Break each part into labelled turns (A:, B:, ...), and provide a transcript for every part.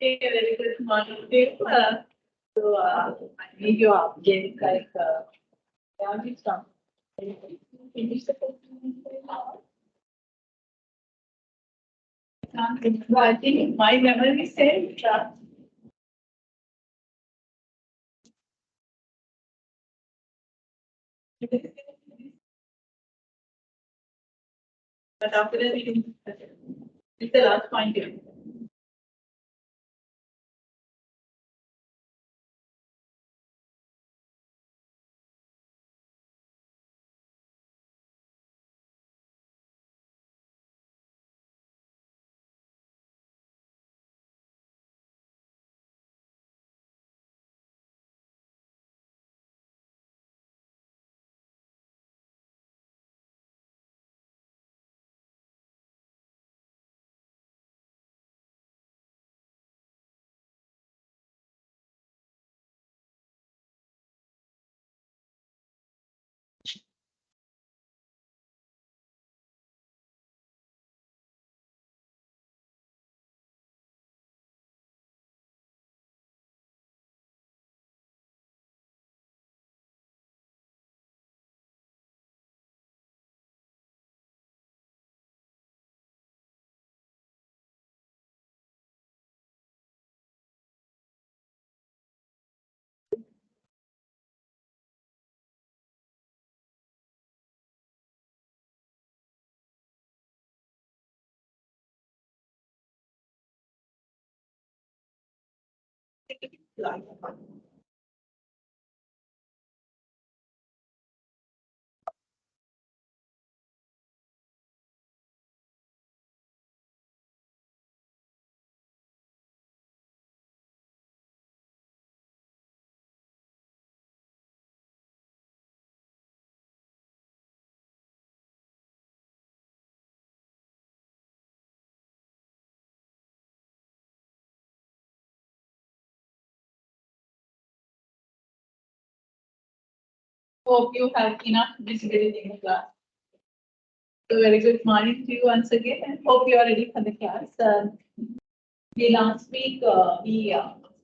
A: Hey, very good morning to you. I need your update, like, where we start. Finish the presentation now. I think my memory says that. But after that, we can. It's the last point here. Hope you have enough visibility in the class. So very good morning to you once again, and hope you are ready for the class. Last week we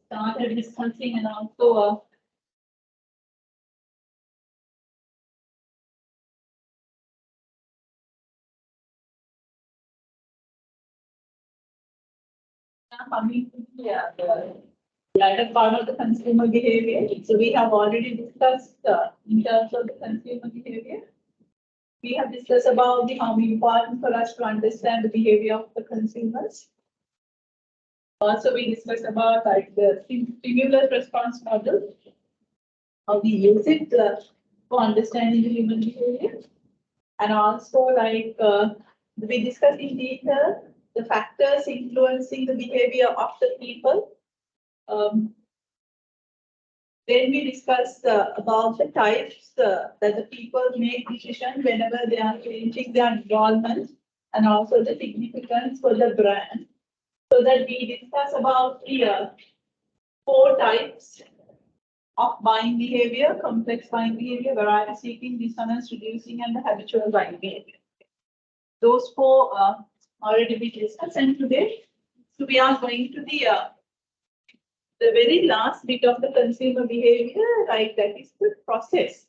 A: started discussing and also coming to the latter part of the consumer behavior. So we have already discussed in terms of the consumer behavior. We have discussed about how important for us to understand the behavior of the consumers. Also, we discussed about like the stimulus response model, how we use it for understanding the human behavior, and also like we discussed in detail the factors influencing the behavior of the people. Then we discussed about the types that the people make decisions whenever they are changing their environment, and also the significance for the brand. So that we discuss about the 4 types of buying behavior: complex buying behavior, variety seeking, dishonest, reducing, and the habitual buying behavior. Those 4 already we discussed, and today so we are going to the very last bit of the consumer behavior, like that is the process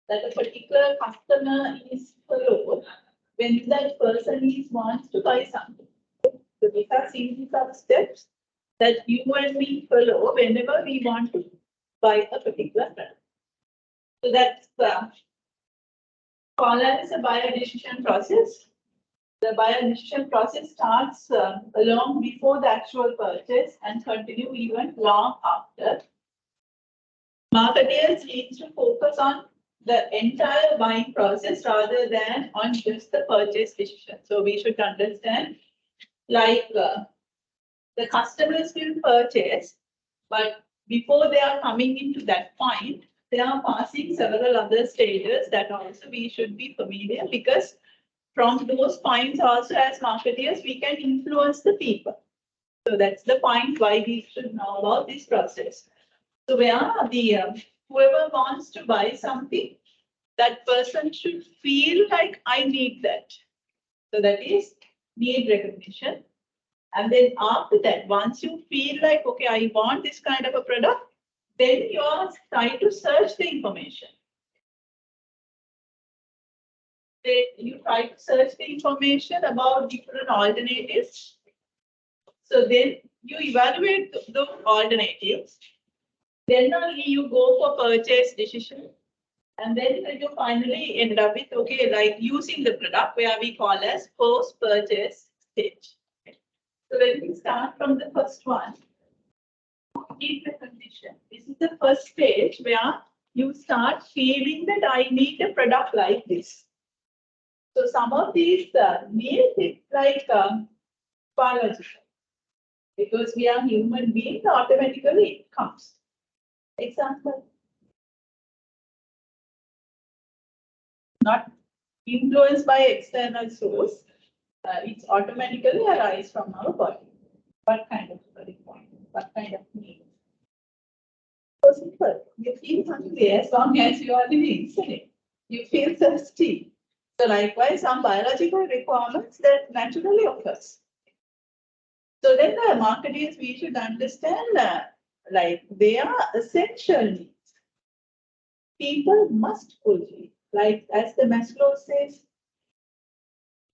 A: that a particular customer is followed when that person wants to buy something. So these are series of steps that you and me follow whenever we want to buy a particular product. So that's called as a buyer decision process. The buyer decision process starts long before the actual purchase and continue even long after. Marketeers need to focus on the entire buying process rather than on just the purchase decision. So we should understand, like the customers will purchase, but before they are coming into that point, they are passing several other stages that also we should be familiar, because from those points also as marketeers, we can influence the people. So that's the point why we should know about this process. So where the whoever wants to buy something, that person should feel like I need that. So that is need recognition. And then after that, once you feel like, okay, I want this kind of a product, then you are trying to search the information. Then you try to search the information about different alternatives. So then you evaluate the alternatives. Then only you go for purchase decision. And then you finally end up with, okay, like using the product where we call as post-purchase stage. So let me start from the first one. Meet the condition. This is the first stage where you start feeling that I need a product like this. So some of these needs, it's like biological. Because we are human beings, automatically it comes. Example. Not influenced by external source, it's automatically arise from our body. What kind of requirement? What kind of need? So simple. You feel hungry as long as you are living, isn't it? You feel thirsty. So likewise, some biological requirements that naturally occurs. So then the marketers, we should understand like they are essential needs. People must fulfill. Like as the Maslow says,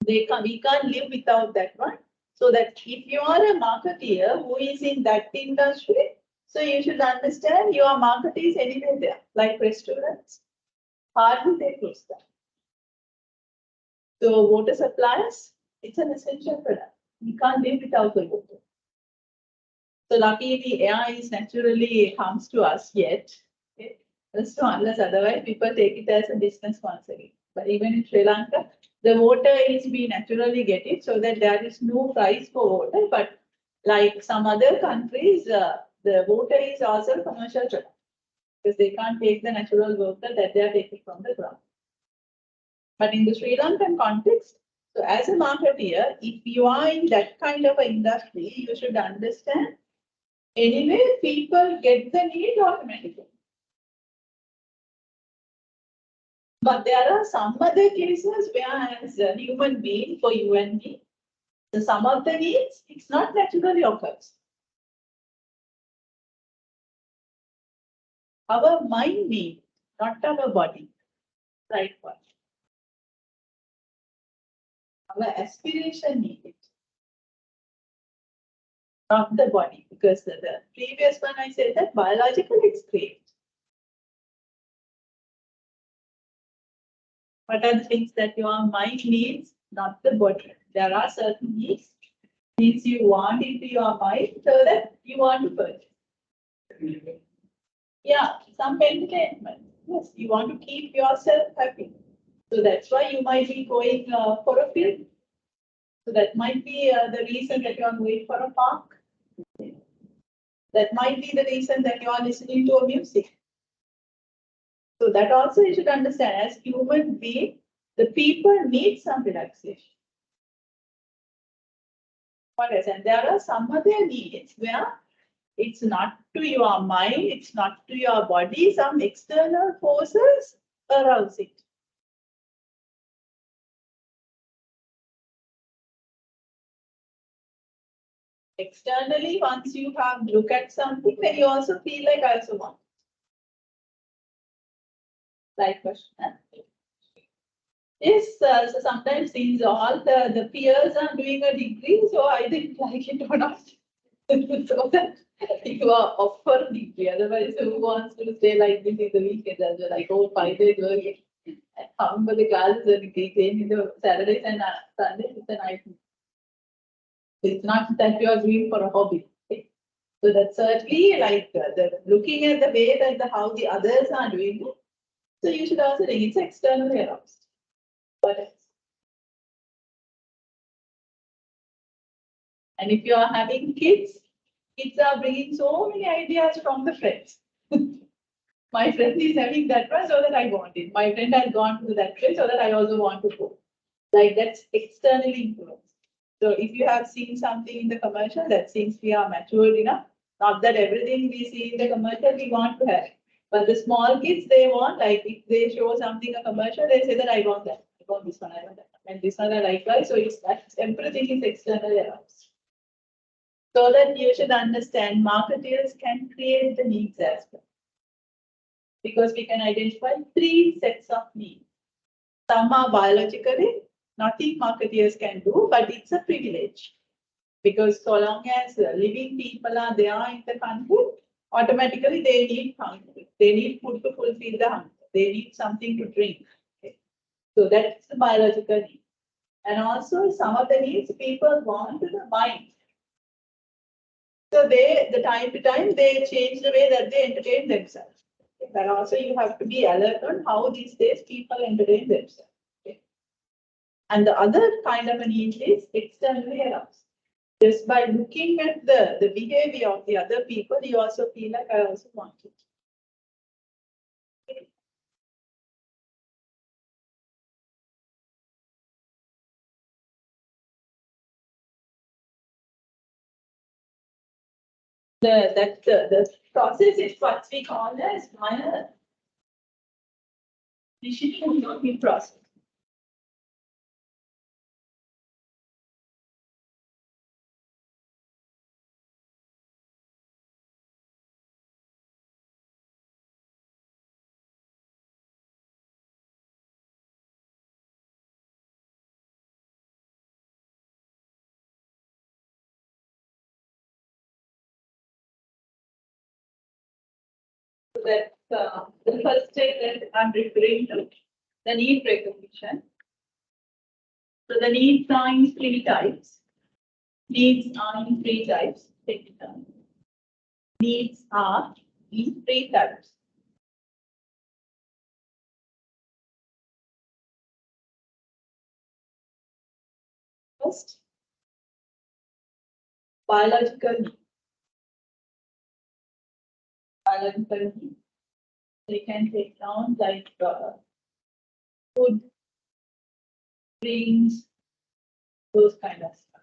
A: we can't live without that one. So that if you are a marketeer who is in that industry, so you should understand your market is anywhere there, like restaurants, hardly they close down. So water supplies, it's an essential product. We can't live without the water. So luckily air is naturally comes to us yet. Okay? Unless otherwise people take it as a business once again. But even in Sri Lanka, the water is we naturally get it so that there is no price for water. But like some other countries, the water is also commercial product because they can't take the natural water that they are taking from the ground. But in the Sri Lankan context, so as a marketeer, if you are in that kind of an industry, you should understand anyway, people get the need automatically. But there are some other cases where as a human being, for you and me, so some of the needs, it's not naturally occurs. Our mind needs, not our body. Right one. Our aspiration needs it. Not the body. Because the previous one I said that biologically it's great. What are the things that your mind needs, not the body? There are certain needs you want into your mind so that you want to purchase. Yeah, some entertainment. Yes, you want to keep yourself happy. So that's why you might be going for a film. So that might be the reason that you are going for a park. That might be the reason that you are listening to a music. So that also you should understand as human being, the people need some relaxation. And there are some other needs where it's not to your mind, it's not to your body, some external forces arouse it. Externally, once you have look at something, then you also feel like I also want. Like question. Yes, so sometimes since all the peers are doing a degree, so I didn't like it or not. So that you are offered degree. Otherwise, who wants to stay like this in the weekend? Like, oh, 5 days working. Come for the classes and degree in the Saturdays and Sundays, it's a night. It's not that you are doing for a hobby. Okay? So that's certainly like the looking at the way that how the others are doing it. So you should also think it's externally aroused. What else? And if you are having kids are bringing so many ideas from the friends. My friend is having that one, so that I want it. My friend has gone to that place, so that I also want to go. Like that's externally influenced. So if you have seen something in the commercial that seems we are matured enough, not that everything we see in the commercial we want to have. But the small kids, they want, like if they show something a commercial, they say that I want that. I want this one, I want that. And this one I like, right? So it's that everything is externally aroused. So that you should understand marketeers can create the needs as well. Because we can identify 3 sets of needs. Some are biologically, nothing marketeers can do, but it's a privilege. Because so long as living people are there in the country, automatically they need hunger. They need food to fulfill the hunger. They need something to drink. Okay. So that's the biological need. And also some of the needs people want to the mind. So the time to time, they change the way that they entertain themselves. Okay. But also you have to be alert on how these days people entertain themselves. Okay. And the other kind of a need is externally aroused. Just by looking at the behavior of the other people, you also feel like I also want it. Okay. The process is what we call as minor decision-making process. So that's the first step that I'm referring to, the need recognition. So the needs are in 3 types. Needs are in 3 types. Take it down. Needs are in 3 types. First, biological need. Biological need. They can take down like food, drinks, those kind of stuff.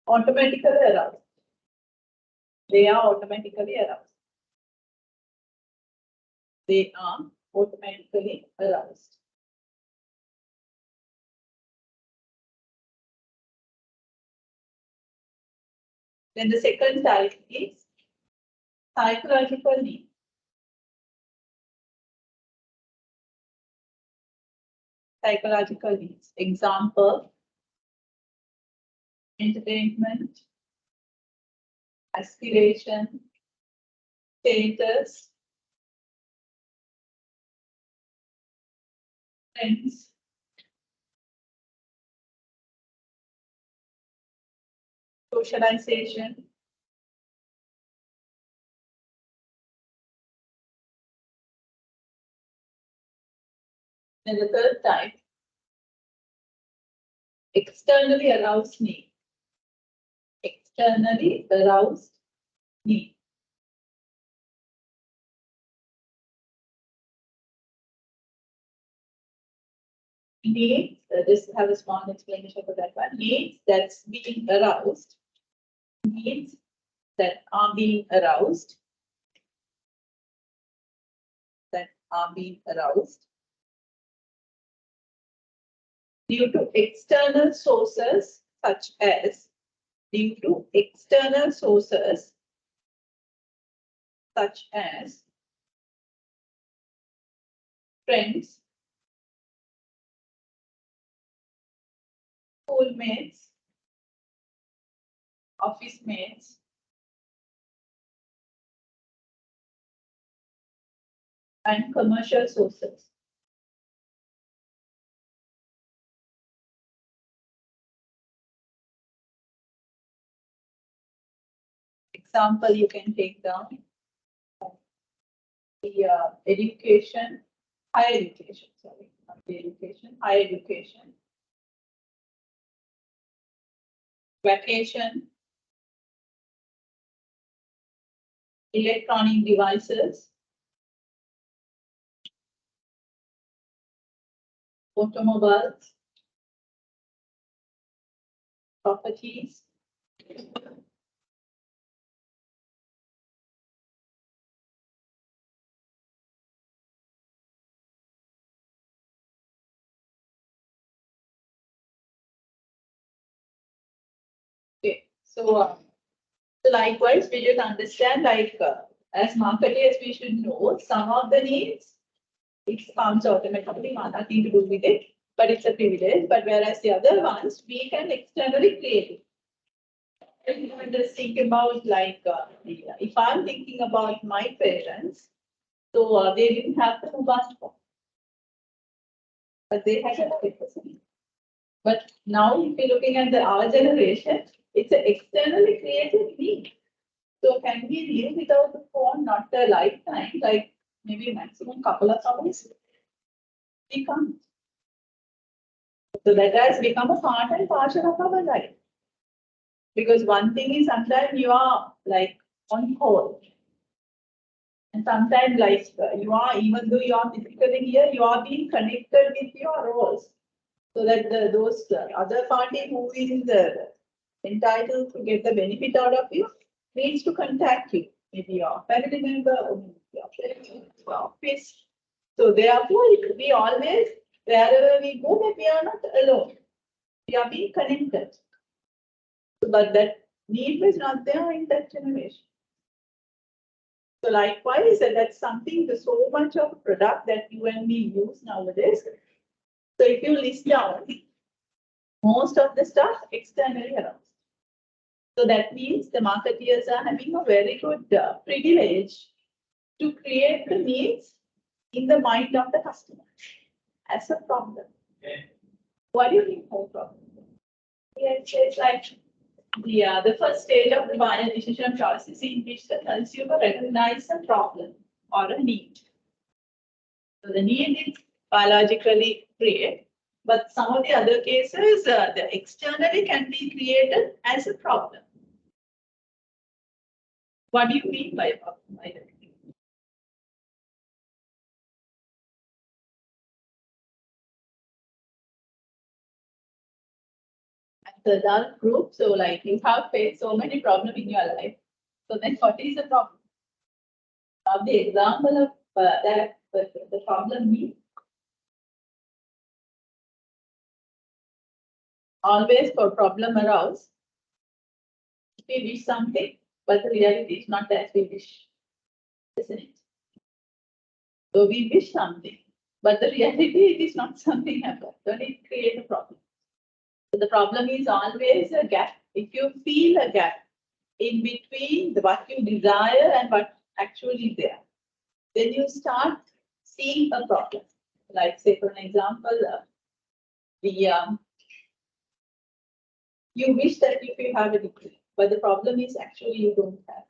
A: Automatically aroused. They are automatically aroused. They are automatically aroused. Then the second type is psychological need. Psychological needs. Example, entertainment, aspiration, status, friends, socialization. Then the third type, externally aroused need. Externally aroused need. Needs, just have a small explanation for that one. Needs that's being aroused. Needs that are being aroused. That are being aroused due to external sources such as friends, schoolmates, office mates, and commercial sources. Example, you can take down the education, higher education, sorry, not the education, higher education, vacation, electronic devices, automobiles, properties, So likewise, we should understand, like, as marketers, we should know some of the needs, it comes automatically, nothing to do with it, but it's a privilege. But whereas the other ones, we can externally create it. And you just think about, like, if I'm thinking about my parents, so they didn't have the mobile phone, but they had a electricity. But now, if you're looking at our generation, it's an externally created need. So can we live without the phone, not a lifetime, like maybe maximum couple of hours? We can't. So that has become a part and parcel of our life. Because one thing is sometimes you are like on call. And sometimes, like, you are, even though you are physically here, you are being connected with your roles. So that those other party who is entitled to get the benefit out of you needs to contact you, maybe your family member or your friend, your office. So therefore, we always, wherever we go, that we are not alone. We are being connected. But that need was not there in that generation. So likewise, that's something, so much of product that you and me use nowadays. So if you list down, most of the stuff externally around. So that means the marketeers are having a very good privilege to create the needs in the mind of the customer as a problem. What do you think of problem? Yes, it's like the first stage of the buyer decision process in which the consumer recognizes a problem or a need. So the need is biologically created, but some of the other cases, the externally can be created as a problem. What do you mean by problem? The adult group, so like you have faced so many problems in your life. So then what is the problem? The example of that the problem means always for problem arouse. We wish something, but the reality is not as we wish, isn't it? So we wish something, but the reality it is not something happen. Then it creates a problem. So the problem is always a gap. If you feel a gap in between what you desire and what actually is there, then you start seeing a problem. Like, say, for an example, you wish that if you have a degree, but the problem is actually you don't have,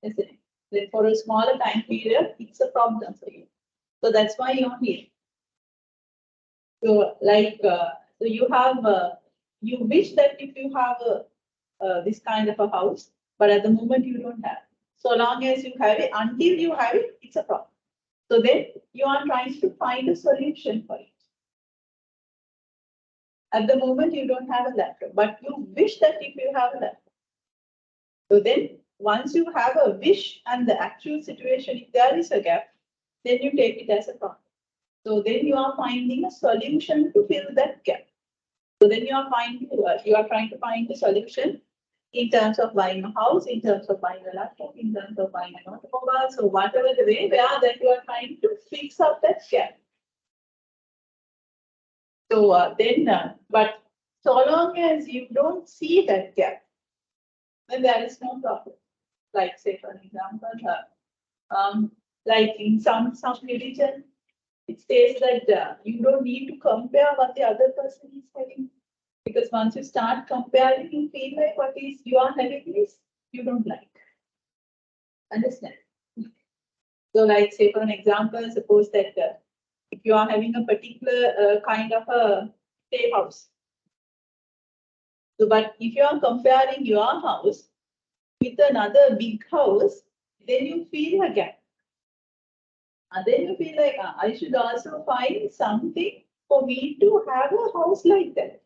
A: isn't it? Then for a smaller time period, it's a problem for you. So that's why you're here. So, like, so you have, you wish that if you have this kind of a house, but at the moment you don't have. So long as you have it, until you have it, it's a problem. So then you are trying to find a solution for it. At the moment, you don't have a laptop, but you wish that if you have a laptop. So then once you have a wish and the actual situation, if there is a gap, then you take it as a problem. So then you are finding a solution to fill that gap. So then you are trying to find a solution in terms of buying a house, in terms of buying a laptop, in terms of buying an automobile. So whatever the way that you are trying to fix up that gap. So but so long as you don't see that gap, then there is no problem. Like, say, for example, like in some religion, it says that you don't need to compare what the other person is having. Because once you start comparing, you feel like what is you are having is you don't like. Understand? So, like, say, for an example, suppose that if you are having a particular kind of a stay house. So, but if you are comparing your house with another big house, then you feel a gap. And then you feel like I should also find something for me to have a house like that.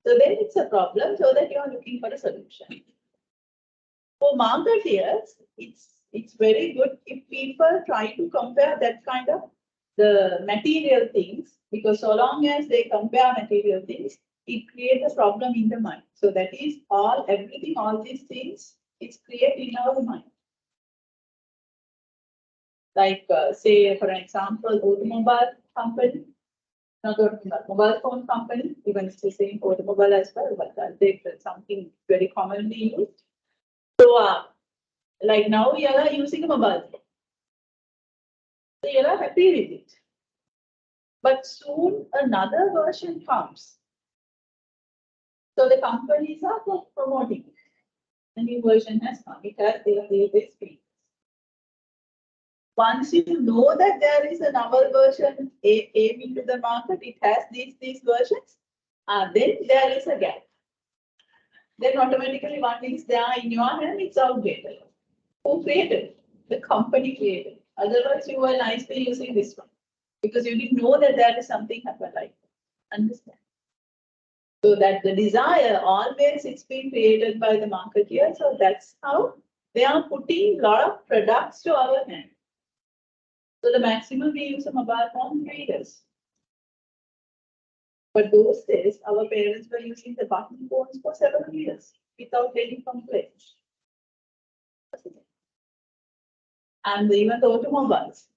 A: So then it's a problem, so that you are looking for a solution. For marketeers, it's very good if people try to compare that kind of the material things, because so long as they compare material things, it creates a problem in the mind. So that is everything, all these things, it's created in our mind. Like say, for example, automobile company, not automobile, mobile phone company, even it's the same automobile as well, but I'll take something very commonly used. So like now we are using a mobile phone. So you are happy with it. But soon another version comes. So the companies are promoting it. The new version has come. It has their experience. Once you know that there is another version aiming to the market, it has these versions, then there is a gap. Then automatically one is there in your hand, it's outdated. Who created it? The company created it. Otherwise, you were nicely using this one because you didn't know that there is something happen like that. Understand? So that the desire always it's been created by the marketeer. So that's how they are putting a lot of products to our hand. So the maximum we use a mobile phone 3 years. But those days, our parents were using the button phones for several years without any complaints. And even the automobiles.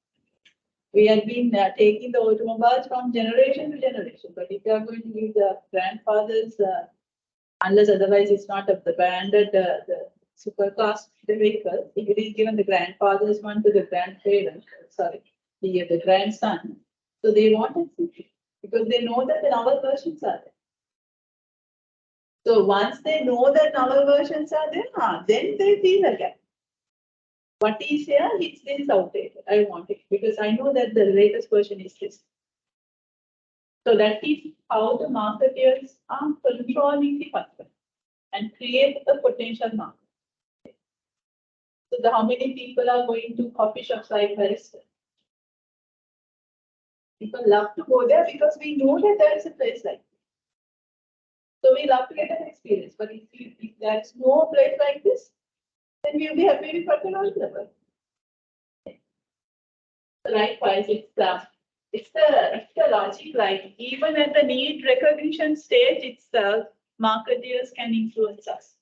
A: We have been taking the automobiles from generation to generation. But if you are going to give the grandfathers, unless otherwise it's not of the branded the superclass vehicle, if it is given the grandfather's one to the grandparents, the grandson, so they want it because they know that the novel versions are there. So once they know that novel versions are there, then they feel again. What is here, it's this outdated. I want it because I know that the latest version is this. So that is how the marketeers are controlling the customer and create a potential market. So how many people are going to coffee shops like Barista? People love to go there because we know that there is a place like this. So we love to get an experience. But if there is no place like this, then we will be happy with what we know. Likewise, it's the logic. Like even at the need recognition stage, it's the marketeers can influence us.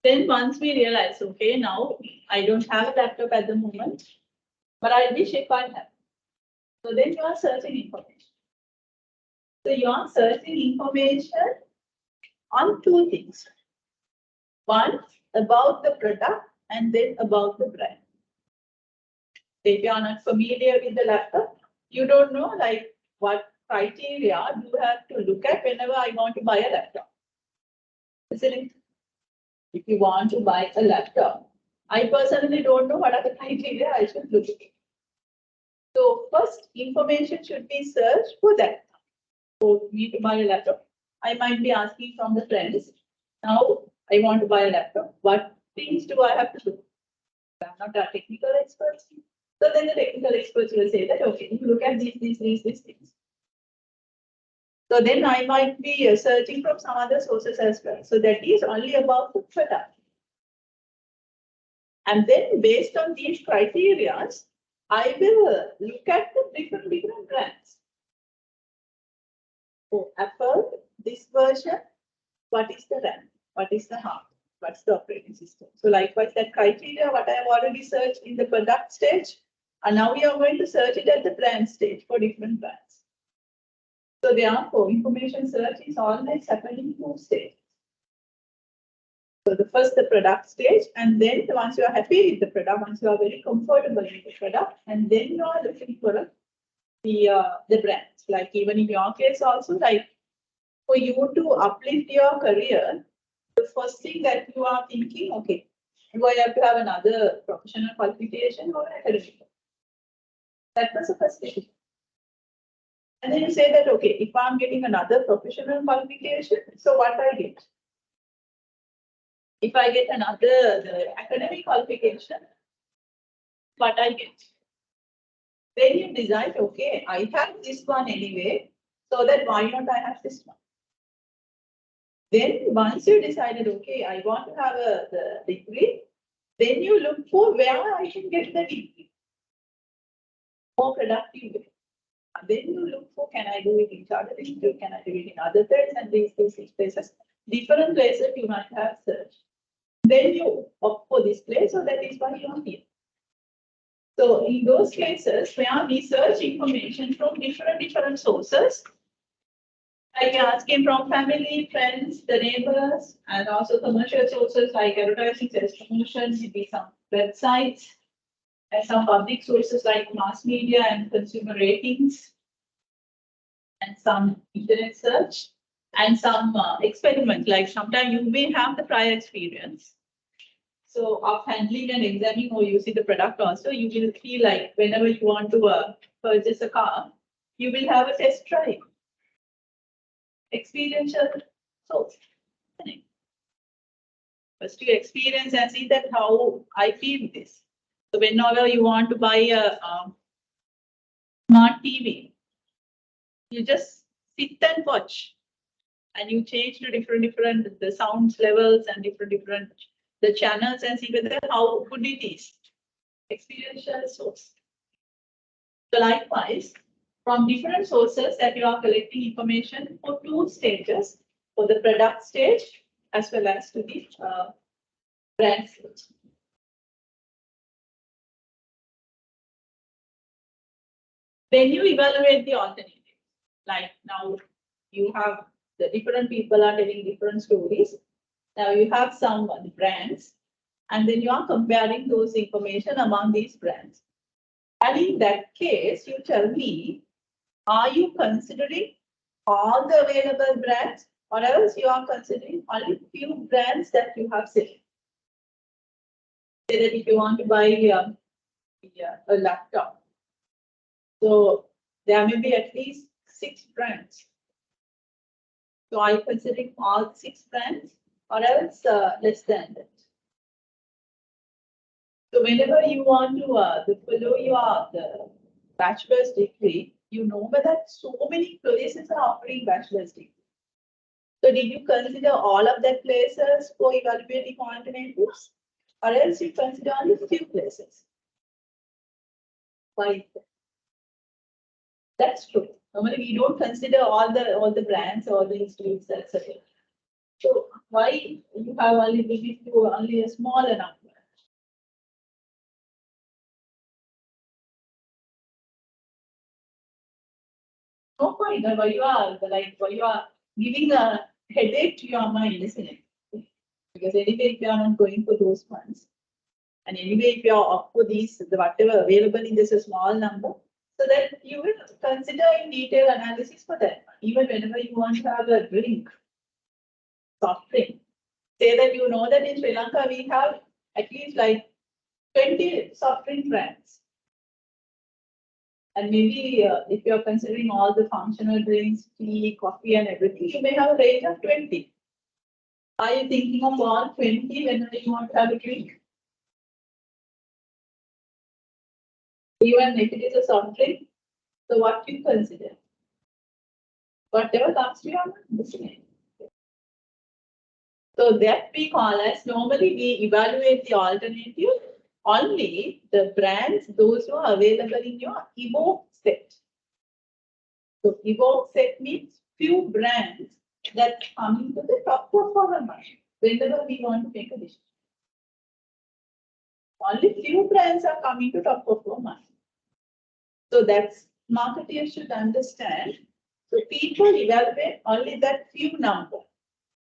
A: Then once we realize, okay, now I don't have a laptop at the moment, but I wish if I have. So then you are searching information. So you are searching information on two things. One, about the product, and then about the brand. If you are not familiar with the laptop, you don't know like what criteria you have to look at whenever I want to buy a laptop. Isn't it? If you want to buy a laptop, I personally don't know what are the criteria I should look at. So first, information should be searched for that. For me to buy a laptop, I might be asking from the friends. Now I want to buy a laptop. What things do I have to do? I'm not a technical expert. So then the technical experts will say that, okay, you look at these things. So then I might be searching from some other sources as well. So that is only about the product. And then based on these criteria, I will look at the different brands. So Apple, this version, what is the RAM? What is the hardware? What's the operating system? So likewise, that criteria, what I have already searched in the product stage, and now we are going to search it at the brand stage for different brands. So therefore, information search is always happening in two stages. So the first, the product stage, and then once you are happy with the product, once you are very comfortable with the product, and then you are looking for the brands. Like even in your case also, like for you to uplift your career, the first thing that you are thinking, okay, do I have to have another professional qualification or academic? That was the first thing. And then you say that, okay, if I'm getting another professional qualification, so what I get? If I get the academic qualification, what I get? Then you decide, okay, I have this one anyway, so that why not I have this one? Then once you decided, okay, I want to have the degree, then you look for where I can get the degree more productive way. And then you look for, can I do it in Charter Institute? Can I do it in other threads? And these places, different places you might have searched. Then you opt for this place, so that is why you are here. So in those cases where we search information from different sources, like asking from family, friends, the neighbors, and also commercial sources like advertising, sales promotion, maybe some websites, and some public sources like mass media and consumer ratings, and some internet search, and some experiment, like sometimes you may have the prior experience. So of handling and examining or using the product also, you will feel like whenever you want to purchase a car, you will have a test drive. Experiential source. First you experience and see that how I feel this. So whenever you want to buy a smart TV, you just sit and watch, and you change to different the sounds levels and different the channels and see whether how good it is. Experiential source. So likewise, from different sources that you are collecting information for two stages, for the product stage as well as to the brand stage. Then you evaluate the alternative. Like now you have the different people are telling different stories. Now you have some brands, and then you are comparing those information among these brands. And in that case, you tell me, are you considering all the available brands, or else you are considering only few brands that you have selected? Say that if you want to buy a laptop, so there may be at least 6 brands. So are you considering all 6 brands, or else less than that? So whenever you want to follow your the bachelor's degree, you know that so many places are offering bachelor's degree. So did you consider all of the places for evaluating alternatives, or else you consider only a few places? Why? That's true. Normally we don't consider all the brands or the institutes, etc. So why you have only limit to only a smaller number? No point. Why you are giving a headache to your mind, isn't it? Because anyway, if you are not going for those funds, and anyway, if you are up for these, the whatever available in this a small number, so that you will consider in detail analysis for that. Even whenever you want to have a drink, soft drink, say that you know that in Sri Lanka we have at least like 20 soft drink brands. And maybe if you are considering all the functional drinks, tea, coffee, and everything, you may have a range of 20. Are you thinking of all 20 whenever you want to have a drink? Even if it is a soft drink, so what you consider? Whatever comes to your mind. So that we call as, normally we evaluate the alternative only the brands, those who are available in your evoke set. So evoke set means few brands that come into the top of our mind whenever we want to make a decision. Only few brands are coming to top of our mind. So that's marketers should understand. So people evaluate only that few number.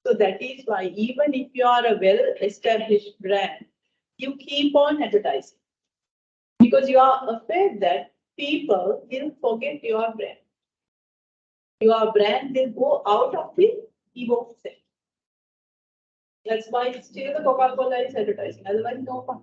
A: So that is why even if you are a well-established brand, you keep on advertising. Because you are afraid that people will forget your brand. Your brand will go out of the evoke set. That's why still the Coca-Cola is advertising. Otherwise, no point.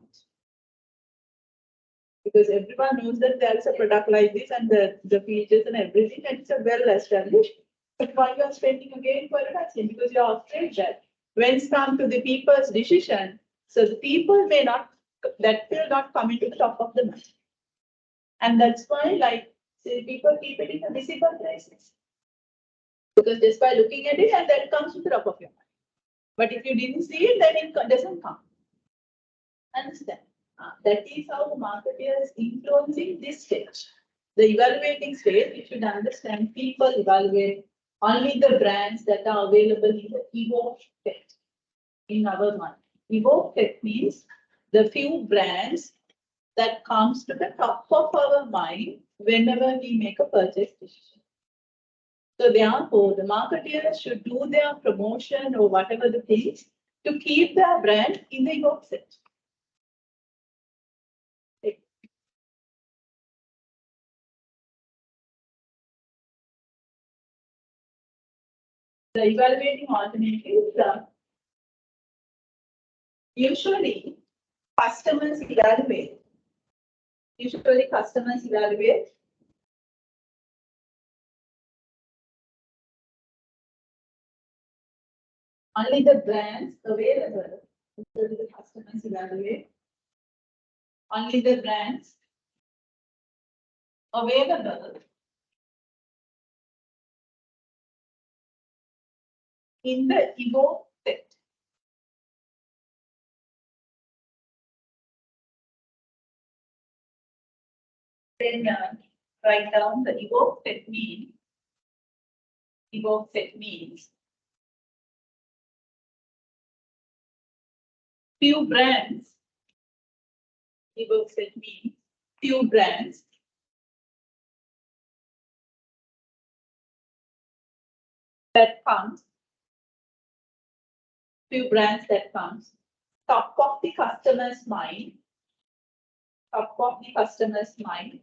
A: Because everyone knows that there's a product like this and the features and everything, and it's a well-established. But why you are spending again for advertising? Because you are afraid that when it's come to the people's decision, so the people may not, that will not come into the top of the mind. And that's why, like, say, people keep it in the visible places. Because just by looking at it, and that comes to the top of your mind. But if you didn't see it, then it doesn't come. Understand? That is how the marketer is influencing this stage. the evaluating stage, you should understand people evaluate only the brands that are available in the evoke set in our mind. Evoke set means the few brands that comes to the top of our mind whenever we make a purchase decision. So therefore, the marketeers should do their promotion or whatever the things to keep their brand in the evoke set. The evaluating alternatives are usually customers evaluate. Usually customers evaluate only the brands available. Usually the customers evaluate only the brands available in the evoke set. Then write down the evoke set means. Evoke set means few brands. Evoke set means few brands that comes. Few brands that comes top of the customer's mind. Top of the customer's mind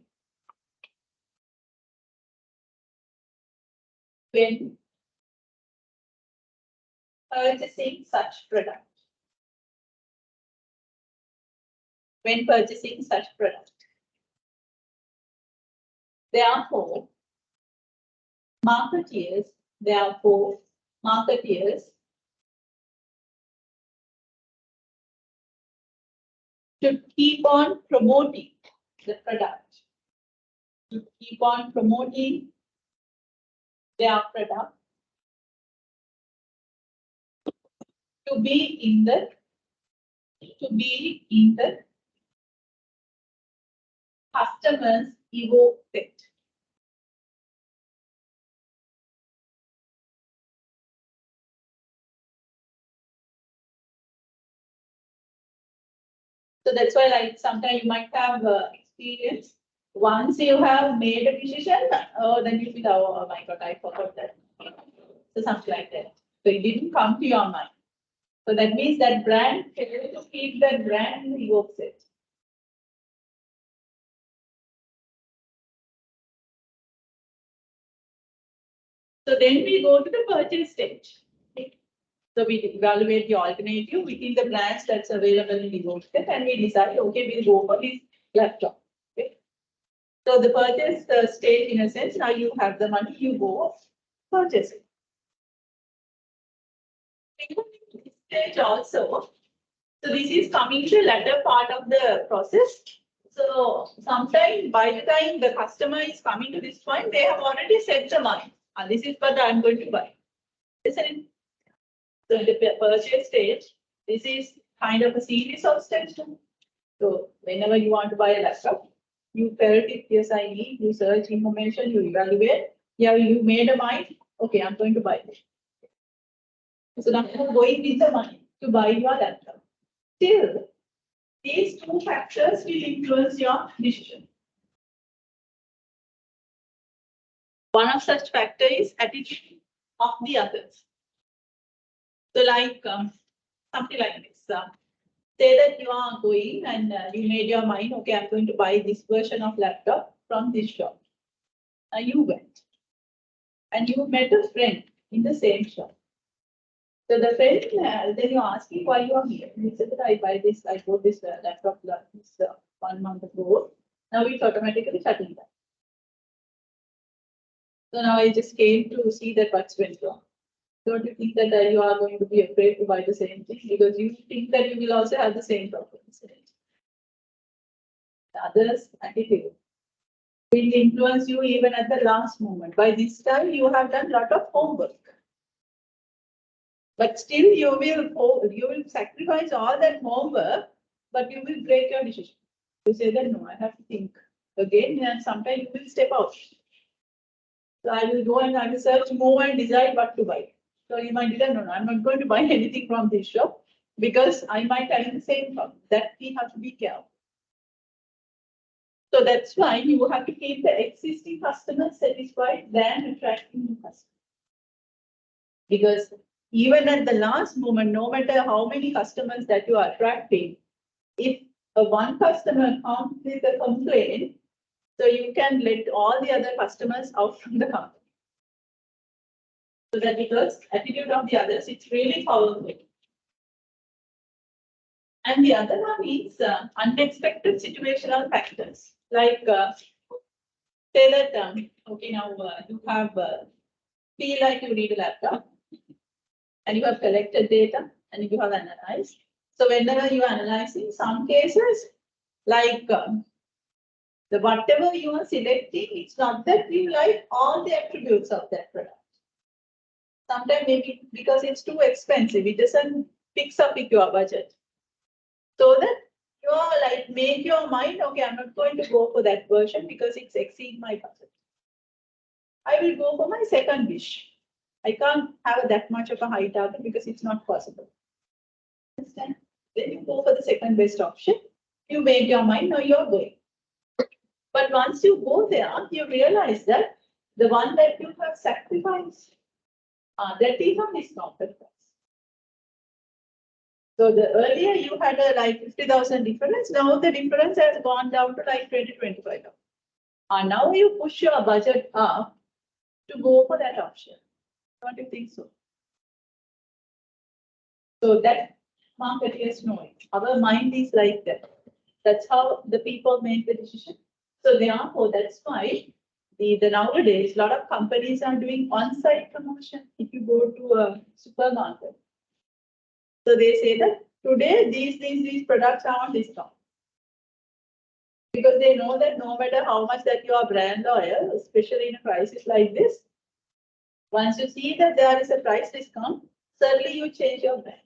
A: when purchasing such product. When purchasing such product. Therefore, marketeers should keep on promoting the product. Should keep on promoting their product to be in the customer's evoke set. So that's why, like, sometimes you might have experience. Once you have made a decision, then you feel, oh my God, I forgot that. So something like that. So it didn't come to your mind. So that means that brand failed to keep that brand in the evoke set. So then we go to the purchase stage. Okay. So we evaluate the alternative within the brands that's available in the evoke set, and we decide, okay, we'll go for this laptop. Okay. So the purchase stage, in a sense, now you have the money, you go purchase it. Stage also. So this is coming to the latter part of the process. So sometime by the time the customer is coming to this point, they have already set the money. And this is what I'm going to buy. Isn't it? So in the purchase stage, this is kind of a series of steps. So whenever you want to buy a laptop, you felt it, yes, I need, you search information, you evaluate. Yeah, you made a mind, okay, I'm going to buy this. So now you're going with the money to buy your laptop. Still, these two factors will influence your decision. One of such factors is attitude of the others. So like something like this. Say that you are going and you made your mind, okay, I'm going to buy this version of laptop from this shop. You went and you met a friend in the same shop. So the friend, then you ask him why you are here. He said that I bought this laptop 1 month ago. Now it's automatically shutting down. So now I just came to see that what's went wrong. Don't you think that you are going to be afraid to buy the same thing because you think that you will also have the same problems? The other's attitude will influence you even at the last moment. By this time, you have done a lot of homework. But still, you will sacrifice all that homework, but you will break your decision. You say that no, I have to think. again, and sometimes you will step out. So I will go and I will search more and decide what to buy. So you might decide, no, I'm not going to buy anything from this shop because I might have the same problem. That we have to be careful. So that's why you have to keep the existing customers satisfied than attracting new customers. Because even at the last moment, no matter how many customers that you are attracting, if one customer comes with a complaint, so you can let all the other customers out from the company. So that because attitude of the others, it's really powerful. And the other one is unexpected situational factors. Like say that, okay, now you have feel like you need a laptop and you have collected data and you have analyzed. So whenever you are analyzing, some cases, like the whatever you are selecting, it's not that you like all the attributes of that product. Sometimes maybe because it's too expensive, it doesn't fix up with your budget. So that you are like, make your mind, okay, I'm not going to go for that version because it's exceed my budget. I will go for my second wish. I can't have that much of a high target because it's not possible. Understand? Then you go for the second best option. You make your mind, now you're going. But once you go there, you realize that the one that you have sacrificed, that is on discounted price. So the earlier you had a like 50,000 difference, now the difference has gone down to like 20-25. Now you push your budget up to go for that option. Don't you think so? So that marketers know it. Our mind is like that. That's how the people make the decision. So therefore, that's why the nowadays a lot of companies are doing on-site promotion. If you go to a supermarket, so they say that today these products are on discount. Because they know that no matter how much that you are brand loyal, especially in a crisis like this, once you see that there is a price discount, certainly you change your brand.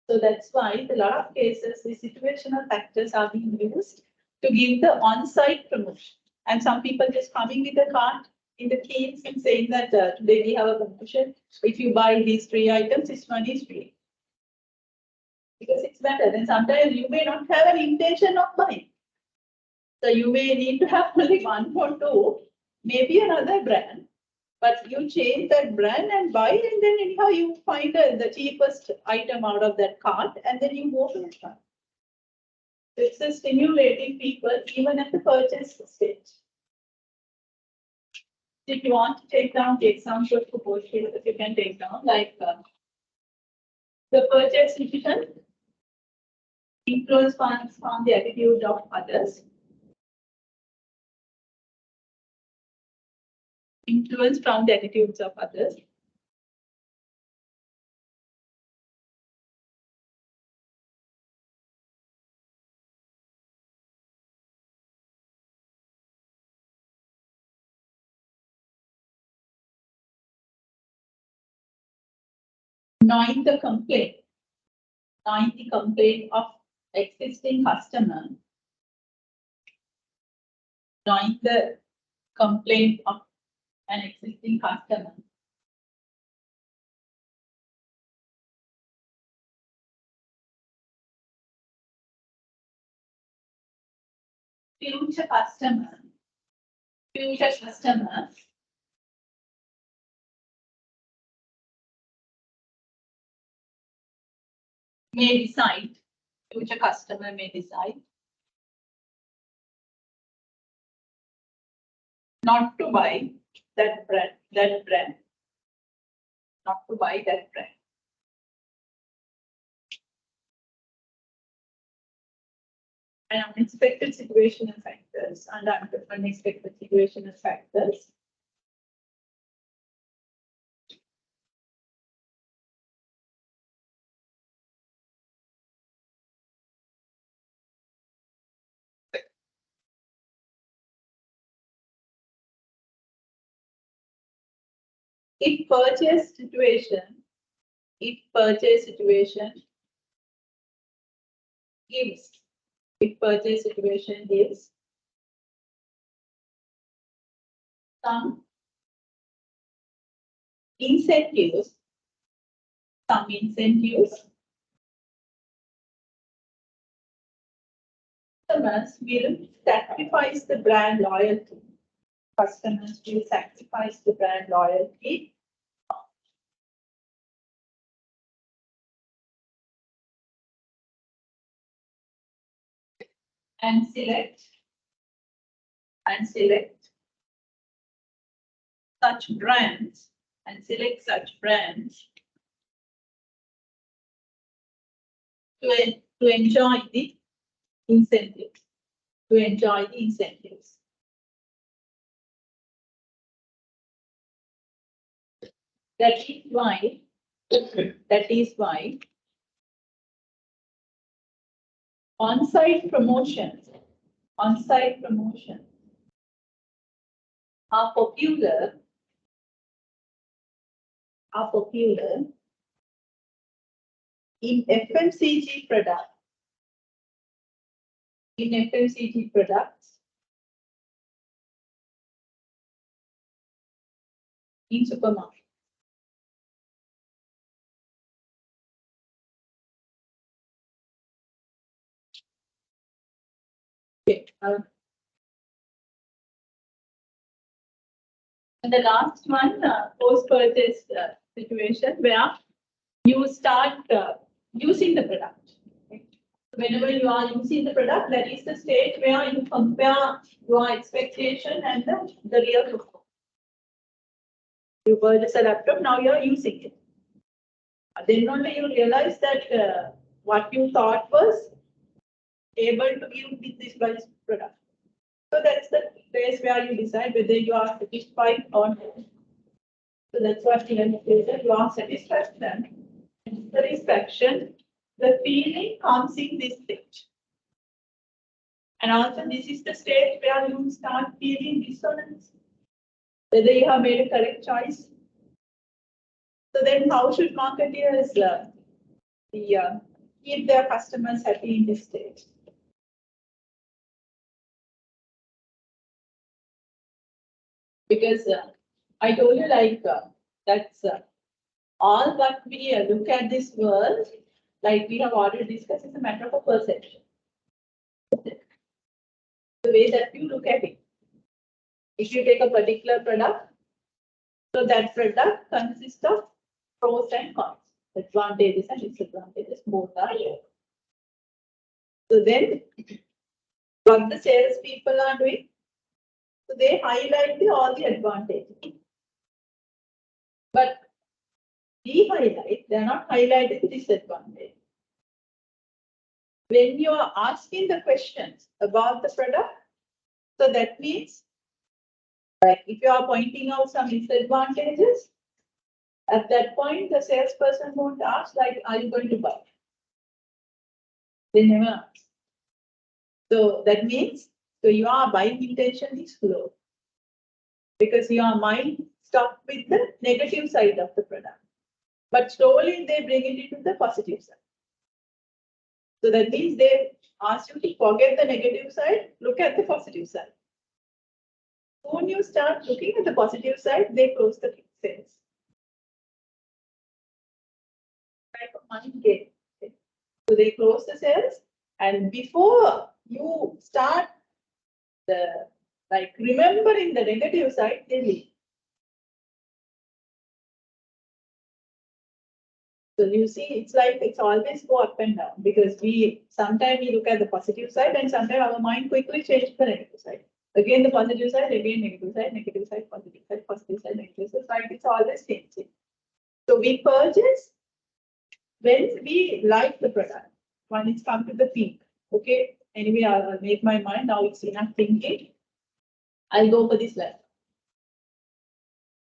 A: So that's why in a lot of cases, the situational factors are being used to give the on-site promotion. And some people just coming with a cart in the keys and saying that today we have a promotion. If you buy these 3 items, this one is free. Because it's better. Then sometimes you may not have an intention of buying. So you may need to have only 1 or 2, maybe another brand. But you change that brand and buy, and then anyhow you find the cheapest item out of that cart, and then you go to the cart. It's a stimulating people even at the purchase stage. If you want to take down the example of both cases, you can take down like the purchase decision influence on the attitude of others. Influence from the attitudes of others. Knowing the complaint of existing customer. Knowing the complaint of an existing customer. Future customer may decide, future customer may decide not to buy that brand, not to buy that brand. And unexpected situational factors and unexpected situational factors. If purchase situation gives If purchase situation is some incentives, customers will sacrifice the brand loyalty. Customers will sacrifice the brand loyalty and select such brands to enjoy the incentives. That is why on-site promotions are popular in FMCG products. In supermarkets. Okay. And the last one, post-purchase situation where you start using the product. Okay. Whenever you are using the product, that is the stage where you compare your expectation and the real performance. You purchase a laptop, now you are using it. Then only you realize that what you thought was able to give with this product. So that's the place where you decide whether you are satisfied or not. So that's what you are satisfaction. The feeling comes in this stage. And also this is the stage where you start feeling dissonance, whether you have made a correct choice. So then how should marketers keep their customers happy in this stage? Because I told you that's all what we look at this world, like we have already discussed, is a matter of a perception. The way that you look at it. If you take a particular product, so that product consists of pros and cons, advantages and disadvantages, both are there. So then, what the sales people are doing, so they highlight all the advantages. But they are not highlighting the disadvantage. When you are asking the questions about the product, so that means, like if you are pointing out some disadvantages, at that point the salesperson won't ask like, are you going to buy? They never ask. So that means, so your buying intention is low because your mind stopped with the negative side of the product. But slowly they bring it into the positive side. So that means they ask you to forget the negative side, look at the positive side. When you start looking at the positive side, they close the sales. Type of money game. Okay. So they close the sales, and before you start remembering the negative side, they leave. So you see, it's always go up and down because sometimes we look at the positive side and sometimes our mind quickly changes the negative side. Again, the positive side, again, negative side, positive side, negative side. It's always changing. So we purchase when we like the product, when it's come to the peak. Okay, anyway, I'll make my mind, now it's enough thinking. I'll go for this laptop.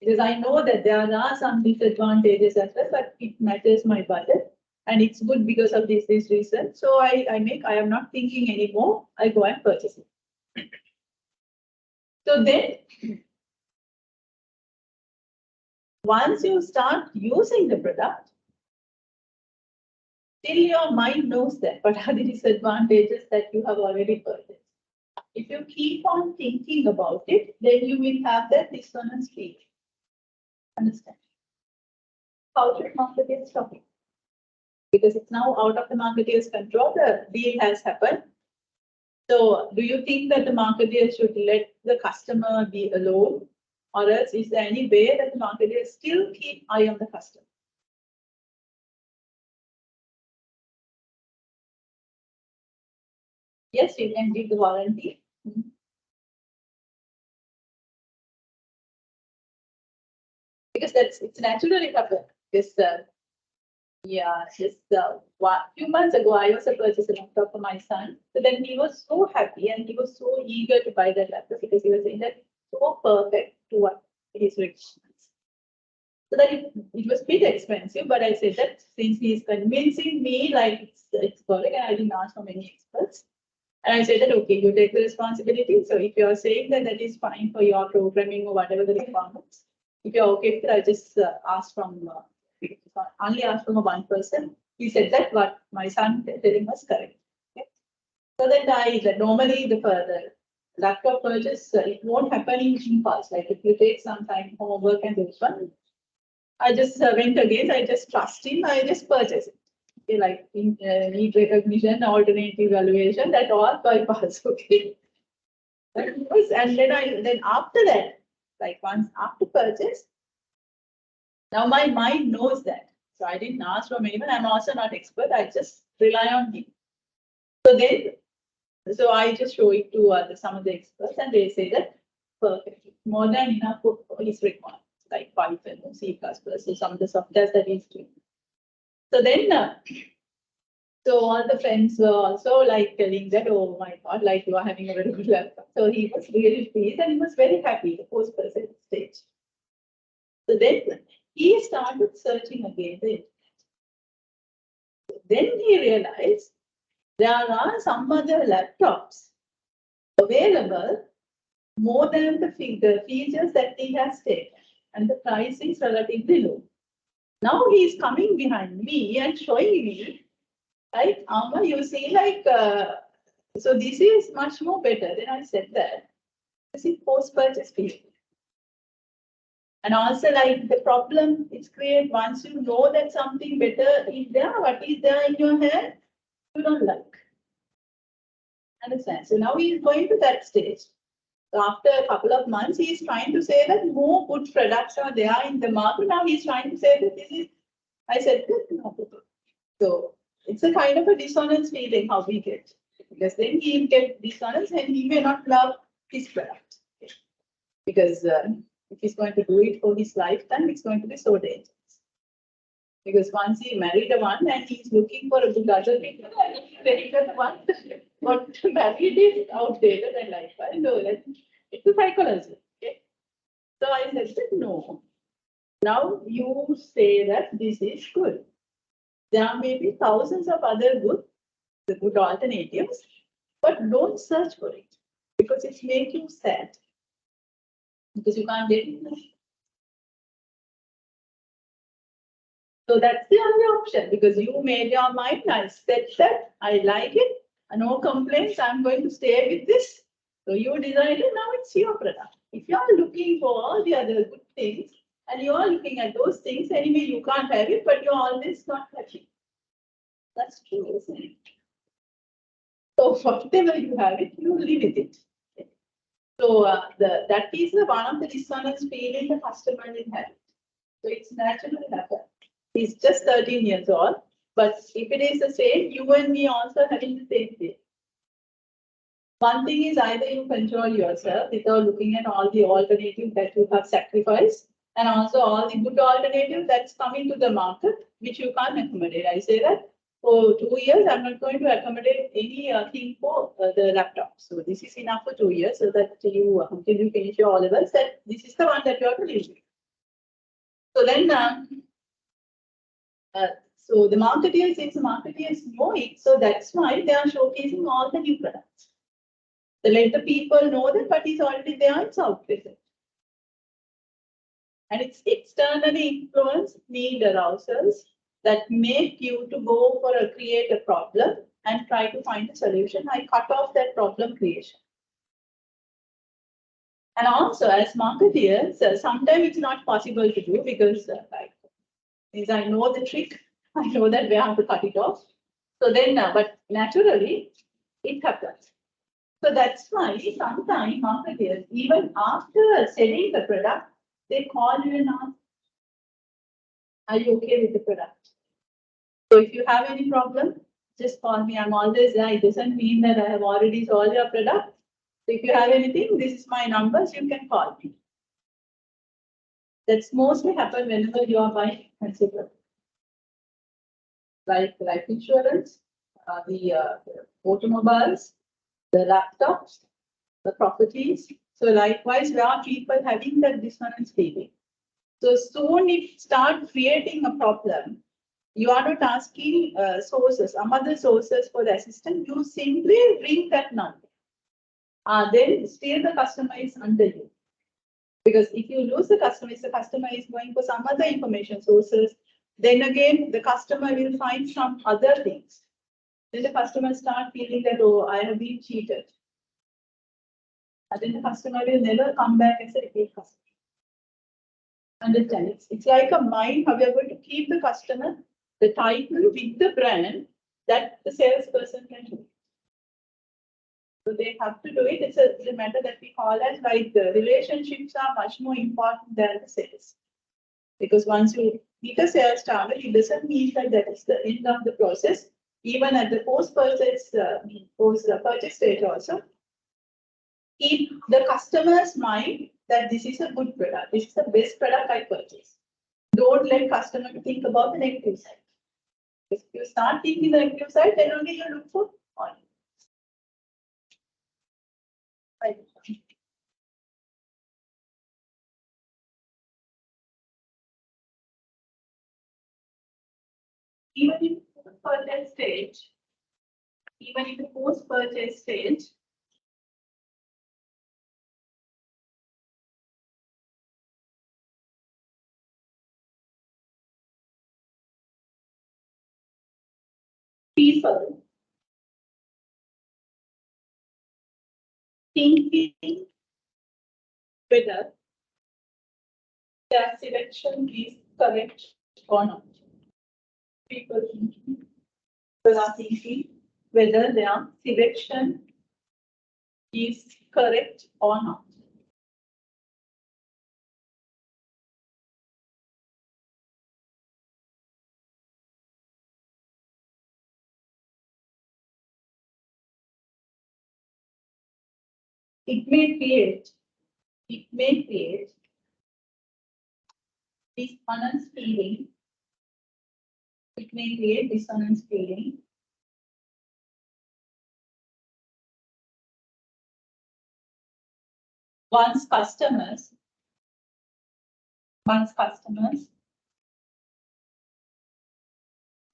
A: Because I know that there are some disadvantages as well, but it matters my budget. And it's good because of this reason. So I am not thinking anymore. I go and purchase it. So then, once you start using the product, Still your mind knows that, but are the disadvantages that you have already purchased. If you keep on thinking about it, then you will have that dissonance feeling. Understand? How should marketeers stop it? Because it's now out of the marketeer's control, the deal has happened. So do you think that the marketeer should let the customer be alone? Or else is there any way that the marketeer still keep eye on the customer? Yes, you can give the warranty. Because it's naturally happen. Because yeah, just few months ago, I also purchased a laptop for my son. So then he was so happy and he was so eager to buy that laptop because he was saying that so perfect to what his requirements. So that it was a bit expensive, but I said that since he is convincing me like it's correct, and I didn't ask for many experts. And I said that, okay, you take the responsibility. So if you're saying that that is fine for your programming or whatever the requirements, if you're okay with it, I just ask from, only ask from one person. He said that what my son telling was correct. Okay? So then normally the laptop purchase, it won't happen in impulse. Like if you take some time homework and this one, I just went against, I just trust him, I just purchase it. Okay, like need recognition, alternate evaluation, that all bypass. Okay. And then after that, like once after purchase, now my mind knows that. So I didn't ask from anyone. I'm also not expert. I just rely on him. So I just show it to some of the experts, and they say that perfect, more than enough for his requirements, like Python, C++, so some of the software that he's doing. So then, so all the friends were also like telling that, oh my God, like you are having a very good laptop. So he was really pleased and he was very happy, the post-purchase stage. So then he started searching again the internet. Then he realized there are some other laptops available more than the features that he has taken, and the price is relatively low. Now he is coming behind me and showing me, right, Amma, you see, like, so this is much more better. Then I said that this is post-purchase period. And also, like, the problem is created once you know that something better is there, what is there in your hand, you don't like. Understand? So now he is going to that stage. So after a couple of months, he is trying to say that more good products are there in the market. Now he's trying to say that this is, I said, no. So it's a kind of a dissonance feeling how we get. Because then he will get dishonest and he may not love his product. Because if he's going to do it for his lifetime, it's going to be so dangerous. Because once he married a one and he's looking for a good other thing, then the one what married is outdated and lifestyle. So it's a psychology. Okay? So I said that no. Now you say that this is good. There may be thousands of other good alternatives, but don't search for it because it makes you sad. Because you can't get it. So that's the only option because you made your mind, I said that, I like it, no complaints, I'm going to stay with this. So you decided, now it's your product. If you are looking for all the other good things and you are looking at those things, anyway, you can't have it, but you're always not happy. That's true, isn't it? So whatever you have it, you live with it. So that is one of the dissonance feeling the customer will have. So it's naturally happen. He's just 13 years old, but if it is the same, you and me also having the same thing. One thing is either you control yourself without looking at all the alternatives that you have sacrificed, and also all the good alternatives that's coming to the market, which you can't accommodate. I say that for 2 years, I'm not going to accommodate any thing for the laptop. So this is enough for 2 years, so that you until you finish your O-levels, that this is the one that you have to live with. So then. So the marketeers, since the marketeers know it, so that's why they are showcasing all the new products. They let the people know that what is already there, it's out present. And it's externally influenced need arousals that make you to go for create a problem and try to find a solution. I cut off that problem creation. And also as marketeers, sometimes it's not possible to do because is I know the trick, I know that we have to cut it off. So then, but naturally, it happens. So that's why sometimes marketers, even after selling the product, they call you and ask, are you okay with the product? So if you have any problem, just call me. I'm always there. It doesn't mean that I have already sold your product. So if you have anything, this is my numbers, you can call me. That's mostly happen whenever you are buying consumer. Like life insurance, the automobiles, the laptops, the properties. So likewise, there are people having that dissonance feeling. So soon if start creating a problem, you are not asking sources, some other sources for the assistance, you simply bring that number. Then still the customer is under you. Because if you lose the customer is going for some other information sources, then again, the customer will find some other things. Then the customer start feeling that, oh, I have been cheated. And then the customer will never come back as a repeat customer. Understand? It's like a mind, how we are going to keep the customer, the title with the brand that the salesperson can do. So they have to do it. It's a matter that we call as like the relationships are much more important than the sales. Because once you hit a sales target, it doesn't mean that that is the end of the process. Even at the post-purchase stage also, keep the customer's mind that this is a good product. This is the best product I purchase. Don't let customer to think about the negative side. If you start thinking the negative side, then only you look for on. Right. Even in the post-purchase stage, people thinking whether their selection is correct or not. People are thinking whether their selection is correct or not. It may create dissonance feeling. It may create dissonance feeling. Once customers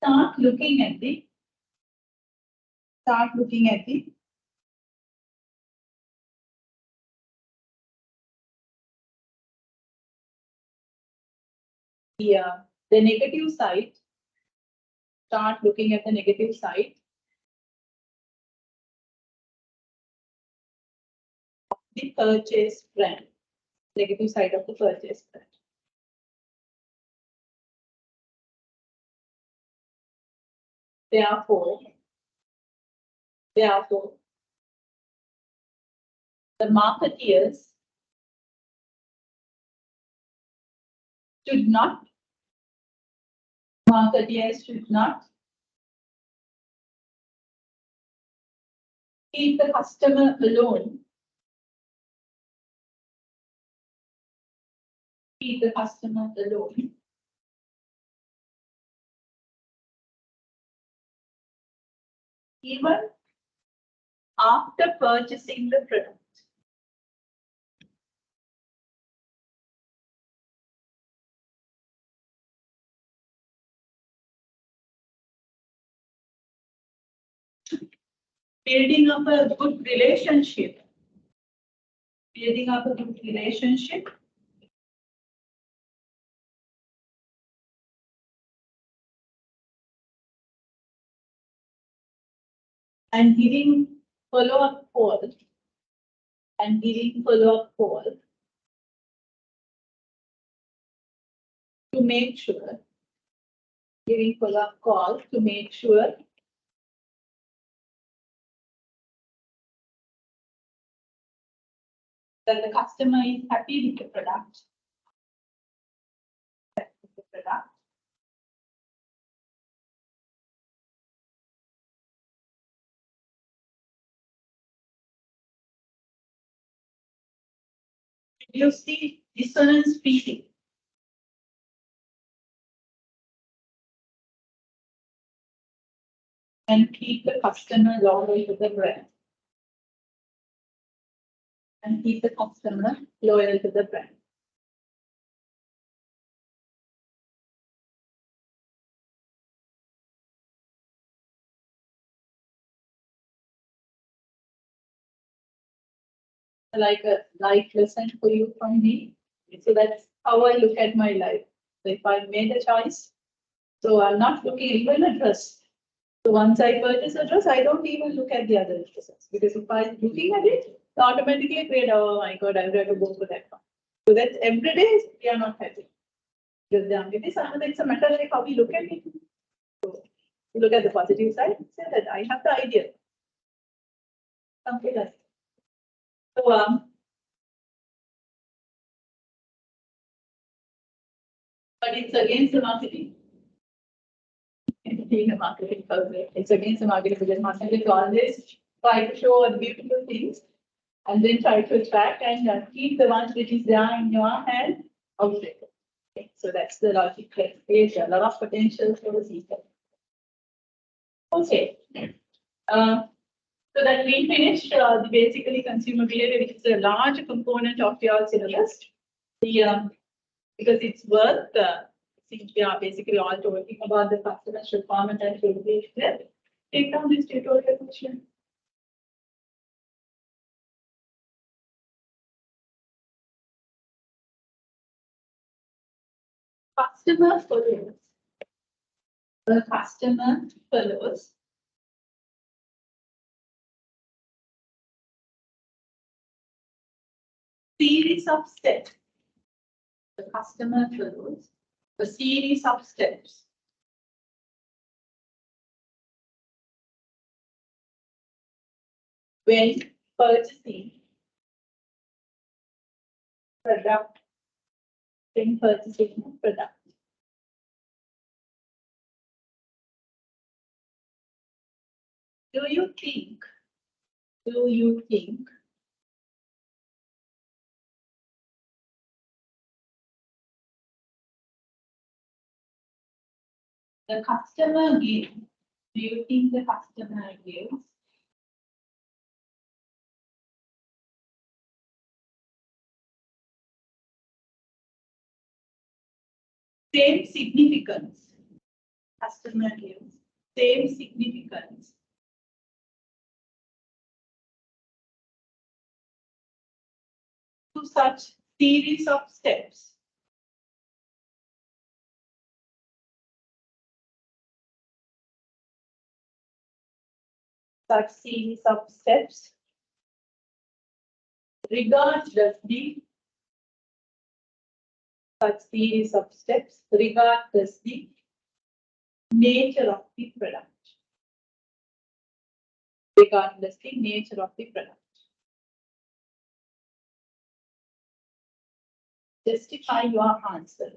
A: start looking at the negative side, start looking at the negative side, the purchase brand, negative side of the purchase brand. Therefore, the marketeers should not keep the customer alone. Keep the customer alone. Even after purchasing the product. Building up a good relationship. and giving follow-up call to make sure, giving follow-up call to make sure that the customer is happy with the product. You see dissonance feeling. And keep the customer loyal to the brand. And keep the customer loyal to the brand. Like a life lesson for you from me. So that's how I look at my life. So if I made a choice, so I'm not looking even at dress. So once I purchase a dress, I don't even look at the other dresses, because if I'm looking at it, automatically create, oh my God, I've got to go for that one. So that's every day we are not happy. Because it's a matter like how we look at it. So you look at the positive side, say that I have the idea. Something like that. So but it's against the marketing. Being a marketing person, it's against the marketing, because marketing is always try to show the beautiful things and then try to attract and keep the ones which is there in your hand out there. Okay, so that's the logic. There's a lot of potential for the seeker. Okay. So that we finished the basically consumer behavior, which is a large component of your syllabus. The because it's worth since we are basically all talking about the customer's requirement and behavior. Take down this tutorial question. Customer follows. The customer follows series of steps. The customer follows a series of steps when purchasing product. When purchasing a product. Do you think the customer gives? Do you think the customer gives same significance? Customer gives same significance to such series of steps. Such series of steps, regardless the such series of steps, regardless the nature of the product. Regardless the nature of the product. Justify your answer.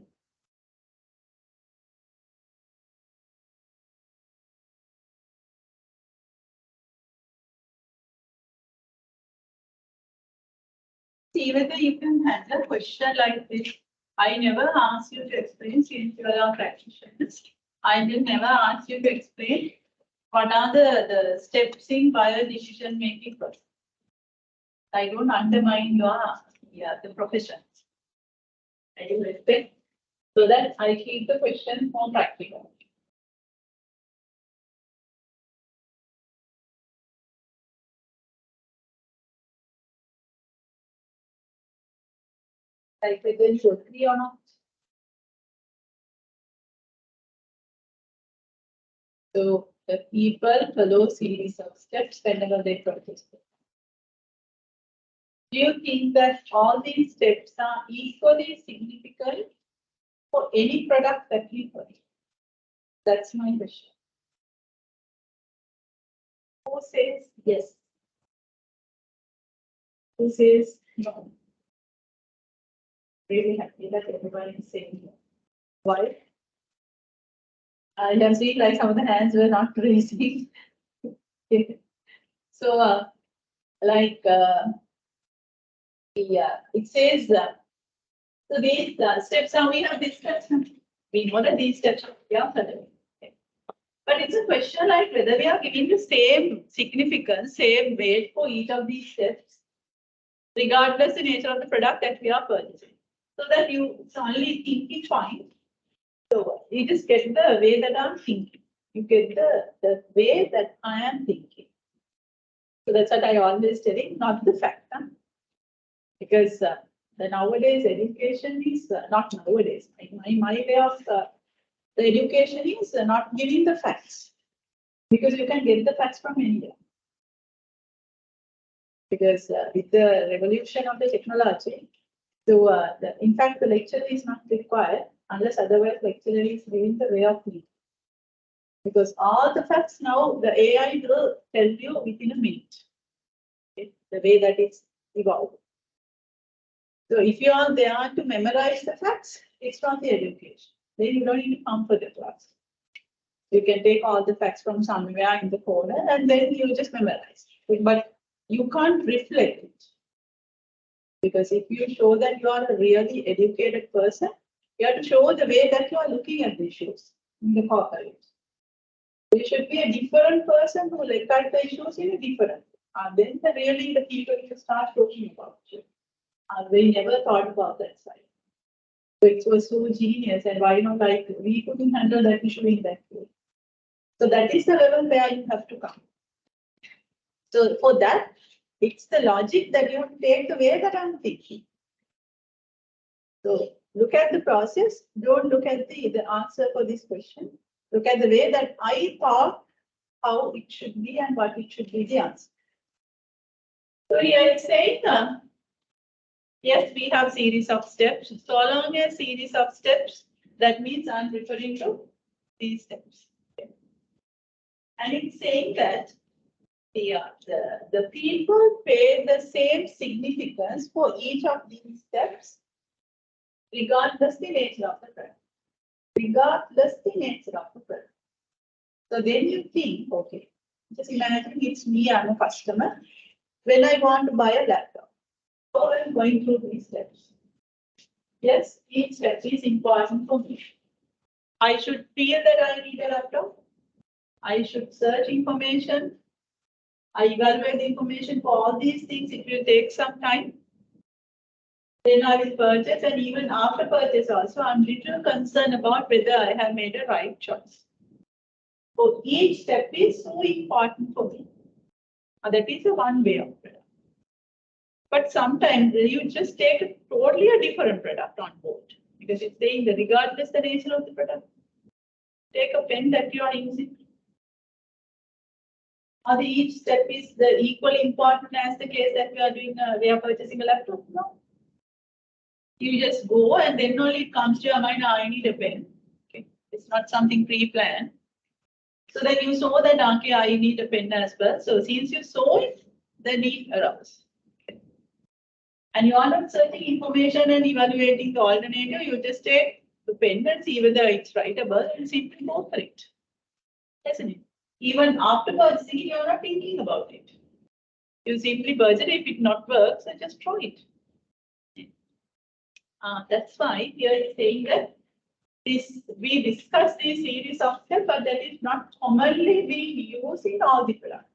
A: See whether you can handle a question like this. I never asked you to explain since you are practitioners. I will never ask you to explain what are the steps in bio decision making process. I don't undermine your the profession. I do respect so that I keep the question more practical. Like whether you agree or not. So the people follow series of steps whenever they purchase. Do you think that all these steps are equally significant for any product that we purchase? That's my question. Who says yes? Who says no? Really happy that everyone is saying no. Why? I have seen like some of the hands were not raising. So, it says so these steps are we have discussed. We know that these steps are following. But it's a question like whether we are giving the same significance, same weight for each of these steps, regardless the nature of the product that we are purchasing. So that it's only thinking fine. So you just get the way that I'm thinking. You get the way that I am thinking. So that's what I always telling, not the fact. Because the nowadays education is not nowadays. My way of the education is not giving the facts, because you can get the facts from anywhere. Because with the revolution of the technology, so in fact the lecture is not required unless otherwise lecturer is giving the way of thinking. Because all the facts now the AI will tell you within a minute. Okay? The way that it's evolved. So if you are there to memorize the facts, it's not the education. Then you don't need to come for the class. You can take all the facts from somewhere in the corner and then you just memorize. But you can't reflect it. Because if you show that you are a really educated person, you have to show the way that you are looking at the issues in the corporate. You should be a different person who look at the issues in a different way. Then really the people will start talking about you. We never thought about that side. So it was so genius, and why not like we couldn't handle that issue in that way. So that is the level where you have to come. So for that, it's the logic that you have to take the way that I'm thinking. So look at the process, don't look at the answer for this question. Look at the way that I thought how it should be and what it should be the answer. So here it's saying, yes, we have series of steps. So long as series of steps, that means I'm referring to these steps. Okay. And it's saying that the people pay the same significance for each of these steps, regardless the nature of the product. Regardless the nature of the product. So then you think, okay, just imagine it's me, I'm a customer. When I want to buy a laptop, so I'm going through these steps. Yes, each step is important for me. I should feel that I need a laptop. I should search information. I evaluate the information for all these things. It will take some time. Then I will purchase, and even after purchase also, I'm little concerned about whether I have made a right choice. So each step is so important for me. That is a one way of product. But sometimes you just take a totally a different product on board, because it's saying that regardless the nature of the product, take a pen that you are using. Or each step is the equally important as the case that we are doing. We are purchasing a laptop. No. You just go and then only it comes to your mind, I need a pen. Okay. It's not something pre-planned. So then you saw that, okay, I need a pen as well. So since you saw it, the need arose. Okay. And you are not searching information and evaluating the alternative. You just take the pen and see whether it's writable and simply go for it. Isn't it? Even after purchasing it, you are not thinking about it. You simply purchase it. If it not works, then just throw it. That's why here it's saying that we discuss this series of steps, but that is not commonly being used in all the products.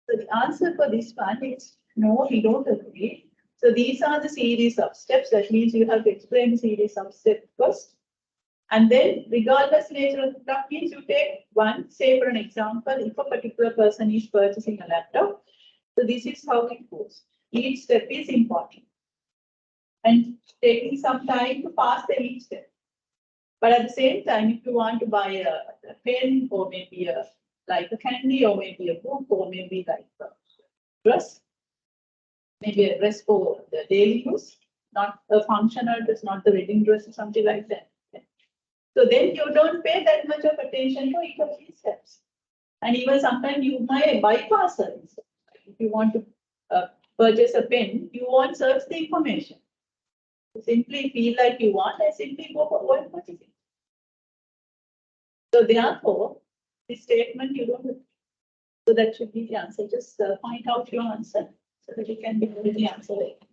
A: So the answer for this one is no, we don't agree. So these are the series of steps. That means you have to explain the series of steps first. And then regardless nature of the product means you take one, say for an example, if a particular person is purchasing a laptop. So this is how it goes. Each step is important. And taking some time to pass the each step. But at the same time, if you want to buy a pen or maybe like a candy or maybe a book or maybe like a dress, maybe a dress for the daily use, not a functional dress, not the wedding dress or something like that. So then you don't pay that much of attention to each of these steps. And even sometimes you might bypass it. If you want to purchase a pen, you won't search the information. You simply feel like you want and simply go for one purchasing. So therefore, this statement you don't. So that should be the answer. Just find out your answer so that you can be able to answer it.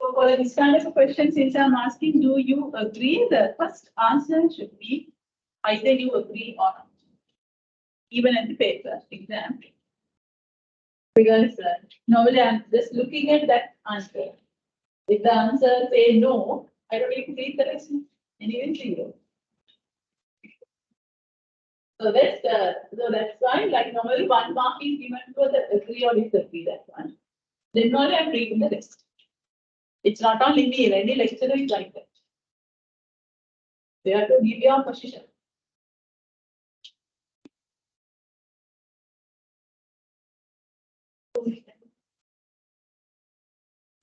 A: So for this kind of a question, since I'm asking, do you agree? The first answer should be either you agree or not. Even in the paper exam. Because normally I'm just looking at that answer. If the answer say no, I don't even read the rest. Anyway, 0. So that's why, like normally 1 mark is given for the agree or disagree, that one. Then only I'm reading the rest. It's not only me, any lecturer is like that. They have to give your position.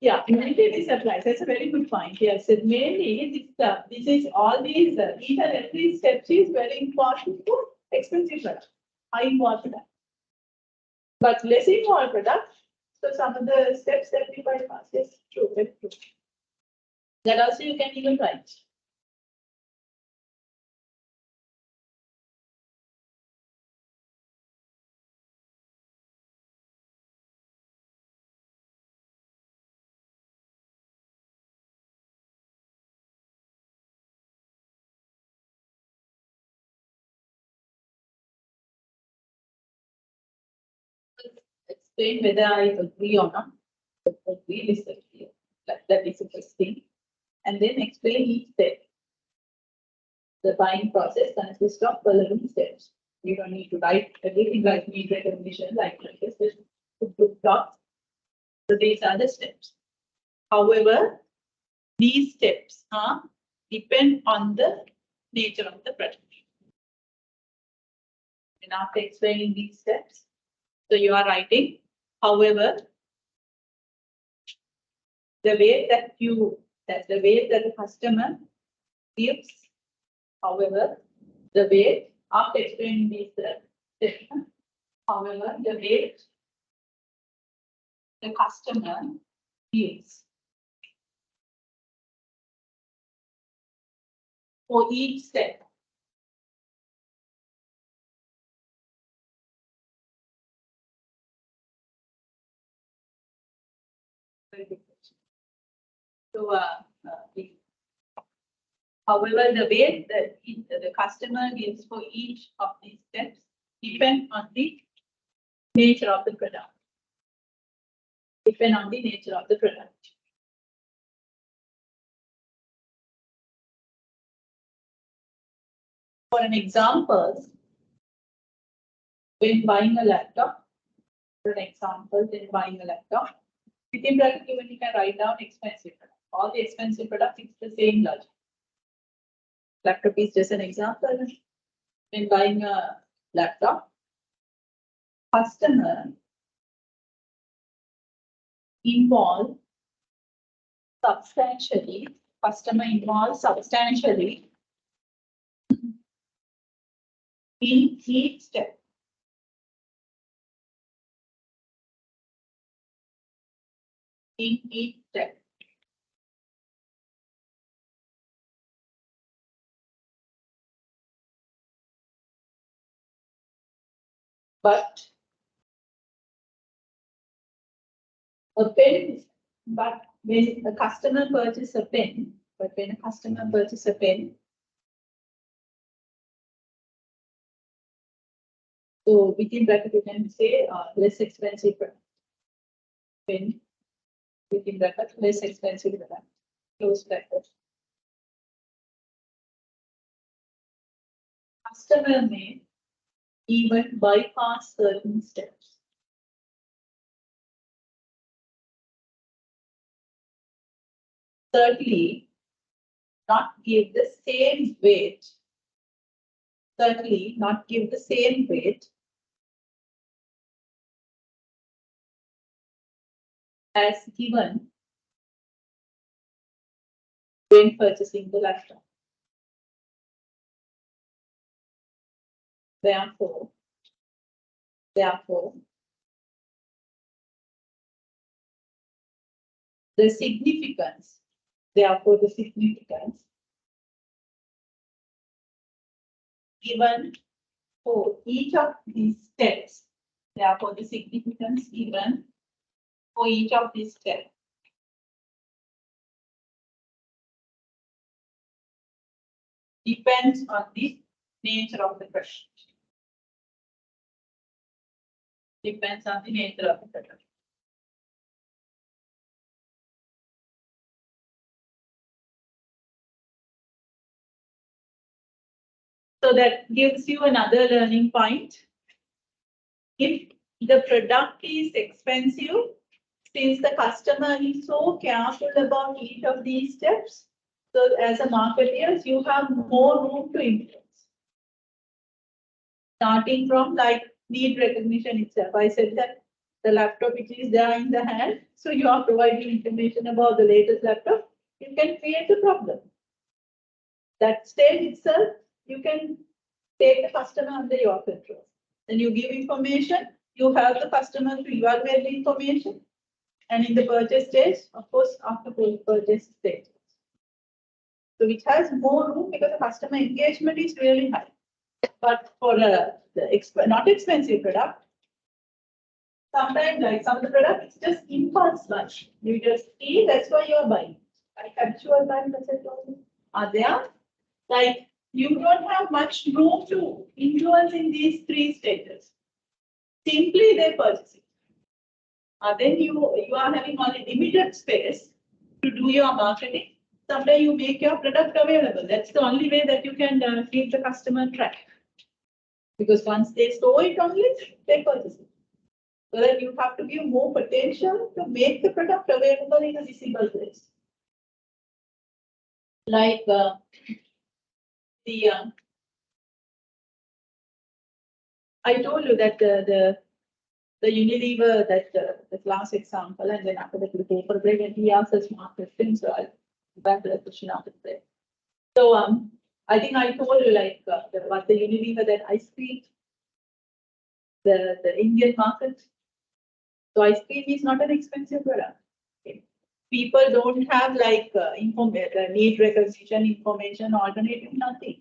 A: Yeah, mainly this applies. That's a very good point. Yes, it mainly this is all these each and every step is very important for expensive product, high important, but less important product. So some of the steps that we bypass. Yes, true, very true. That also you can even write. Explain whether I agree or not. Agree, disagree. That is the first thing. And then explain each step. The buying process consists of following steps. You don't need to write everything like need recognition, like this, dots. So these are the steps. However, these steps depend on the nature of the product. And after explaining these steps, so you are writing, however, the way that the customer gives, however, the way after explaining these steps, however, the way the customer gives for each step. Very good question. So, however, the way that the customer gives for each of these steps depend on the nature of the product. Depend on the nature of the product. For an example, when buying a laptop, for an example, when buying a laptop, within bracket even you can write down expensive product. All the expensive products, it's the same logic. Laptop is just an example. When buying a laptop, customer involved substantially in each step. In each step. But when a customer purchases a pen, so within bracket you can say less expensive pen, within bracket less expensive product, close bracket. Customer may even bypass certain steps. Thirdly, not give the same weight. Thirdly, not give the same weight as given when purchasing the laptop. Therefore, the significance given for each of these steps, therefore the significance given for each of these steps depends on the nature of the question. Depends on the nature of the question. So that gives you another learning point. If the product is expensive, since the customer is so careful about each of these steps, so as a marketer, you have more room to influence. Starting from like need recognition itself. I said that the laptop which is there in the hand, so you are providing information about the latest laptop, you can create a problem. That stage itself, you can take the customer under your control. Then you give information, you help the customer to evaluate the information. And in the purchase stage, of course, after purchase stage. So which has more room because the customer engagement is really high. But for the not expensive product, sometimes like some of the product, it's just impulse buy. You just see, that's why you're buying. Like habitual buying, are there? Like you don't have much room to influence in these three stages. Simply they purchase it. Then you are having only limited space to do your marketing. Someday you make your product available. That's the only way that you can keep the customer track. Because once they store it only, they purchase it. So that you have to give more potential to make the product available in a visible place. Like I told you that the Unilever, that the class example, and then after that the paper break, and he asked a smart question, so I'll go back to the question after the break. So I think I told you like what the Unilever that ice cream, the Indian market. So ice cream is not an expensive product. Okay. People don't have like need recognition, information, alternative, nothing.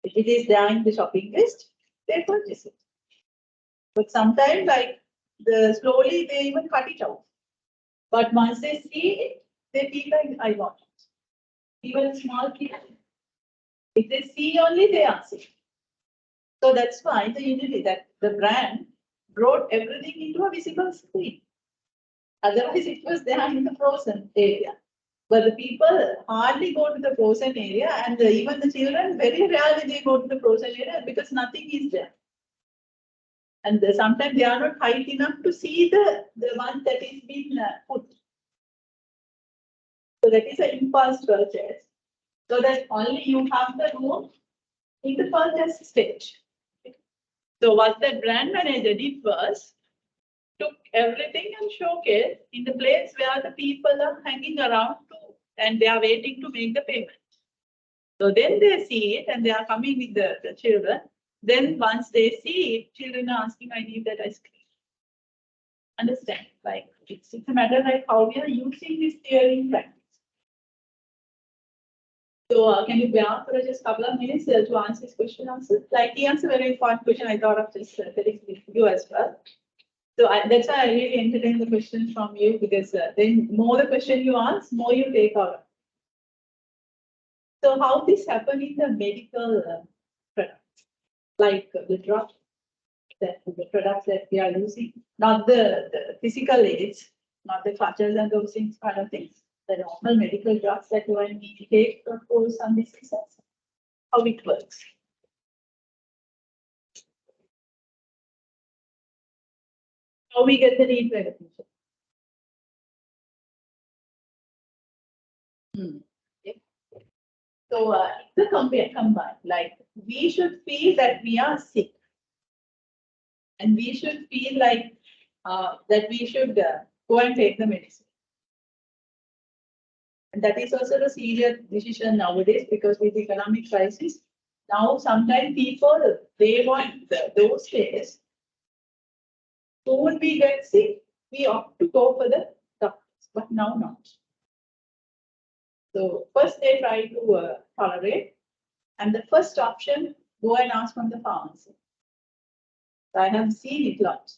A: If it is there in the shopping list, they purchase it. But sometimes like slowly they even cut it out. But once they see it, they feel like I want it. Even small kids, if they see only, they ask it. So that's why the brand brought everything into a visible screen. Otherwise, it was there in the frozen area. But the people hardly go to the frozen area, and even the children, very rarely they go to the frozen area because nothing is there. And sometimes they are not height enough to see the one that is being put. So that is an impulse purchase. So that only you have the room in the purchase stage. So what the brand manager did was took everything and showcase in the place where the people are hanging around and they are waiting to make the payment. So then they see it and they are coming with the children. Then once they see it, children are asking, I need that ice cream. Understand? Like it's a matter like how we are using this theory in practice. So can you bear for just a couple of minutes to answer this question also? Like he answered a very important question. I thought of just telling you as well. So that's why I really entertain the questions from you, because then more the question you ask, more you take out. So how this happen in the medical products, like the drugs, the products that we are using, not the physical aids, not the clutches and those things, kind of things. The normal medical drugs that you need take for some diseases, how it works. How we get the need recognition. Yeah. So it's a combined. Like we should feel that we are sick, and we should feel like that we should go and take the medicine. And that is also a serious decision nowadays because with the economic crisis, now sometimes people they want those days. Soon we get sick, we opt to go for the doctors, but now not. So first they try to tolerate, and the first option, go and ask from the pharmacy. So I have seen it lot.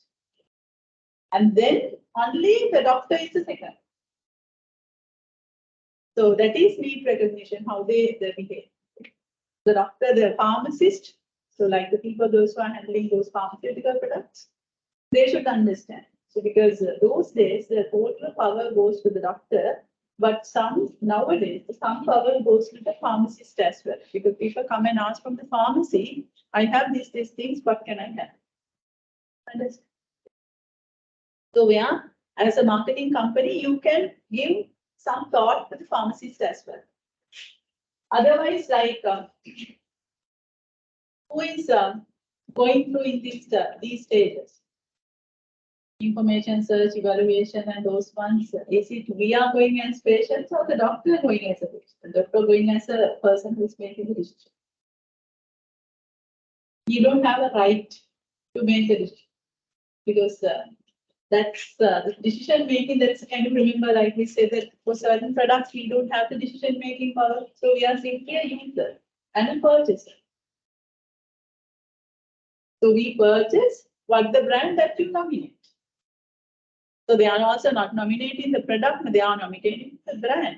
A: And then only the doctor is the second. So that is need recognition, how they behave. The doctor, the pharmacist, so like the people, those who are handling those pharmaceutical products, they should understand. So because those days, the total power goes to the doctor, but nowadays, some power goes to the pharmacist as well. Because people come and ask from the pharmacy, I have these things, what can I have? Understand? So as a marketing company, you can give some thought to the pharmacist as well. Otherwise, like who is going through in these stages? Information search, evaluation, and those ones. Is it we are going as patients or the doctor going as a patient? The doctor going as a person who is making the decision. You don't have a right to make a decision because that's the decision making. That's kind of remember, like we said that for certain products we don't have the decision making power, so we are simply a user and a purchaser. So we purchase what the brand that you nominate. So they are also not nominating the product, they are nominating the brand.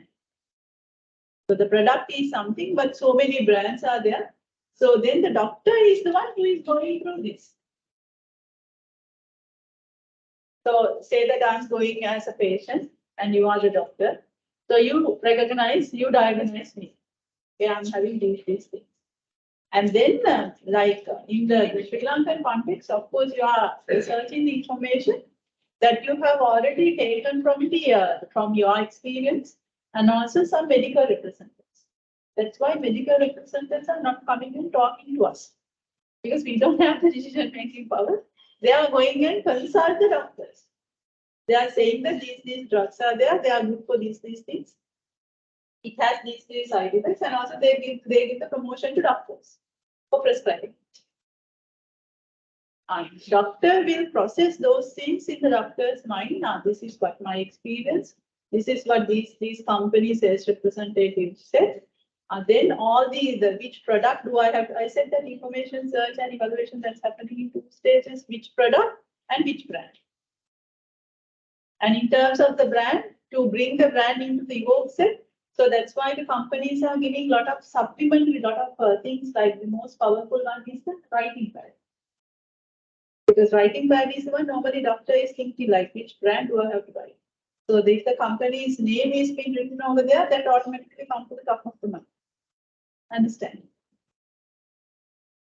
A: So the product is something, but so many brands are there. So then the doctor is the one who is going through this. So say that I'm going as a patient and you are the doctor. So you diagnose me. Okay, I'm having these things. And then in the Sri Lankan context, of course, you are researching the information that you have already taken from your experience and also some medical representatives. That's why medical representatives are not coming and talking to us because we don't have the decision-making power. They are going and consult the doctors. They are saying that these drugs are there, they are good for these things. It has these side effects, and also they give the promotion to doctors for prescribing. And doctor will process those things in the doctor's mind. Now, this is what my experience. This is what these companies as representatives said. And then all the which product do I have? I said that information search and evaluation that's happening in 2 stages. Which product and which brand? And in terms of the brand, to bring the brand into the evoke set. So that's why the companies are giving a lot of supplementary, lot of things like the most powerful one is the writing pad. Because writing pad is the one normally doctor is thinking like which brand do I have to write. So if the company's name is being written over there, that automatically comes to the top of the mind. Understand?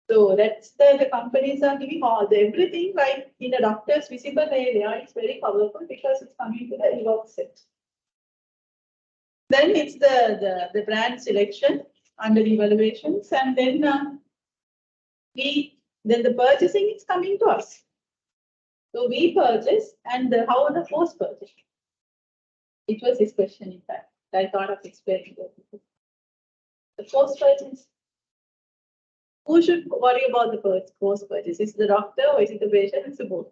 A: So that's the companies are giving everything like in a doctor's visible area. It's very powerful because it's coming to the evoke set. Then it's the brand selection under the evaluations, and then the purchasing is coming to us. So we purchase, and how the post purchase? It was this question, in fact. I thought of explaining it. The post purchase. Who should worry about the post purchase? Is it the doctor or is it the patient? It's both.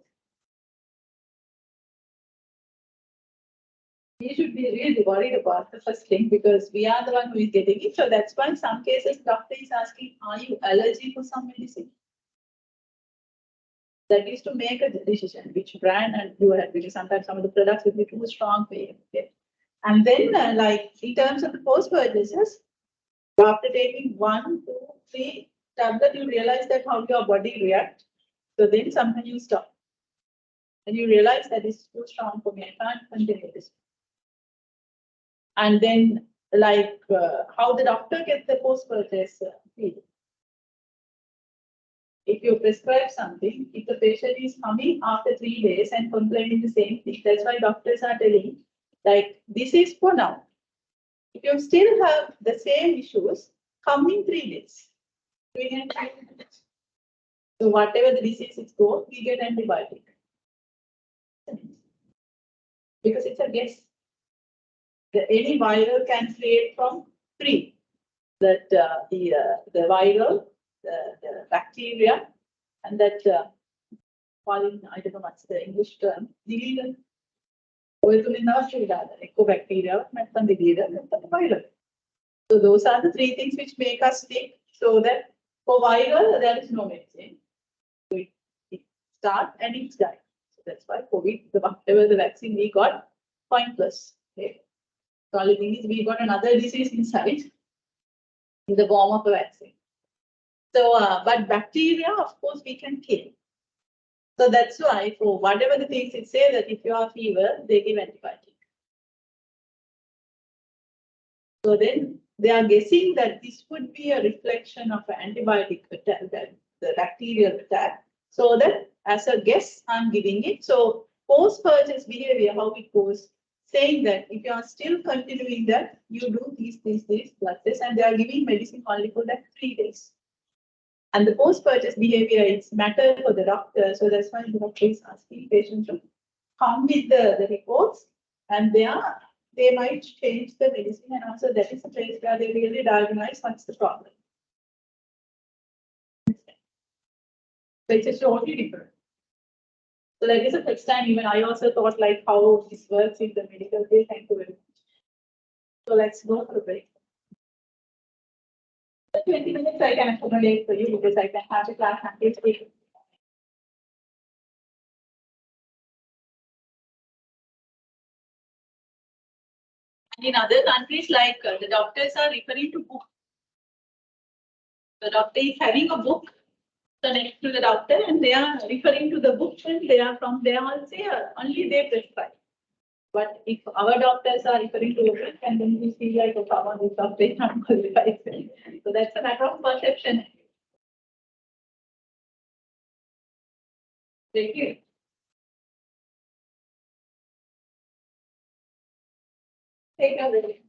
A: We should be really worried about the first thing because we are the one who is getting it. So that's why in some cases, doctor is asking, are you allergic for some medicine? That is to make a decision which brand and you have, because sometimes some of the products will be too strong for you. Okay? And then, like in terms of the post purchases, after taking 1, 2, 3 tablets, you realize that how your body reacts. So then sometimes you stop. And you realize that it's too strong for me. I can't continue this. And then, like how the doctor gets the post purchase fee. If you prescribe something, if the patient is coming after 3 days and complaining the same thing, that's why doctors are telling, like, this is for now. If you still have the same issues, come in 3 days. So whatever the disease is called, we get antibiotic. Because it's a guess. Any viral can create from 3. That the viral, the bacteria, and that I don't know what's the English term, disease. Bacteria, viral. So those are the 3 things which make us sick. So that for viral, there is no medicine. So it starts and it's dies. So that's why COVID, whatever the vaccine we got, pointless. Okay. So only thing is we got another disease inside in the form of a vaccine. So, but bacteria, of course, we can kill. So that's why for whatever the things it say that if you have fever, they give antibiotic. So then they are guessing that this would be a reflection of an antibiotic attack, the bacterial attack. So that as a guess, I'm giving it. So post-purchase behavior, how it goes, saying that if you are still continuing that, you do these blood tests, and they are giving medicine only for that 3 days. And the post-purchase behavior is matter for the doctor. So that's why the doctor is asking patients to come with the reports, and they might change the medicine, and also that is a place where they really diagnose what's the problem. So it's totally different. So that is the first time even I also thought like how this works in the medical field. Thank you very much. So let's go for a break. 20 minutes I can accommodate for you because I can have the class until 3. In other countries, like the doctors are referring to book. The doctor is having a book next to the doctor, and they are referring to the book, and they are from there also only they prescribe. But if our doctors are referring to a book, and then we see like a common with doctor is not qualified. So that's a matter of perception. Thank you. Take a break.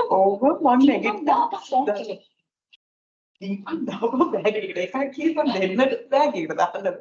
B: Over one negative. Deepan dapat bag ikde. Kan kita dengar bag ikde dah.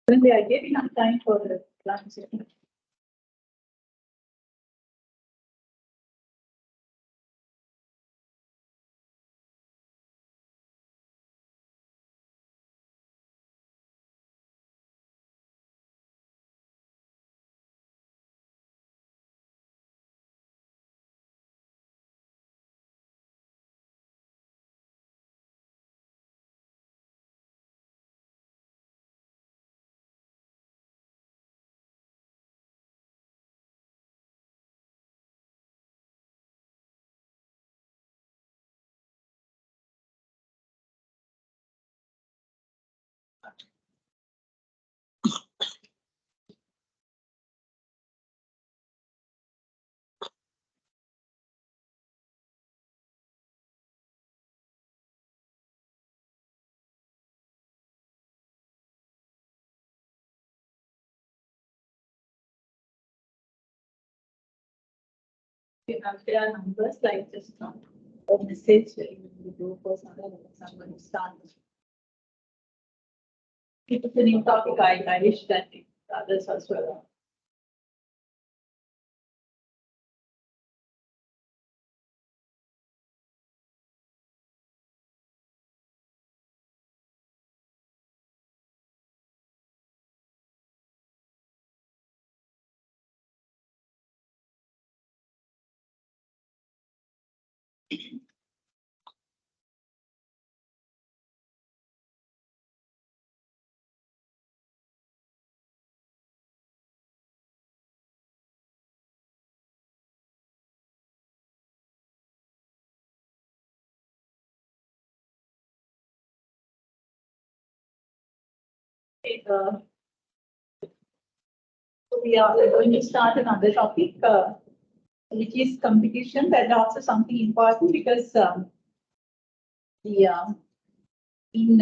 A: When they are giving enough time for the lunch. There are numbers like just not a message you do for someone starts. If it's a new topic, I wish that others as well. So we are going to start another topic, which is competition. That's also something important because in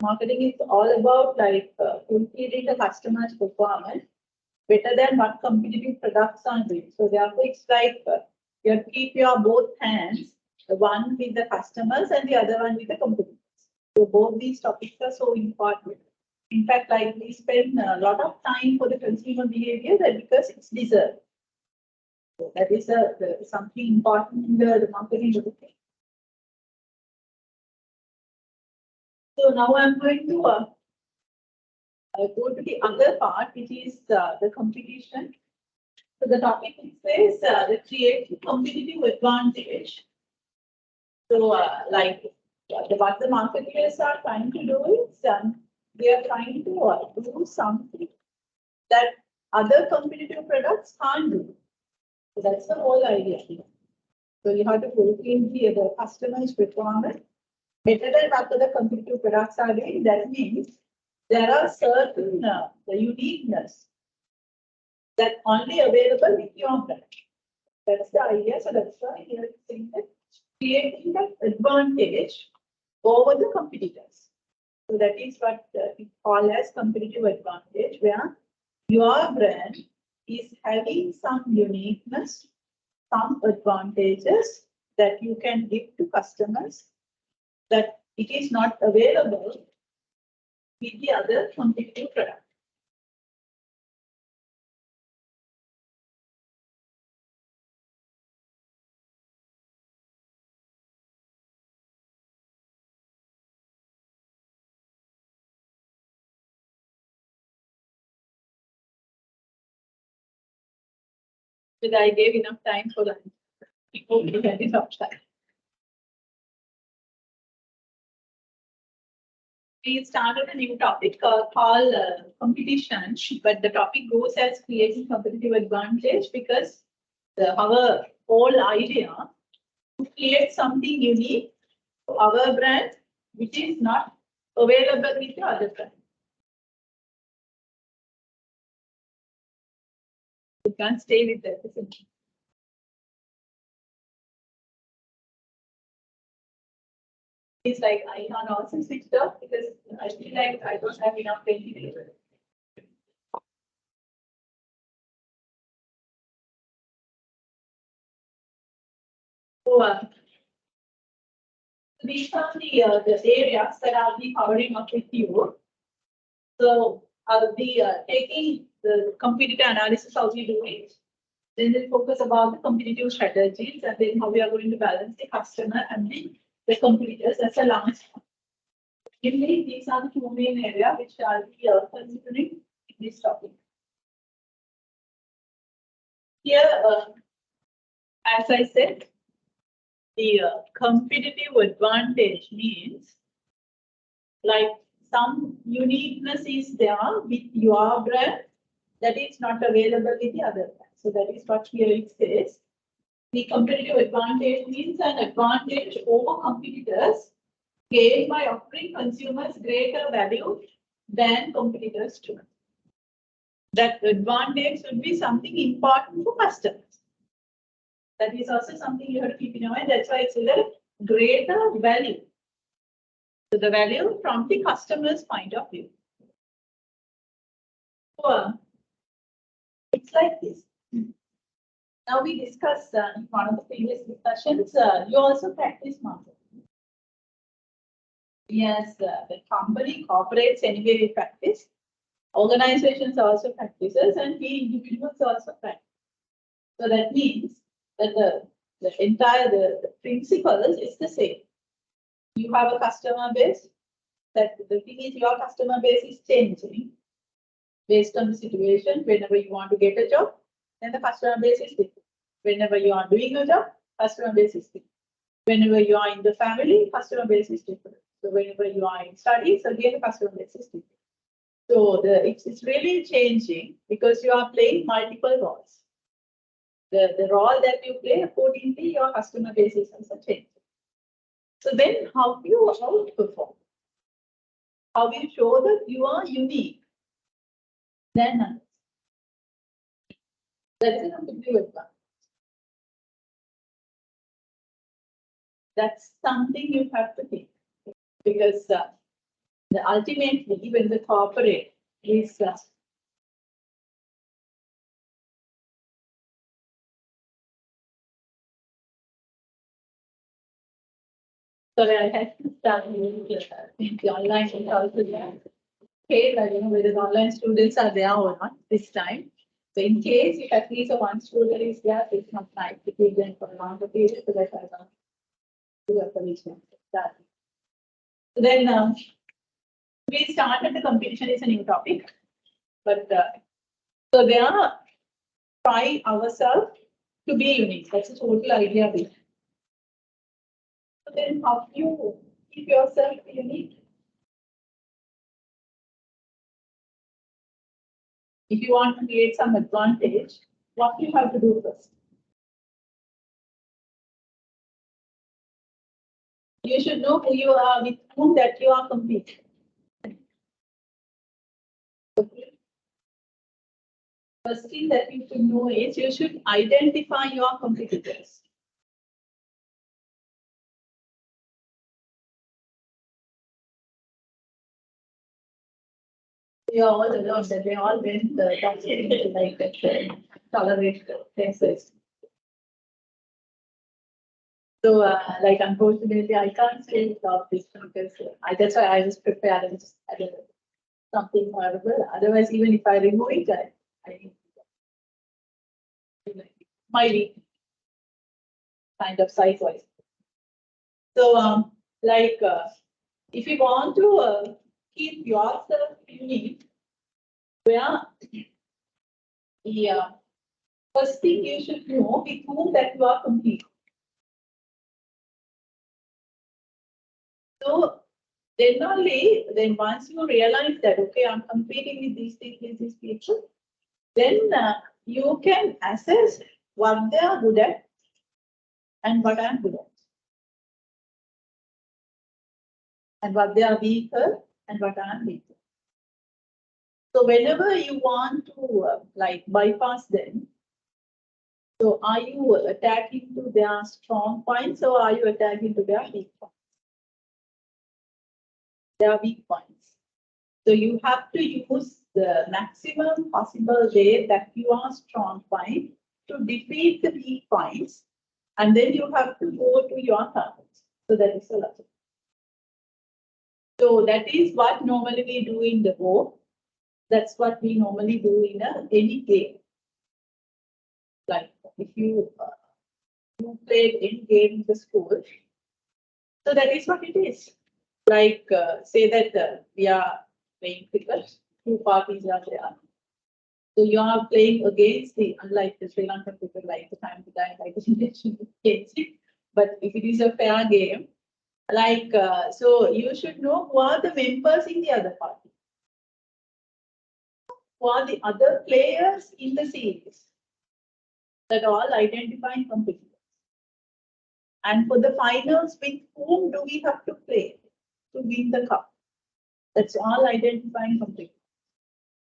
A: marketing is all about like fulfilling the customer's requirement better than what competitive products are doing. So therefore, it's like you have to keep your both hands, the one with the customers and the other one with the competitors. So both these topics are so important. In fact, like we spend a lot of time for the consumer behavior that because it's deserved. So that is something important in the marketing of the thing. So now I'm going to go to the other part, which is the competition. So the topic says the creating competitive advantage. So what the marketers are trying to do is they are trying to do something that other competitive products can't do. So that's the whole idea. So you have to fulfill the customer's requirement better than what the competitive products are doing. That means there are certain the uniqueness that only available with your brand. That's the idea. So that's why here it's saying that creating that advantage over the competitors. So that is what we call as competitive advantage, where your brand is having some uniqueness, some advantages that you can give to customers that it is not available with the other competitive product. But I gave enough time for lunch. People had enough time. We started a new topic called competition, but the topic goes as creating competitive advantage because our whole idea to create something unique to our brand, which is not available with the other brand. You can't stay with that, isn't it? It's like I can also switch off because I feel like I don't have enough ventilation. So these are the areas that I'll be covering up with you. So I'll be taking the competitor analysis, how we do it. Then we'll focus about the competitive strategies and then how we are going to balance the customer and the competitors as a last. Mainly, these are the two main areas which I'll be considering in this topic. Here, as I said, the competitive advantage means like some uniqueness is there with your brand that is not available with the other brand. So that is what here it says. The competitive advantage means an advantage over competitors gained by offering consumers greater value than competitors do. That advantage should be something important for customers. That is also something you have to keep in mind. That's why it's a greater value. So the value from the customer's point of view. So, it's like this. Now we discussed in one of the previous discussions, you also practice marketing. Yes, the company, corporates anyway we practice. Organizations also practices and we individuals also practice. So that means that the entire the principles is the same. You have a customer base. That the thing is your customer base is changing based on the situation. Whenever you want to get a job, then the customer base is different. Whenever you are doing a job, customer base is different. Whenever you are in the family, customer base is different. So whenever you are in studies, again the customer base is different. So it's really changing because you are playing multiple roles. The role that you play accordingly, your customer base is also changing. So then how do you outperform? How do you show that you are unique than others? That is a competitive advantage. That's something you have to think because ultimately when the corporate is sorry, I had to start the online also there. case, I don't know whether the online students are there or not this time. So in case if at least one student is there, it's not nice to keep them for a longer period, so that I don't do a punishment. That. So then we started the competition is a new topic, but so they are try ourselves to be unique. That's the total idea of it. So then how do you keep yourself unique? If you want to create some advantage, what you have to do first? You should know who you are, with whom that you are competing. Okay. First thing that you should know is you should identify your competitors. They are all alone, that they all went like that, tolerate tests. So, like, unfortunately, I can't say about this because that's why I just prepared and just added something horrible. Otherwise, even if I remove it, I smiley kind of size wise. So, if you want to keep yourself unique, where the first thing you should know with whom that you are competing. So then once you realize that, okay, I'm competing with these people, then you can assess what they are good at and what I'm good at. And what they are weaker and what I'm weaker. So whenever you want to bypass them, so are you attacking to their strong points or are you attacking to their weak points? Their weak points. So you have to use the maximum possible way that you are strong point to defeat the weak points, and then you have to go to your targets. So that is a logic. So that is what normally we do in the Go. That's what we normally do in any game. Like if you played any game in the school, so that is what it is. Like say that we are playing cricket, two parties are there. So you are playing against unlike the Sri Lankan cricket, like the time to time, like the Indian against it. But if it is a fair game, so you should know who are the members in the other party. Who are the other players in the series that all identifying competitors. And for the finals, with whom do we have to play to win the cup? That's all identifying competitors.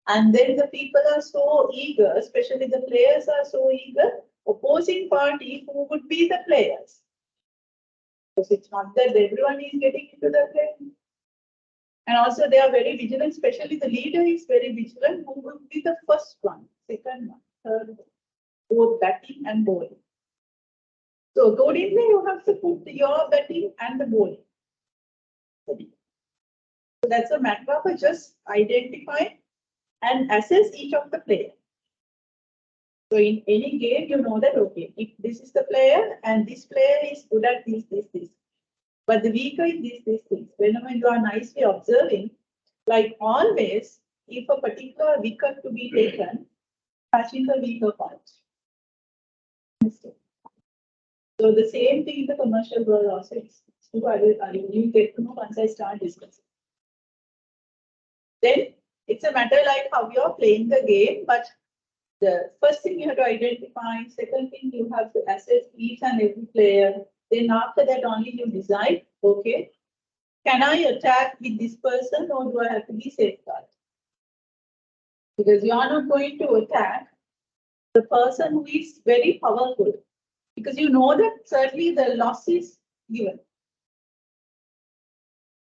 A: And then the people are so eager, especially the players are so eager, opposing party, who would be the players? Because it's not that everyone is getting into the play. And also they are very vigilant, especially the leader is very vigilant, who will be the first one, second one, third one, both batting and bowling. So accordingly, you have to put your batting and the bowling. So that's a matter of just identify and assess each of the players. So in any game, you know that, okay, if this is the player and this player is good at this. But the weaker is this. Whenever you are nicely observing, like always, if a particular wicket to be taken, catching the weaker part. So the same thing in the commercial world also is. So you get to know once I start discussing. Then it's a matter like how you're playing the game, but the first thing you have to identify, second thing you have to assess each and every player. Then after that only you decide, okay, can I attack with this person or do I have to be safeguarded? Because you are not going to attack the person who is very powerful, because you know that certainly the loss is given.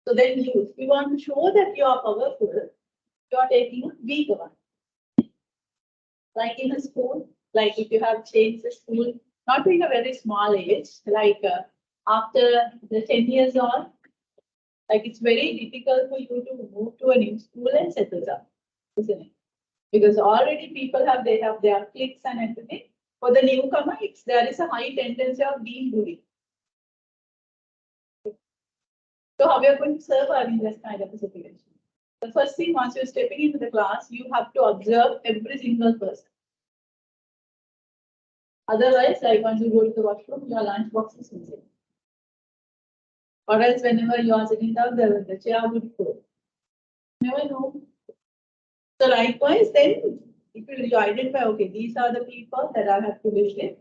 A: So then if you want to show that you are powerful, you are taking a weaker one. Like in a school, like if you have changed the school, not in a very small age, like after the 10 years on, Like it's very difficult for you to move to a new school and settle down, isn't it? Because already people they have their cliques and everything. For the newcomer, there is a high tendency of being bullied. So how we are going to survive in this kind of a situation? The first thing, once you're stepping into the class, you have to observe every single person. Otherwise, like once you go to the washroom, your lunch box is missing. Or else whenever you are sitting down, the chair would go. Never know. So likewise, then if you identify, okay, these are the people that I have to live with.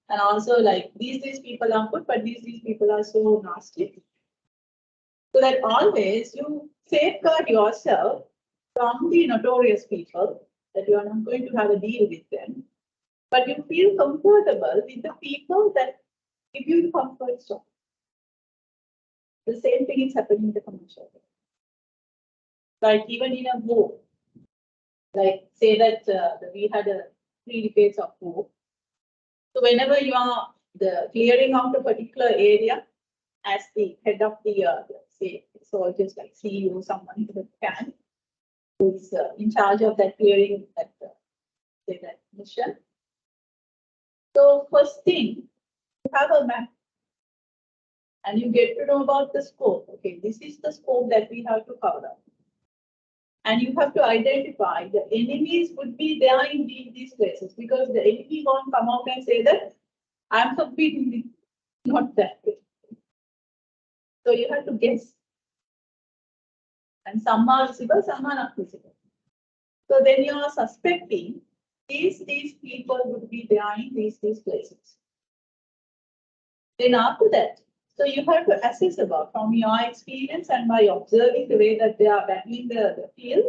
A: And also like these people are good, but these people are so nasty. So that always you safeguard yourself from the notorious people, that you are not going to have a deal with them. But you feel comfortable with the people that give you the comfort zone. The same thing is happening in the commercial. Like even in a war, like say that we had 3 decades of war. So whenever you are clearing out a particular area as the head of the say soldiers, like CEO, someone who can, who is in charge of that clearing that say that mission. So first thing, you have a map. And you get to know about the scope. Okay, this is the scope that we have to cover. And you have to identify the enemies would be there in these places, because the enemy won't come out and say that I'm competing with not that way. So you have to guess. And some are visible, some are not visible. So then you are suspecting these people would be there in these places. Then after that, so you have to assess about from your experience and by observing the way that they are battling the field.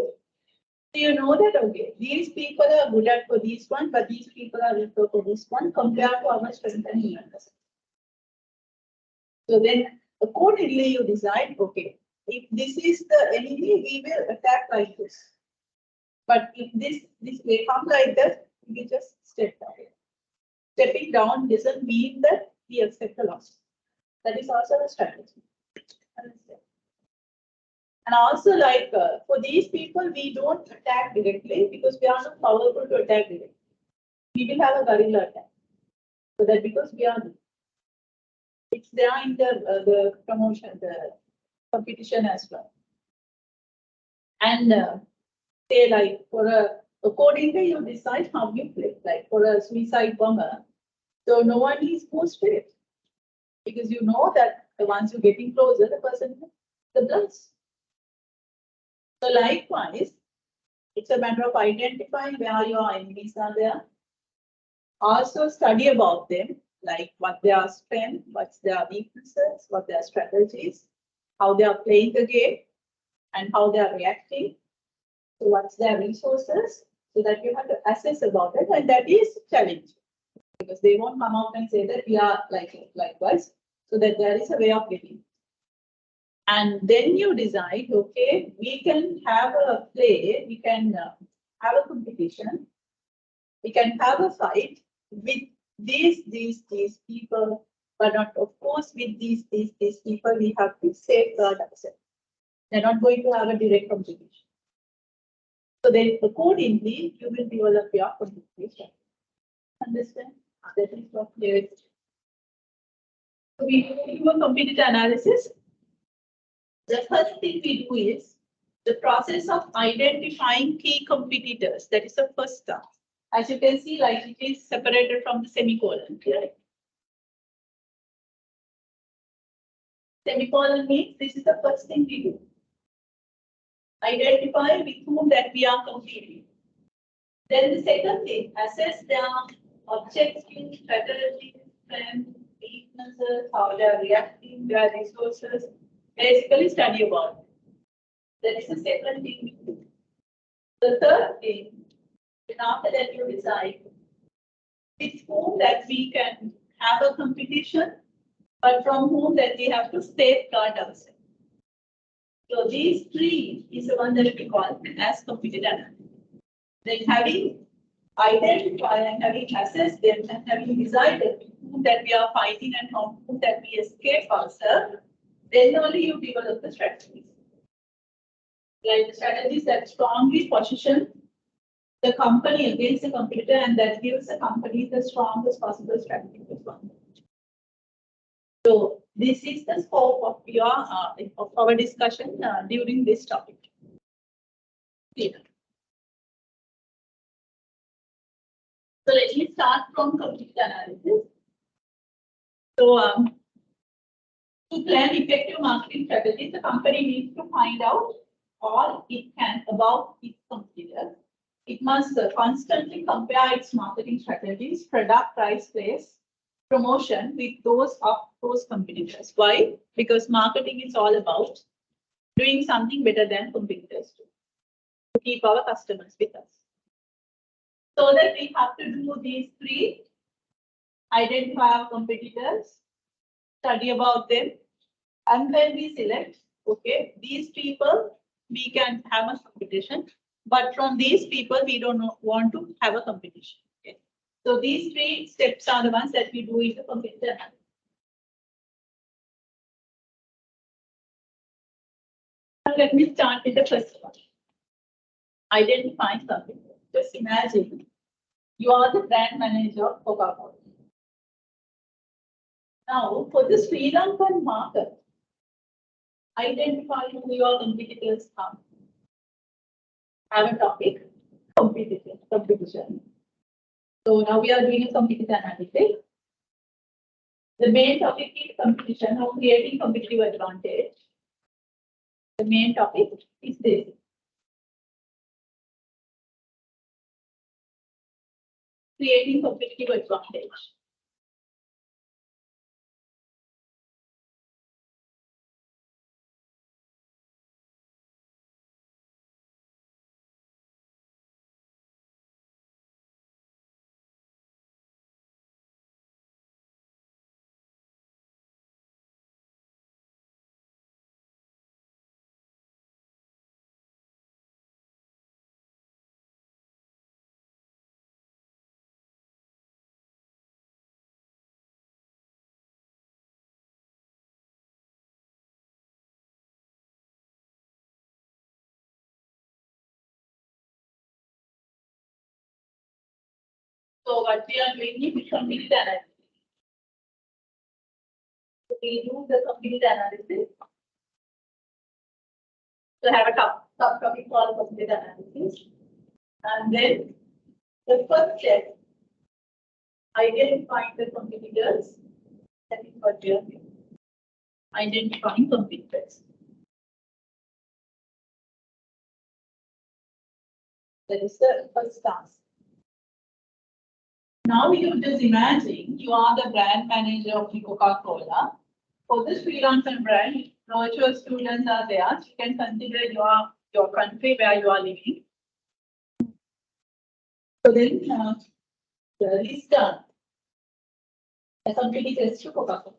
A: So you know that, okay, these people are good at for this one, but these people are weaker for this one compared to our strength and weakness. So then accordingly you decide, okay, if this is the enemy, we will attack like this. But if this may come like that, we just step down. Stepping down doesn't mean that we accept the loss. That is also a strategy. And also, like for these people, we don't attack directly because we are not powerful to attack directly. We will have a guerrilla attack. So that because we are, it's there in the promotion, the competition as well. And say like accordingly you decide how you play. Like for a suicide bomber, so no one is go straight. Because you know that once you're getting closer, the person, the bloods. So likewise, it's a matter of identifying where your enemies are there. Also study about them, like what their strengths, what's their weaknesses, what their strategies, how they are playing the game, and how they are reacting. So what's their resources, so that you have to assess about it, and that is challenging. Because they won't come out and say that we are likewise, so that there is a way of getting. And then you decide, okay, we can have a play, we can have a competition, we can have a fight with these people, but not, of course, with these people, we have to safeguard ourselves. They're not going to have a direct competition. So then accordingly, you will develop your competition. Understand? That is what there is. So we do a competitor analysis. The first thing we do is the process of identifying key competitors. That is the first step. As you can see, like it is separated from the semicolon. Right? Semicolon means this is the first thing we do. Identify with whom that we are competing. Then the second thing, assess their objectives, strategies, strengths, weaknesses, how they are reacting, their resources. Basically study about it. That is the second thing we do. The third thing, and after that you decide with whom that we can have a competition, but from whom that we have to safeguard ourselves. So these three is the one that we call as competitor analysis. Then having identified and having assessed them and having decided whom that we are fighting and from whom that we escape ourselves, then only you develop the strategies. Like the strategies that strongly position the company against the competitor and that gives the company the strongest possible strategic response. So this is the scope of your of our discussion during this topic. Clear. So let me start from competitor analysis. So to plan effective marketing strategies, the company needs to find out all it can about its competitors. It must constantly compare its marketing strategies, product, price, place, promotion with those of those competitors. Why? Because marketing is all about doing something better than competitors do to keep our customers with us. So that we have to do these three: identify our competitors, study about them, and then we select, okay, these people we can have a competition, but from these people we don't want to have a competition. Okay. So these three steps are the ones that we do in the competitor analysis. Now let me start with the first one. Identify something. Just imagine you are the brand manager of Coca-Cola. Now for the Sri Lankan market, identify who your competitors are. Have a topic, competition. So now we are doing a competitor analysis. The main topic is competition or creating competitive advantage. The main topic is this. Creating competitive advantage. So what we are doing is competitive analysis. We do the competitive analysis. So have a topic called competitive analysis. And then the first step, identifying the competitors. That is what we are doing. Identifying competitors. That is the first task. Now you just imagine you are the brand manager of the Coca-Cola. For the Sri Lankan brand, virtual students are there. You can consider your country where you are living. So then the list done. The competitors to Coca-Cola.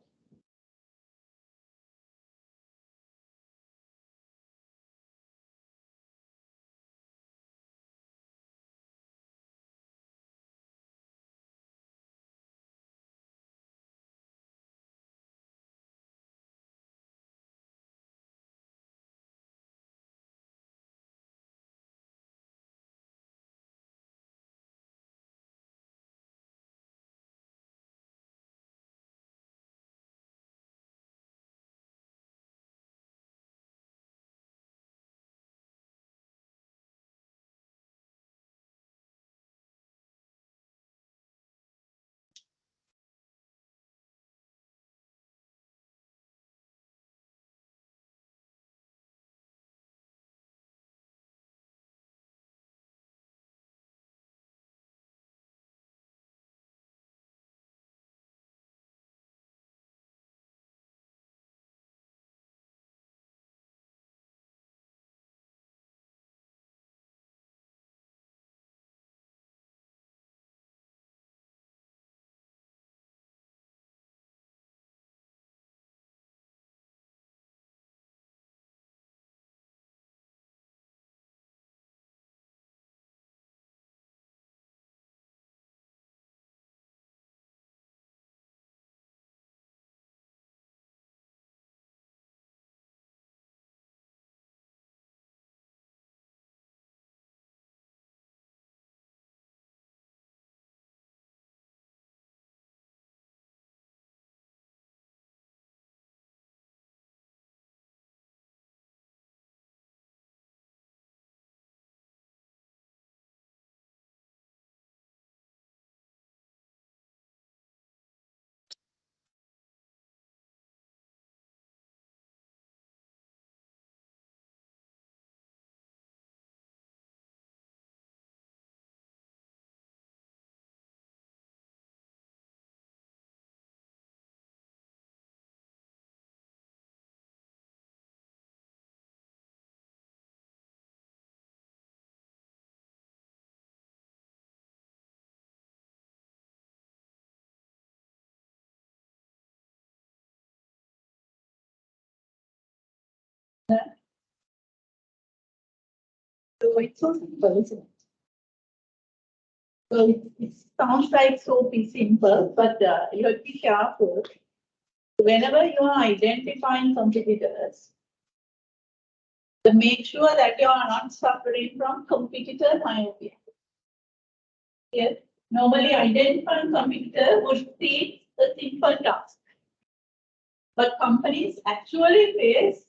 A: So it's so simple, isn't it? So it sounds like so simple, but you have to be careful. Whenever you are identifying competitors, to make sure that you are not suffering from competitor myopia. Yes, normally identifying competitor would seem a simple task, but companies actually face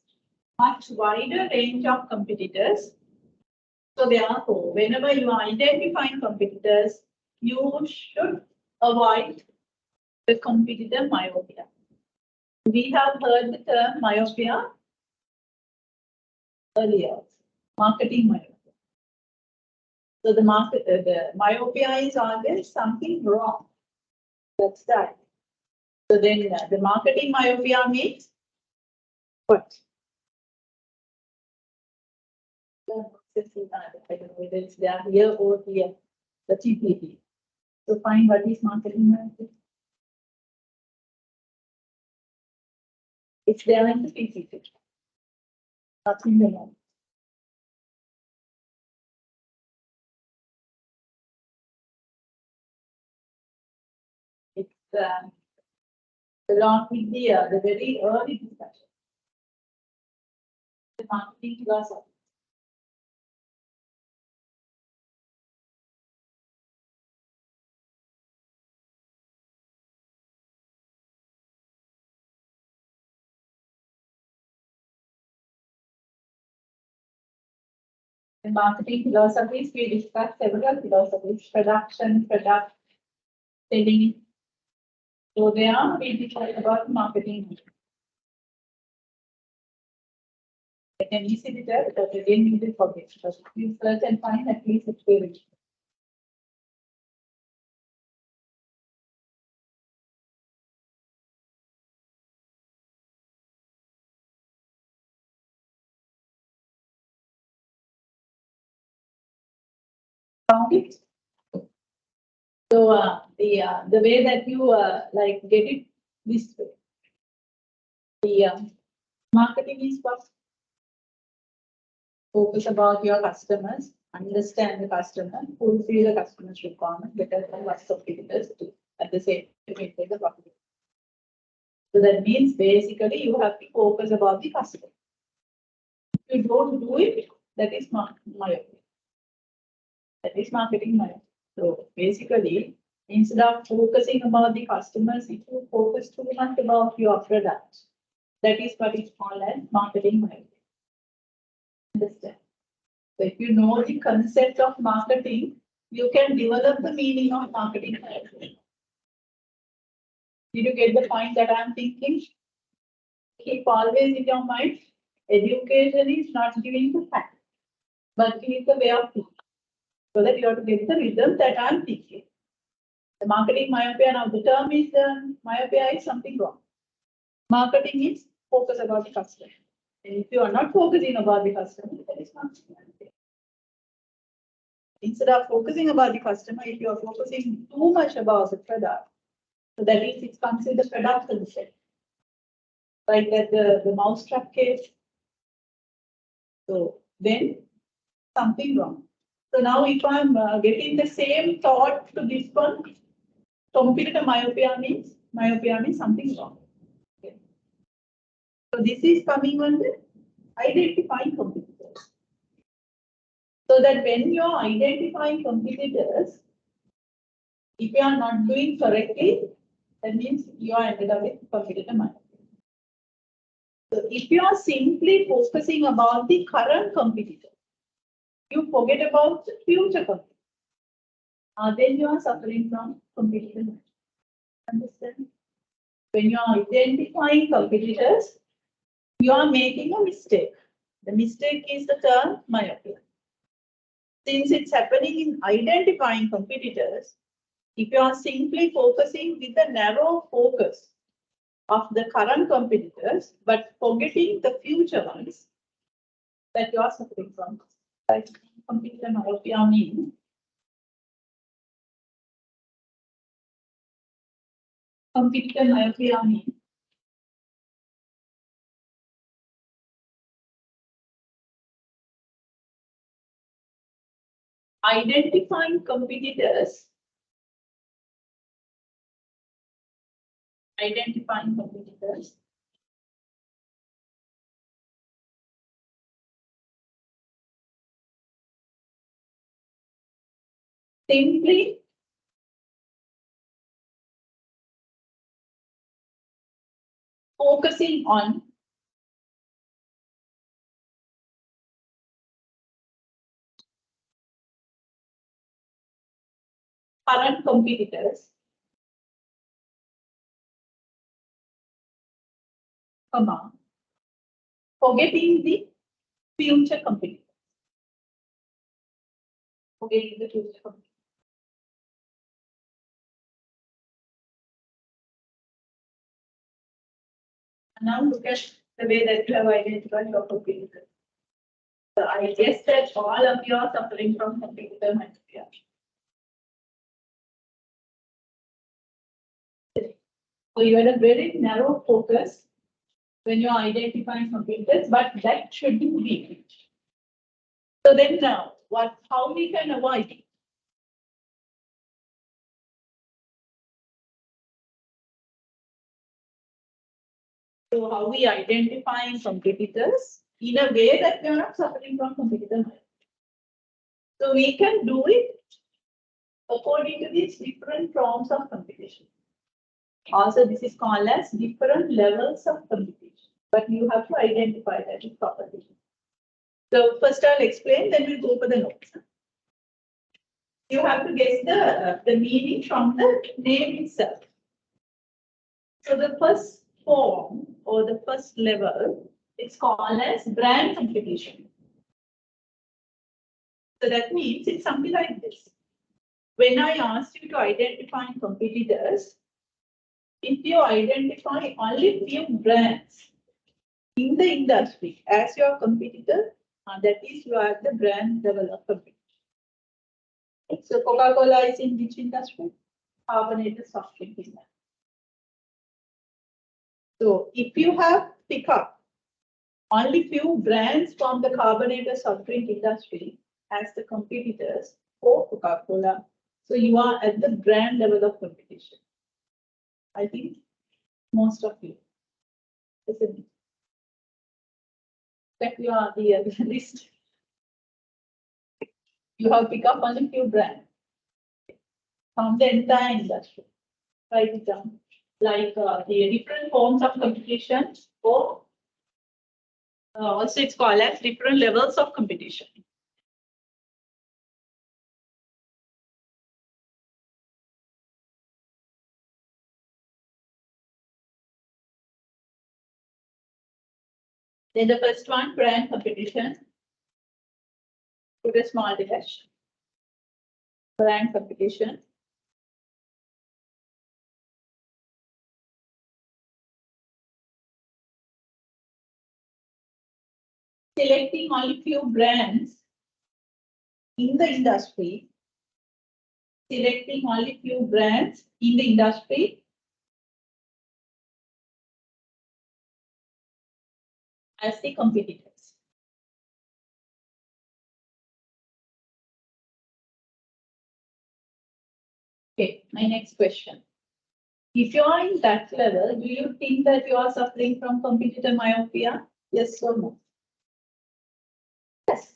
A: much wider range of competitors. So therefore, whenever you are identifying competitors, you should avoid the competitor myopia. We have heard the term myopia earlier, marketing myopia. So the myopia is always something wrong. That's that. So then the marketing myopia means what? I don't know whether it's there here or here, the TPP. So find what is marketing myopia. It's there in the PPT. Not in the note. It's along with the very early discussion. The marketing philosophy. The marketing philosophies, we discussed several philosophies, production, product, selling. So there we discussed about marketing. I can easily tell that again you will forget. But you search and find at least it's very. Found it. So the way that you like get it this way. The marketing is what? Focus about your customers, understand the customer, fulfill the customer's requirement better than what competitors do at the same time maintain the profit. So that means basically you have to focus about the customer. If you don't do it, that is myopia. That is marketing myopia. So basically, instead of focusing about the customers, if you focus too much about your product, that is what is called as marketing myopia. Understand? So if you know the concept of marketing, you can develop the meaning of marketing myopia. Did you get the point that I'm thinking? Keep always in your mind, education is not giving the fact, but it is the way of thinking. So that you have to get the rhythm that I'm thinking. The marketing myopia, now the term is myopia is something wrong. Marketing is focus about the customer. And if you are not focusing about the customer, that is not myopia. Instead of focusing about the customer, if you are focusing too much about the product, so that is it's considered product concept. Like that the mousetrap case. So then something wrong. So now if I'm getting the same thought to this one, competitor myopia means something wrong. Okay. So this is coming under identifying competitors. So that when you are identifying competitors, if you are not doing correctly, that means you are ended up with competitor myopia. So if you are simply focusing about the current competitor, you forget about the future competitor. Then you are suffering from competitor myopia. Understand? When you are identifying competitors, you are making a mistake. The mistake is the term myopia. Since it's happening in identifying competitors, if you are simply focusing with the narrow focus of the current competitors, but forgetting the future ones, that you are suffering from. Like competitor myopia means identifying competitors. Identifying competitors. Simply focusing on current competitors, comma, forgetting the future competitors. Forgetting the future competitors. And now look at the way that you have identified your competitors. So I guess that all of you are suffering from competitor mania. So you had a very narrow focus when you are identifying competitors, but that shouldn't be. So then now, how we can avoid it? So how we identify competitors in a way that we are not suffering from competitor mania. So we can do it according to these different forms of competition. Also, this is called as different levels of competition, but you have to identify that properly. So first I'll explain, then we'll go for the notes. You have to guess the meaning from the name itself. So the first form or the first level is called as brand competition. So that means it's something like this. When I asked you to identify competitors, if you identify only few brands in the industry as your competitor, that is you are at the brand level of competition. So Coca-Cola is in which industry? Carbonated soft drink industry. So if you have pick up only few brands from the carbonated soft drink industry as the competitors for Coca-Cola, so you are at the brand level of competition. I think most of you, isn't it? That you are the list. You have picked up only few brands from the entire industry. Write it down. Like the different forms of competition, or also it's called as different levels of competition. Then the first one, brand competition. Put a small dash. Brand competition. Selecting only few brands in the industry. Selecting only few brands in the industry as the competitors. Okay, my next question. If you are in that level, do you think that you are suffering from competitor myopia? Yes or no? Yes.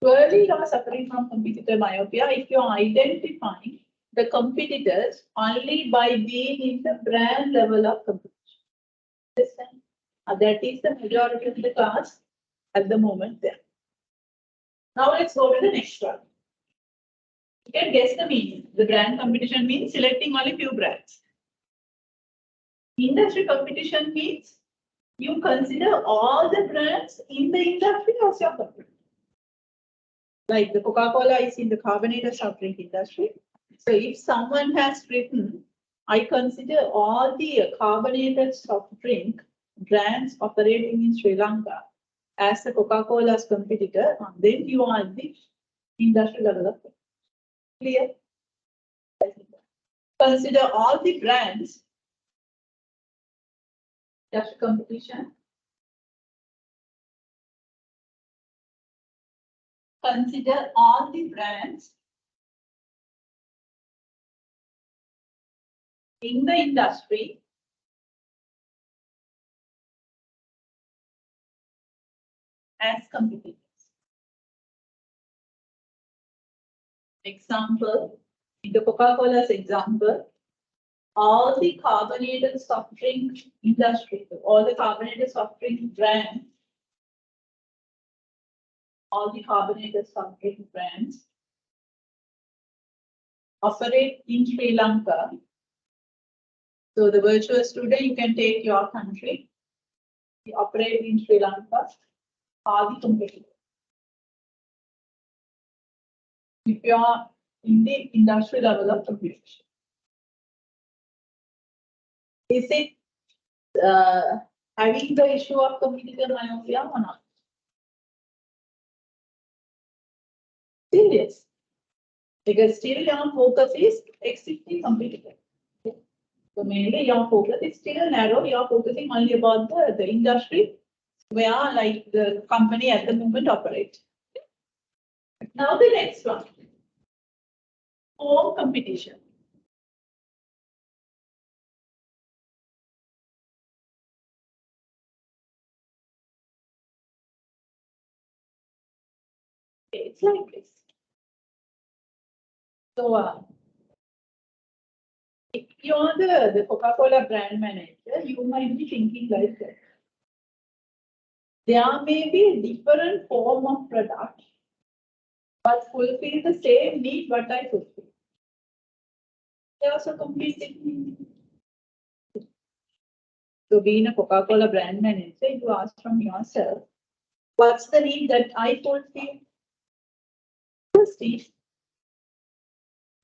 A: Surely you are suffering from competitor myopia if you are identifying the competitors only by being in the brand level of competition. Listen, that is the majority of the class at the moment there. Now let's go to the next one. You can guess the meaning. The brand competition means selecting only few brands. Industry competition means you consider all the brands in the industry as your competitor. Like the Coca-Cola is in the carbonated soft drink industry. So if someone has written, I consider all the carbonated soft drink brands operating in Sri Lanka as the Coca-Cola's competitor, then you are at the industry level of it. Clear? Consider all the brands industry competition. consider all the brands in the industry as competitors. Example, in the Coca-Cola's example, all the carbonated soft drink industry, all the carbonated soft drink brands, all the carbonated soft drink brands operate in Sri Lanka. So the virtual student, you can take your country. We operate in Sri Lanka, are the competitors. If you are in the industry level of competition. Is it having the issue of competitor myopia or not? Still yes. Because still your focus is existing competitor. So mainly your focus is still narrow, you are focusing only about the industry where like the company at the moment operates. Now the next one. Home competition. Okay, it's like this. So if you're the Coca-Cola brand manager, you might be thinking like that. There may be a different form of product, but fulfill the same need what I fulfill. They also competing. So being a Coca-Cola brand manager, you ask from yourself, what's the need that I fulfill? Prestige.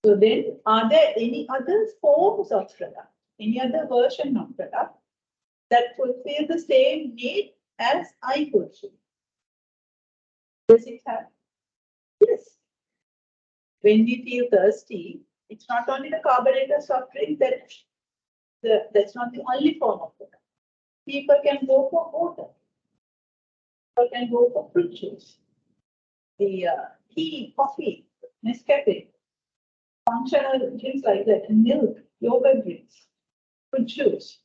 A: So then, are there any other forms of product, any other version of product that fulfill the same need as I fulfill? Does it have? Yes. When we feel thirsty, it's not only the carbonated soft drink that's not the only form of product. People can go for water. People can go for fruit juice. The tea, coffee, Nescafe, functional drinks like that, and milk, yogurt drinks, fruit juice,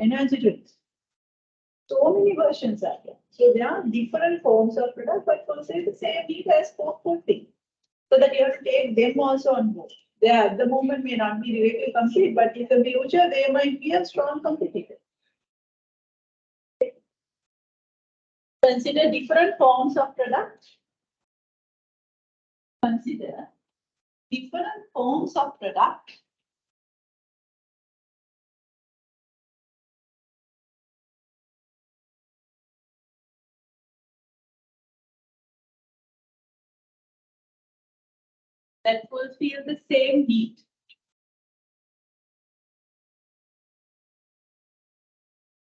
A: energy drinks. So many versions are there. So there are different forms of product, but for say the same need as fulfilling. So that you have to take them also on board. They at the moment may not be directly compete, but in the future they might be a strong competitor. Consider different forms of product. Consider different forms of product that fulfill the same need.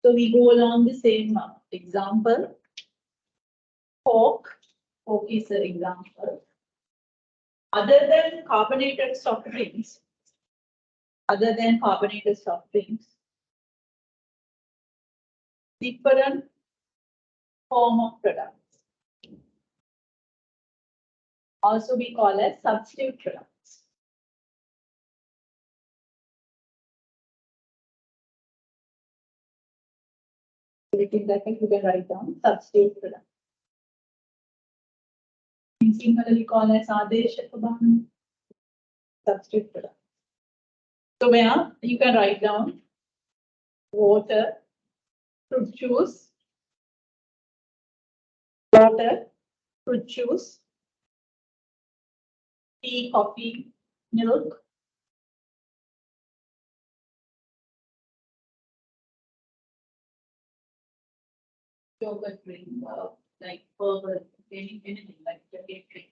A: So we go along the same example. Coke is an example. Other than carbonated soft drinks, different form of products. Also we call as substitute products. You can write down substitute products. Similarly called as substitute products. So where you can write down water, fruit juice, tea, coffee, milk, yogurt drink, like herbal, anything like drink.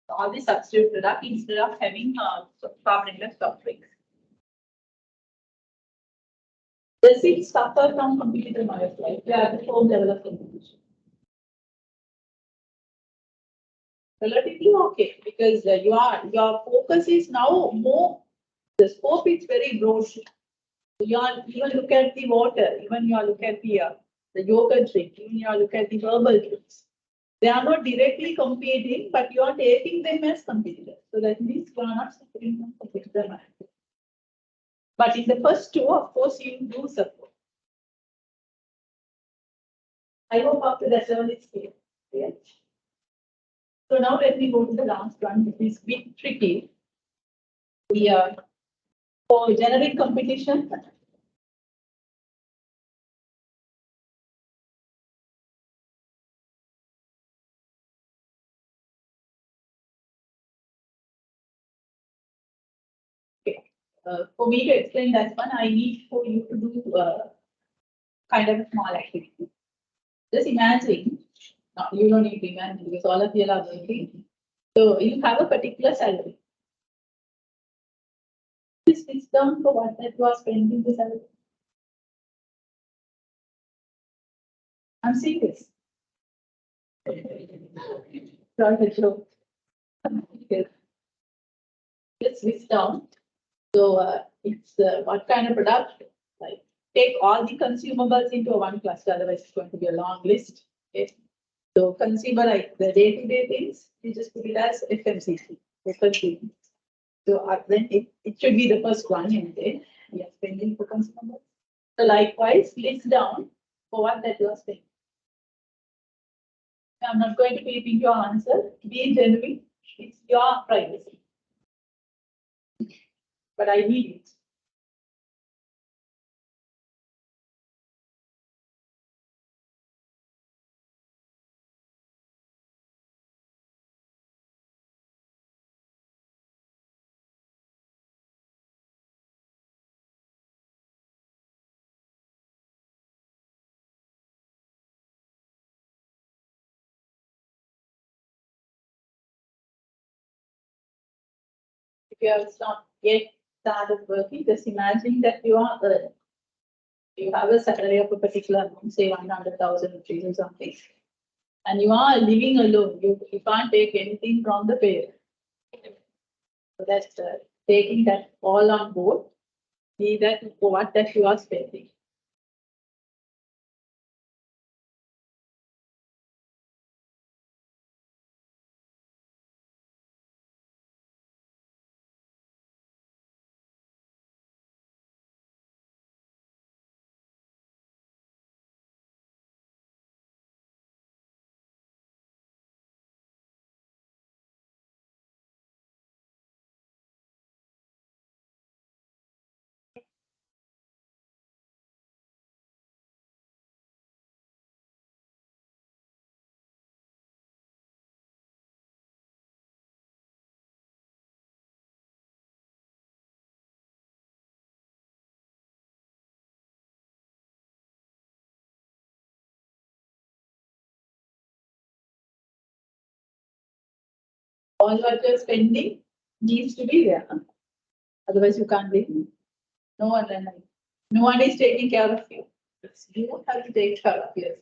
A: So all the substitute product instead of having carbonated soft drinks. Does it suffer from competitive myopia? Yeah, the whole level of competition. Relatively okay, because your focus is now more, the scope is very broad. You look at the water, even you look at the yogurt drink, even you look at the herbal drinks. They are not directly competing, but you are taking them as competitors. So that means you are not suffering from competitor management. But in the first two, of course, you do support. I hope after that level it's clear. Yeah. So now let me go to the last one, which is a bit tricky. We are for generic competition. Okay. For me to explain that one, I need for you to do kind of a small activity. Just imagine, no, you don't need to imagine because all of you are working. So you have a particular salary. This is down for what that was spending the salary. I'm serious. Sorry, the joke. Okay. Let's list down. So it's what kind of product? Like take all the consumables into one cluster, otherwise it's going to be a long list. Okay. So consumer, like the day-to-day things, you just put it as FMCG. FMCG. So then it should be the first one in there. We are spending for consumables. So likewise, list down for what that you are spending. I'm not going to peep into your answer. Be genuine. It's your privacy. But I need it. If you have not yet started working, just imagine that you are you have a salary of a particular amount, say 100,000 rupees or something, and you are living alone. You can't take anything from the parent. So that's taking that all on board. See that for what that you are spending. All what you're spending needs to be there. Otherwise, you can't live. No one, no one is taking care of you. You have to take care of yourself.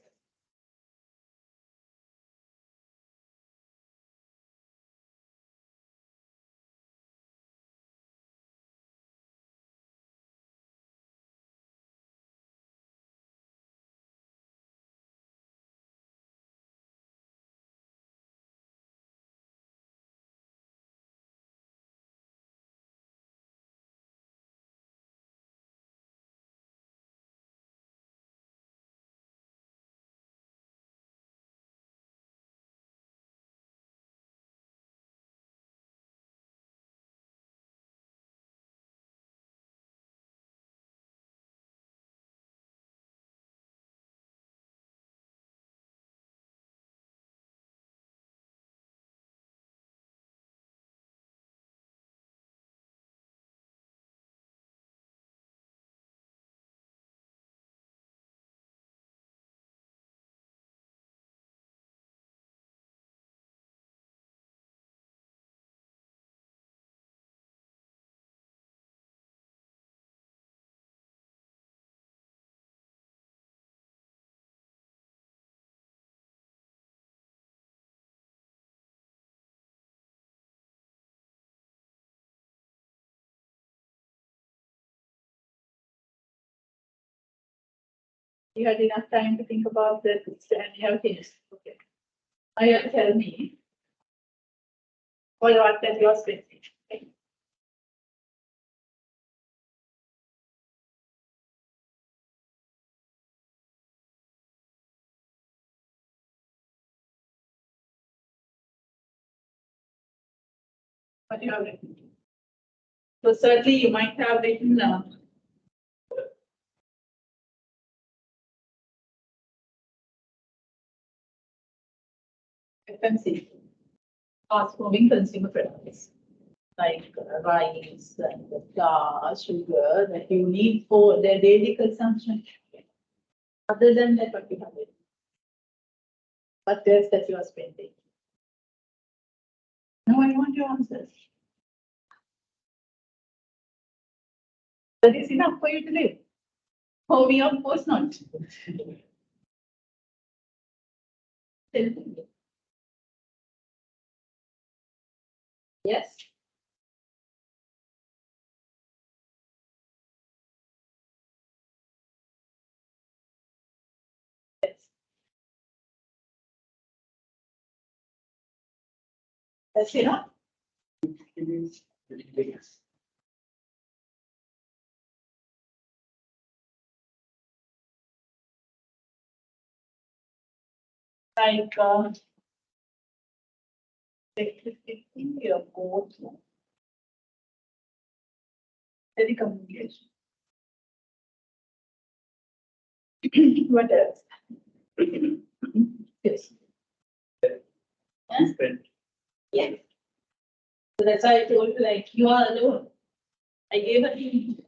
A: You had enough time to think about that and you have finished. Okay. Tell me what that you are spending. What you have written. So certainly you might have written FMC, fast moving consumer products like rice and flour, sugar that you need for their daily consumption. Other than that, what you have written? What else that you are spending? No, I want your answers. That is enough for you to live. For me, of course not. Tell me. Yes. Yes. That's enough. Like electricity, your boat, telecommunication. What else? Yes. Huh? Yes. So that's why I told you, like, you are alone. I gave a hint.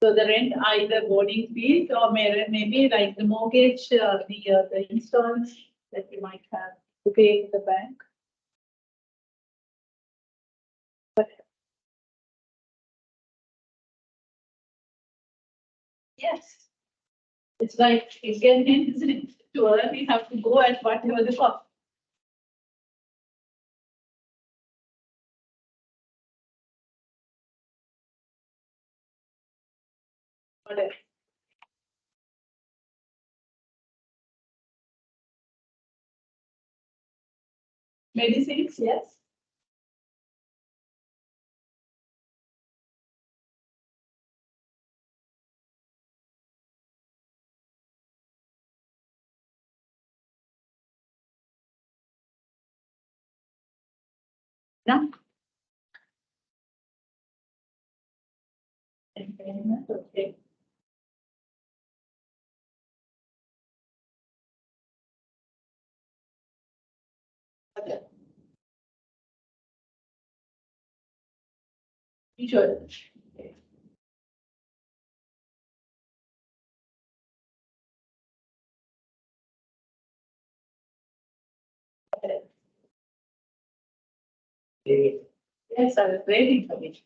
A: So the rent, either boarding fees or maybe like the mortgage, the installments that you might have to pay to the bank. Yes. It's like, again, isn't it? To earn, we have to go at whatever the cost. What else? Medicines, yes. No. Entertainment, okay. Okay. Insurance. Okay. Okay. Yes, I was waiting for it.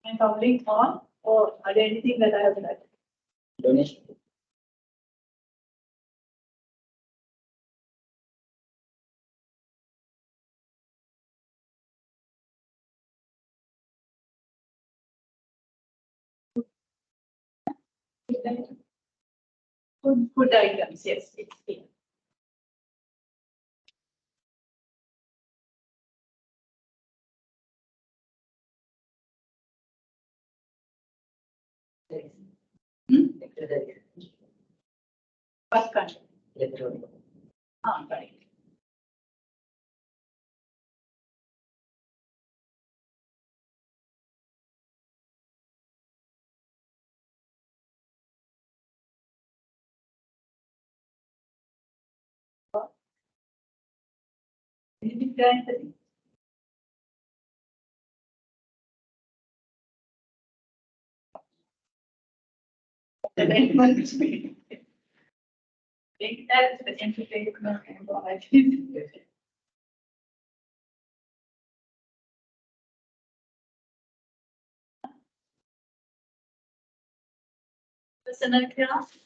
A: And public on, or are there anything that I have done?
C: Donation.
A: Food items, yes, it's here. Hmm? What kind?
C: Electronic.
A: Ah, right. Anything there? The entertainment. Think that's the entertainment and all I did. Personal class.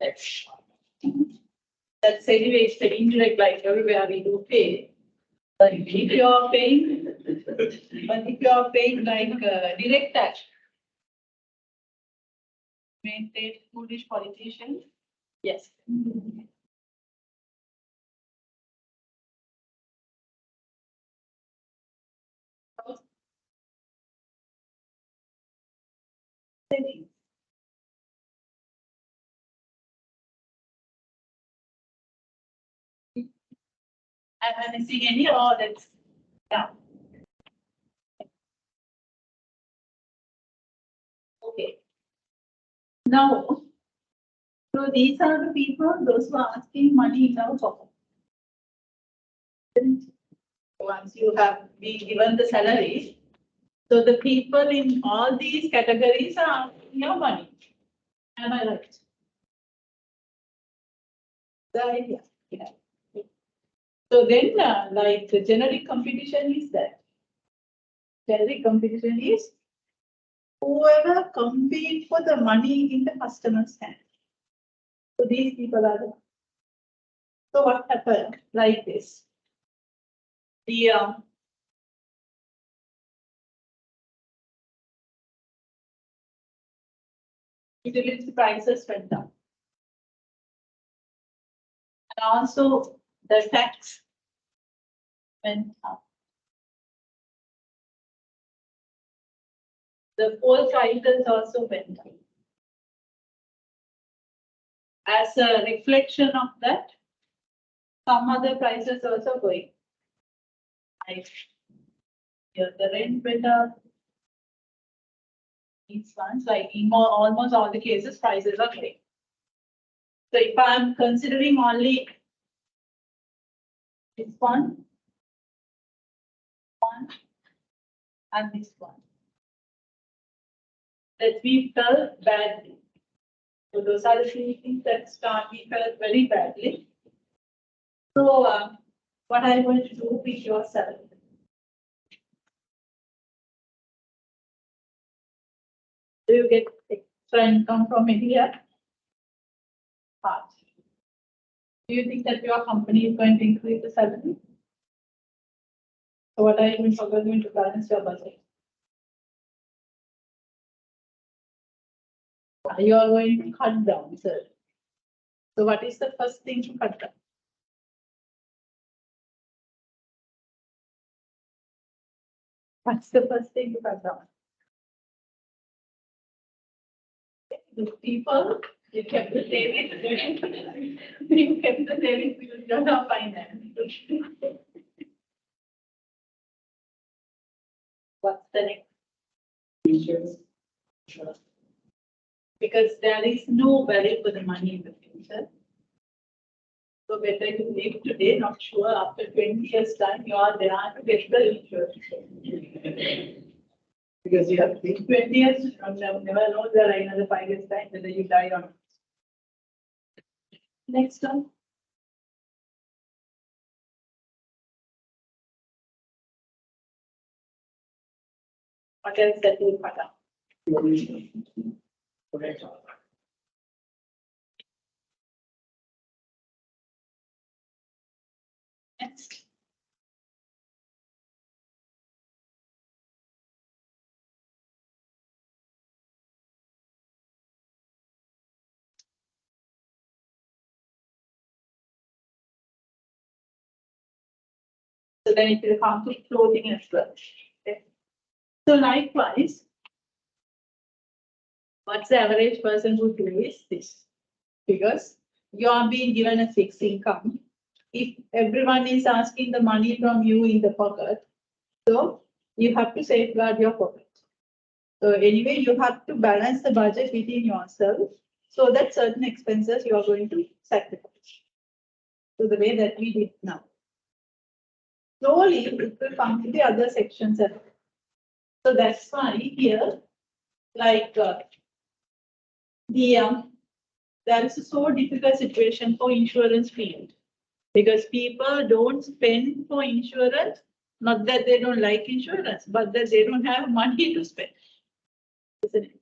A: That's anyway, it's the indirect, like everywhere we do pay. But if you're paying, like direct tax, maintain foolish politicians, yes. I'm missing any, or that's, yeah. Okay. Now, so these are the people, those who are asking money in our pocket. Once you have been given the salary, so the people in all these categories are asking your money. Am I right? The idea. Yeah. So then, like the generic competition is that. Generic competition is whoever compete for the money in the customer's hand. So these people are the. So what happened? Like this. The utility prices went down. And also the tax went up. The coal prices also went up. As a reflection of that, some other prices also going. Like here, the rent went up. These ones, like in almost all the cases, prices are going. So if I'm considering only this one, and this one, that we felt badly. So those are the three things that we felt very badly. So what I'm going to do with yourself. Do you get extra income from India? Part. Do you think that your company is going to increase the salary? So what are you going to balance your budget? You are going to cut down, sir. So what is the first thing to cut down? What's the first thing to cut down? The people, you kept the savings, you kept the savings because you're not finance. What's the next?
C: Insurance.
A: Because there is no value for the money in the future. So better you live today, not sure after 20 years time you are there to get the insurance. Because you have 20 years, you never know that in another 5 years time whether you die or not. Next one. What else that you cut out?
C: Correct.
A: Next. So then it will come to clothing as well. Okay. So likewise, what's the average person who do is this? Because you are being given a fixed income. If everyone is asking the money from you in the pocket, so you have to safeguard your pocket. So anyway, you have to balance the budget within yourself so that certain expenses you are going to sacrifice. So the way that we did now. Slowly, it will come to the other sections as well. So that's why here, like there is a so difficult situation for insurance field because people don't spend for insurance, not that they don't like insurance, but that they don't have money to spend. Isn't it?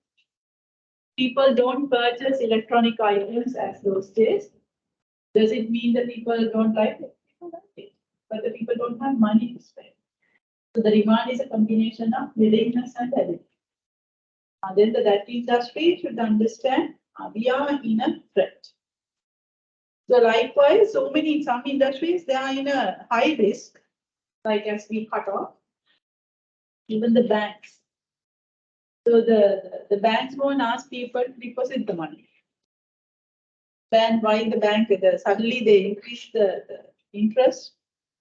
A: people don't purchase electronic items as those days, does it mean that people don't like it? People like it, but the people don't have money to spend. So the demand is a combination of willingness and ability. Then that industry should understand we are in a threat. So likewise, so many, some industries, they are in a high risk, like as we cut off, even the banks. So the banks won't ask people to deposit the money. Then why the bank, suddenly they increase the interest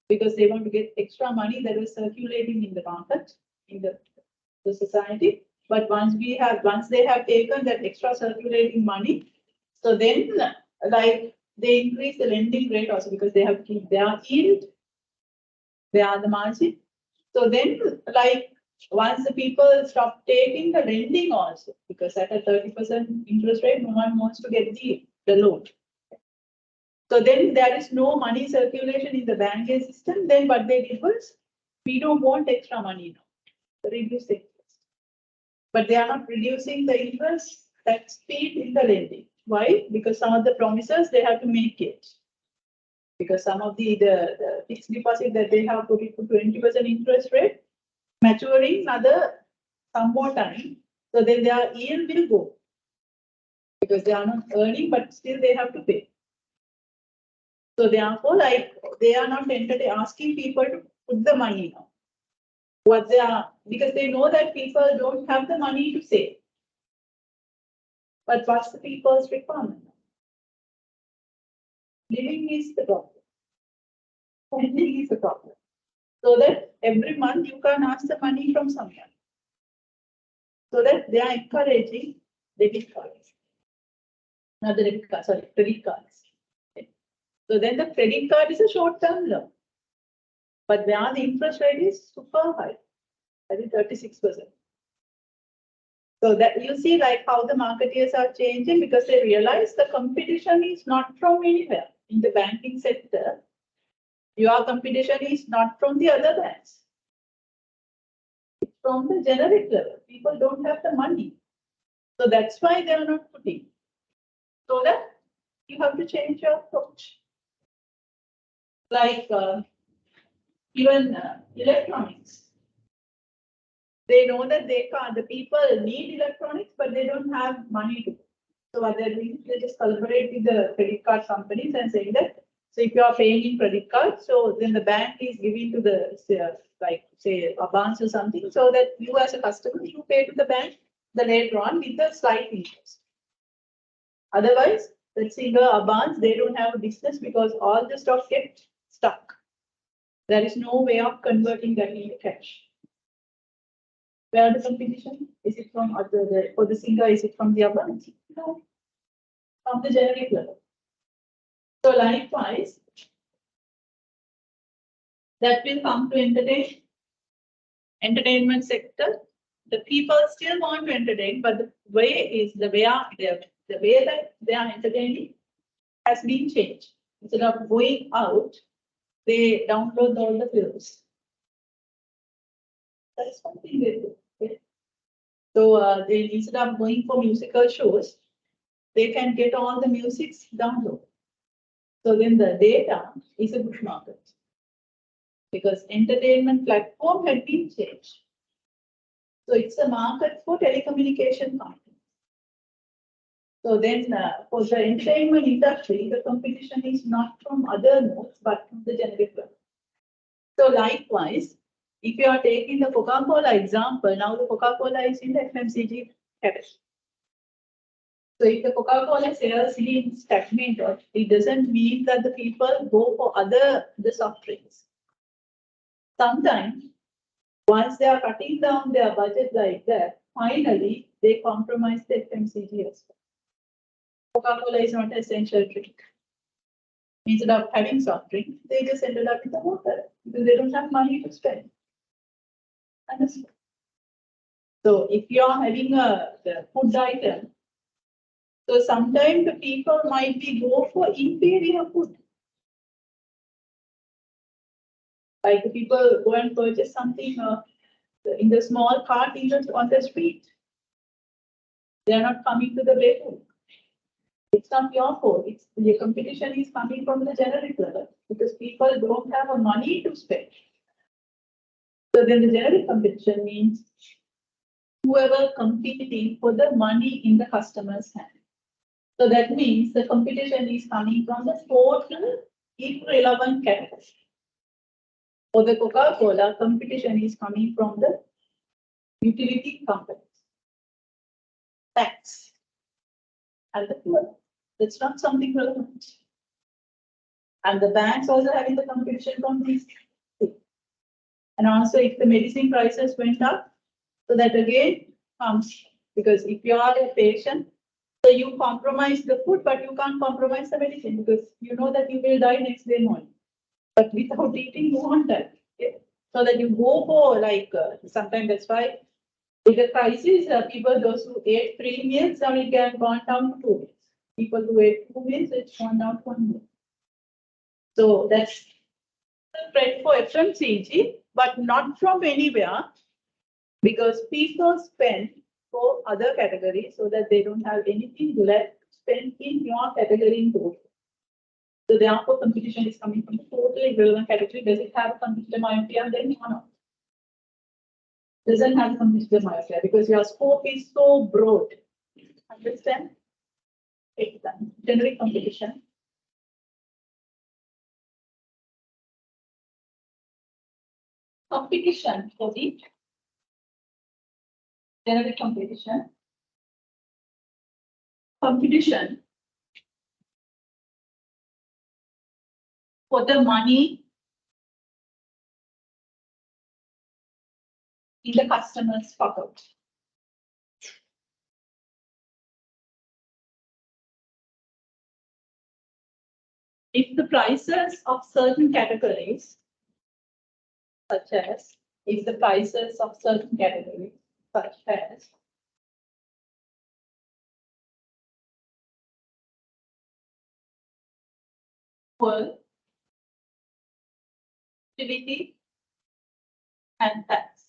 A: because they want to get extra money that is circulating in the market, in the society. But once they have taken that extra circulating money, so then like they increase the lending rate also because they have to keep their yield, they are the margin. So then like once the people stop taking the lending also, because at a 30% interest rate, no one wants to get the loan. So then there is no money circulation in the banking system. Then what they did was, we don't want extra money now, reduce the interest. But they are not reducing the interest that speed in the lending. Why? Because some of the promises they have to make it. Because some of the fixed deposit that they have put it to 20% interest rate, maturing another some more time. So then their yield will go. Because they are not earning, but still they have to pay. So therefore, like they are not asking people to put the money now. What they are, because they know that people don't have the money to save. But what's the people's requirement? Living is the problem. Spending is the problem. So that every month you can ask the money from someone. So that they are encouraging debit cards. Not the debit card, sorry, credit cards. Okay. So then the credit card is a short-term loan. But where the interest rate is super high, that is 36%. So that you see like how the marketeers are changing because they realize the competition is not from anywhere. In the banking sector, your competition is not from the other banks. It's from the generic level. People don't have the money. So that's why they are not putting. So that you have to change your approach. Like even electronics. They know that they can't, the people need electronics, but they don't have money to. So what they're doing, they just collaborate with the credit card companies and saying that, so if you are paying in credit card, so then the bank is giving to the, like say advance or something, so that you as a customer, you pay to the bank the later on with the slight interest. Otherwise, let's say the advance, they don't have a business because all the stock gets stuck. There is no way of converting that into cash. Where the competition? Is it from other, for the singer, is it from the advance? No, from the generic level. So likewise, that will come to entertainment sector. The people still want to entertain, but the way that they are entertaining has been changed. Instead of going out, they download all the films. That's something they do. Okay? So they instead of going for musical shows, they can get all the musics download. So then the data is a good market. Because entertainment platform had been changed. So it's a market for telecommunication companies. So then for the entertainment industry, the competition is not from other nodes, but from the generic level. So likewise, if you are taking the Coca-Cola example, now the Coca-Cola is in the FMCG category. So if the Coca-Cola sales being stagnated, it doesn't mean that the people go for the soft drinks. Sometimes, once they are cutting down their budget like that, finally they compromise the FMCG as well. Coca-Cola is not an essential drink. Instead of having soft drink, they just ended up with the water because they don't have money to spend. Understand? So if you are having the food item, so sometimes the people might go for inferior food. Like the people go and purchase something in the small cart on the street. They are not coming to the bedroom. It's not your fault. It's the competition is coming from the generic level because people don't have a money to spend. So then the generic competition means whoever competing for the money in the customer's hand. So that means the competition is coming from the total irrelevant category. For the Coca-Cola, competition is coming from the utility companies, tax, and the fuel. That's not something relevant. And the banks also having the competition from these two. And also if the medicine prices went up, so that again comes, because if you are a patient, so you compromise the food, but you can't compromise the medicine because you know that you will die next day morning. But without eating, you won't die. Okay? So that you go for like, sometimes that's why with the crisis, people, those who ate 3 meals, now it can gone down to 2 meals. People who ate 2 meals, it's gone down to 1 meal. So that's the trend for FMCG, but not from anywhere, because people spend for other categories so that they don't have anything left to spend in your category in total. So therefore, competition is coming from a totally relevant category. Does it have a competitor myopia? Then or not? Doesn't have a competitor myopia because your scope is so broad. Understand? It's done. Generic competition. Competition for the generic competition. Competition for the money in the customer's pocket. If the prices of certain categories, such as fuel, utility, and tax.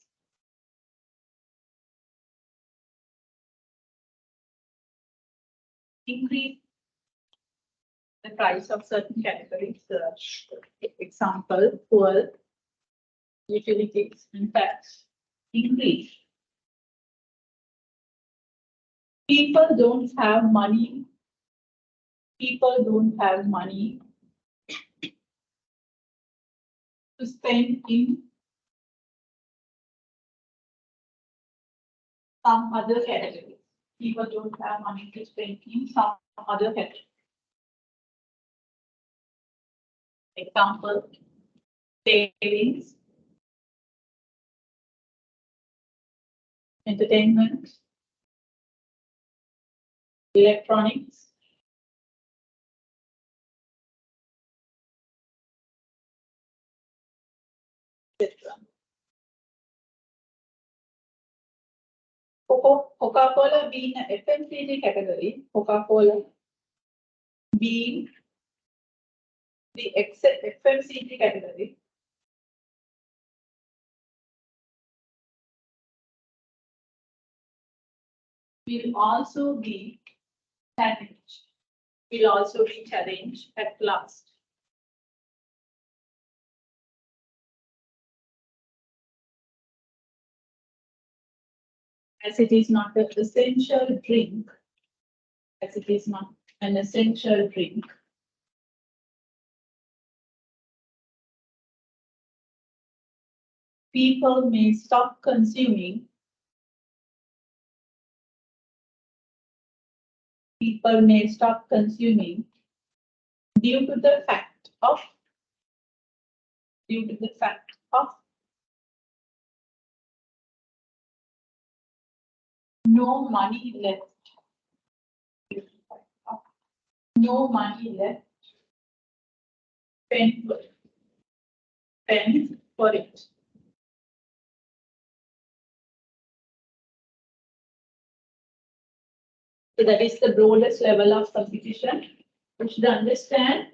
A: Increase the price of certain categories, example, fuel, utilities, and tax. Increase. People don't have money. People don't have money to spend in some other categories. People don't have money to spend in some other categories. Example, savings, entertainment, electronics, etc. Coca-Cola being an FMCG category, Coca-Cola being the FMCG category, will also be challenged at last. As it is not an essential drink, people may stop consuming. People may stop consuming due to the fact of no money left. No money left spent for it. So that is the broadest level of competition. You should understand,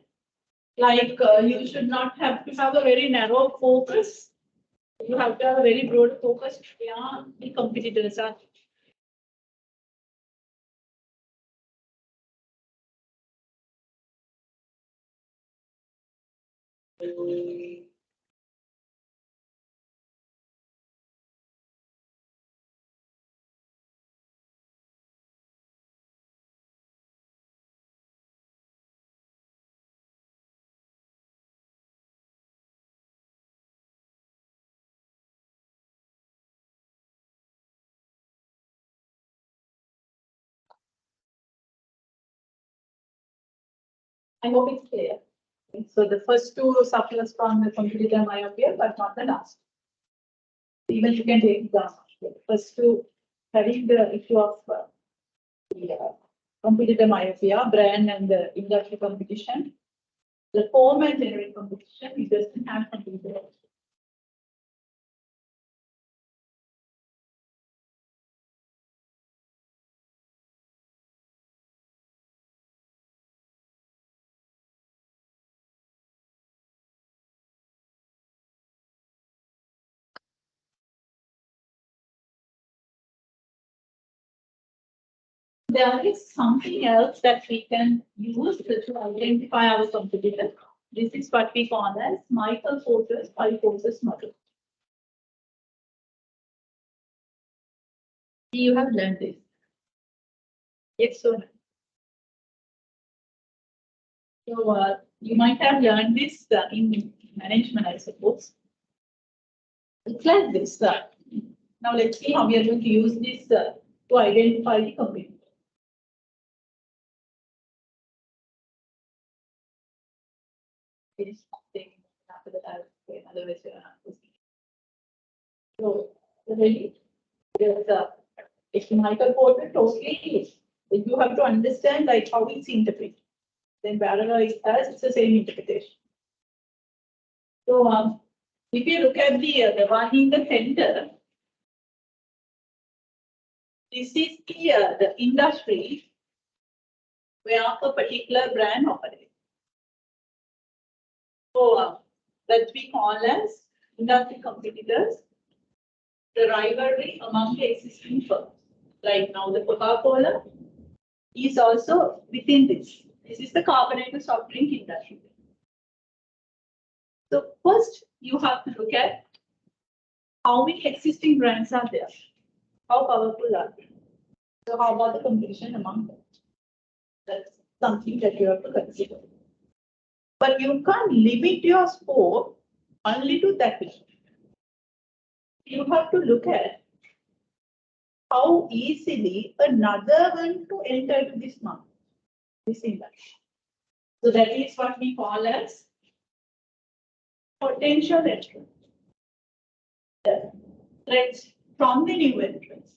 A: like you should not have to have a very narrow focus. You have to have a very broad focus where the competitors are. I hope it's clear. So the first two suffers from the competitor myopia, but not the last. Even you can take the first two having the issue of competitor myopia, brand and the industry competition. The form and generic competition, it doesn't have competitor. There is something else that we can use to identify our competitor. This is what we call as Michael Porter's five forces model. You have learned this. Yes, so. So you might have learned this in management, I suppose. It's like this. Now let's see how we are going to use this to identify the competitor. After that, I'll say another way. So, really, there's if Michael Porter totally, you have to understand like how it's interpreted. Then parallel is as it's the same interpretation. So, if you look at the one in the center, this is the industry where a particular brand operates. So, that we call as industry competitors, the rivalry among the existing firms. Like now the Coca-Cola is also within this. This is the carbonated soft drink industry. So first you have to look at how many existing brands are there. How powerful are they? So how about the competition among them? That's something that you have to consider. But you can't limit your scope only to that issue. You have to look at how easily another one to enter to this market, this industry. So that is what we call as potential entrance. The threats from the new entrants.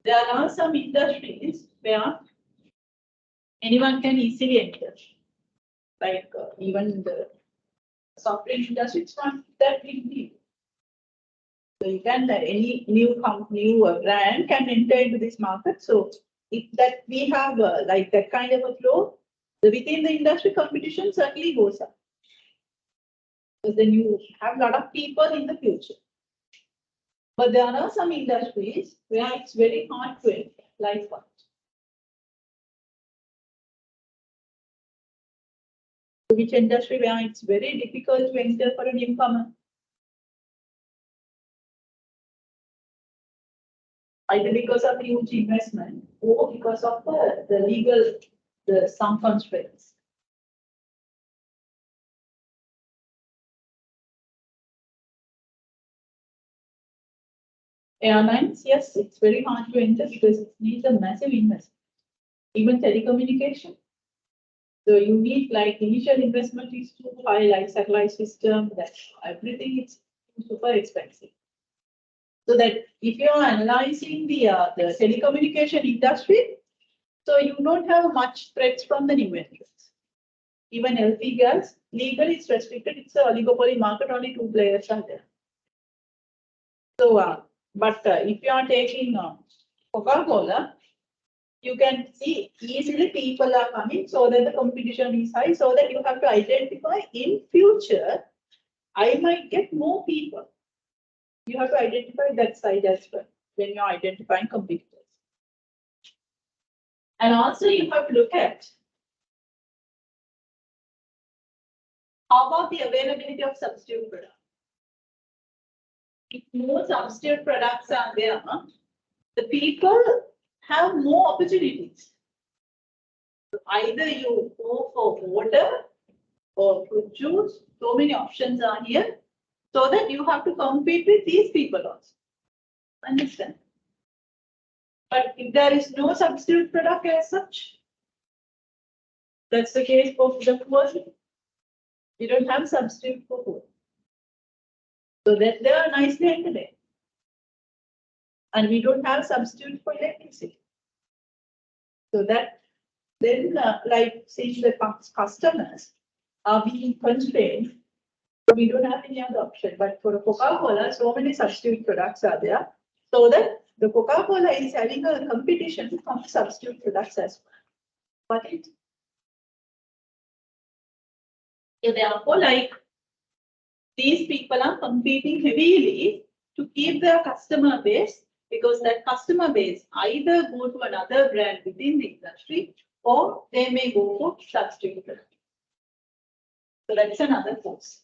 A: There are some industries where anyone can easily enter, like even the software industry. It's not that big deal. So you can any new company or brand can enter into this market. So if that we have like that kind of a flow, within the industry competition certainly goes up. Because then you have a lot of people in the future. But there are some industries where it's very hard to enter, like what? Which industry where it's very difficult to enter for a newcomer? Either because of huge investment or because of the legal, some constraints. Airlines, yes, it's very hard to enter because it needs a massive investment. Even telecommunication. So you need like initial investment is too high, like satellite system, that everything is super expensive. So that if you are analyzing the telecommunication industry, so you don't have much threats from the new entrants. Even LP gas, legally it's restricted, it's an oligopoly market, only two players are there. So, but if you are taking Coca-Cola, you can see easily people are coming so that the competition is high, so that you have to identify in future, I might get more people. You have to identify that side as well when you're identifying competitors. And also you have to look at How about the availability of substitute products? If more substitute products are there, the people have more opportunities. So either you go for water or fruit juice, so many options are here, so that you have to compete with these people also. Understand? But if there is no substitute product as such, that's the case for the food. You don't have substitute for food. So that they are nicely entered. And we don't have substitute for electricity. So that then, like since the customers are being constrained, so we don't have any other option. But for Coca-Cola, so many substitute products are there, so that the Coca-Cola is having a competition from substitute products as well. But it, yeah, therefore, like these people are competing heavily to keep their customer base, because that customer base either go to another brand within the industry or they may go for substitute product. So that's another force.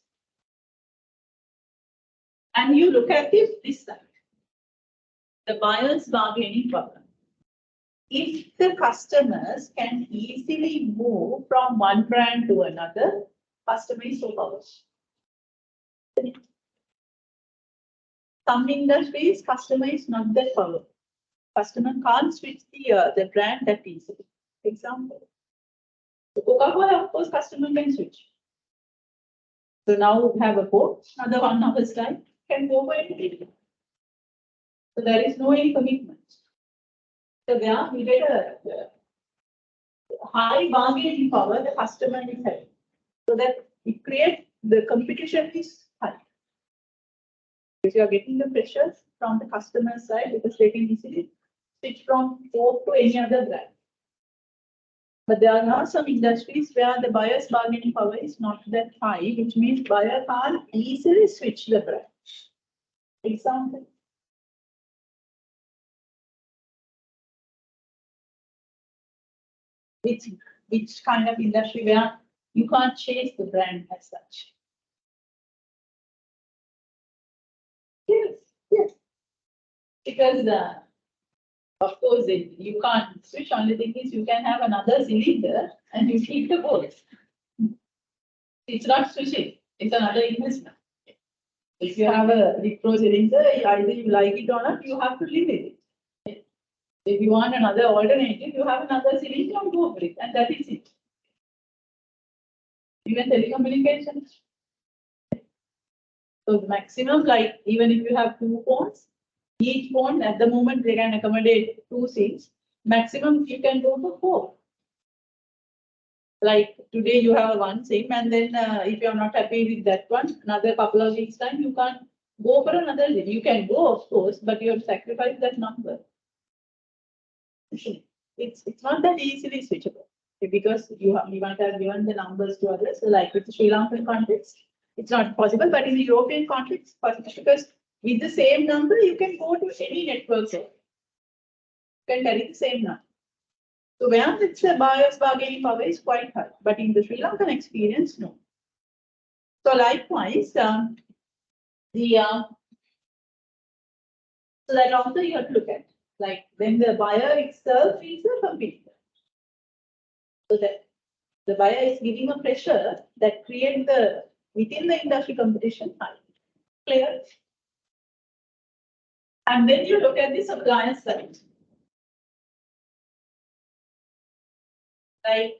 A: And you look at this side, the buyer's bargaining power. If the customers can easily move from one brand to another, customer is so powerful. Some industries, customer is not that powerful. Customer can't switch the brand that easily. Example, Coca-Cola, of course, customer can switch. So now we have a Coke, another 1 hour's time can go for anything. So there is no any commitment. So there we get a high bargaining power the customer is having. So that it creates the competition is high. Because you are getting the pressures from the customer side, because they can easily switch from Coke to any other brand. But there are some industries where the buyer's bargaining power is not that high, which means buyer can't easily switch the brand. Example. Which kind of industry where you can't chase the brand as such? Yes. Because of course you can't switch. Only thing is you can have another cylinder and you keep the both. It's not switching. It's another investment. If you have a Wipro cylinder, either you like it or not, you have to live with it. If you want another alternative, you have another cylinder and go for it, and that is it. Even telecommunications. So the maximum, like even if you have 2 phones, each phone at the moment they can accommodate 2 SIMs. Maximum you can go for 4. Like today you have 1 SIM, and then if you are not happy with that one, another couple of weeks time you can't go for another SIM. You can go, of course, but you have sacrificed that number. It's not that easily switchable, because you might have given the numbers to others. So like with the Sri Lankan context, it's not possible, but in the European context, possible, because with the same number you can go to any network. So you can carry the same number. So where it's the buyer's bargaining power is quite high, but in the Sri Lankan experience, no. So likewise, so that also you have to look at, like when the buyer itself is a competitor. So that the buyer is giving a pressure that creates the within the industry competition high. Clear? And then you look at the supplier side. Like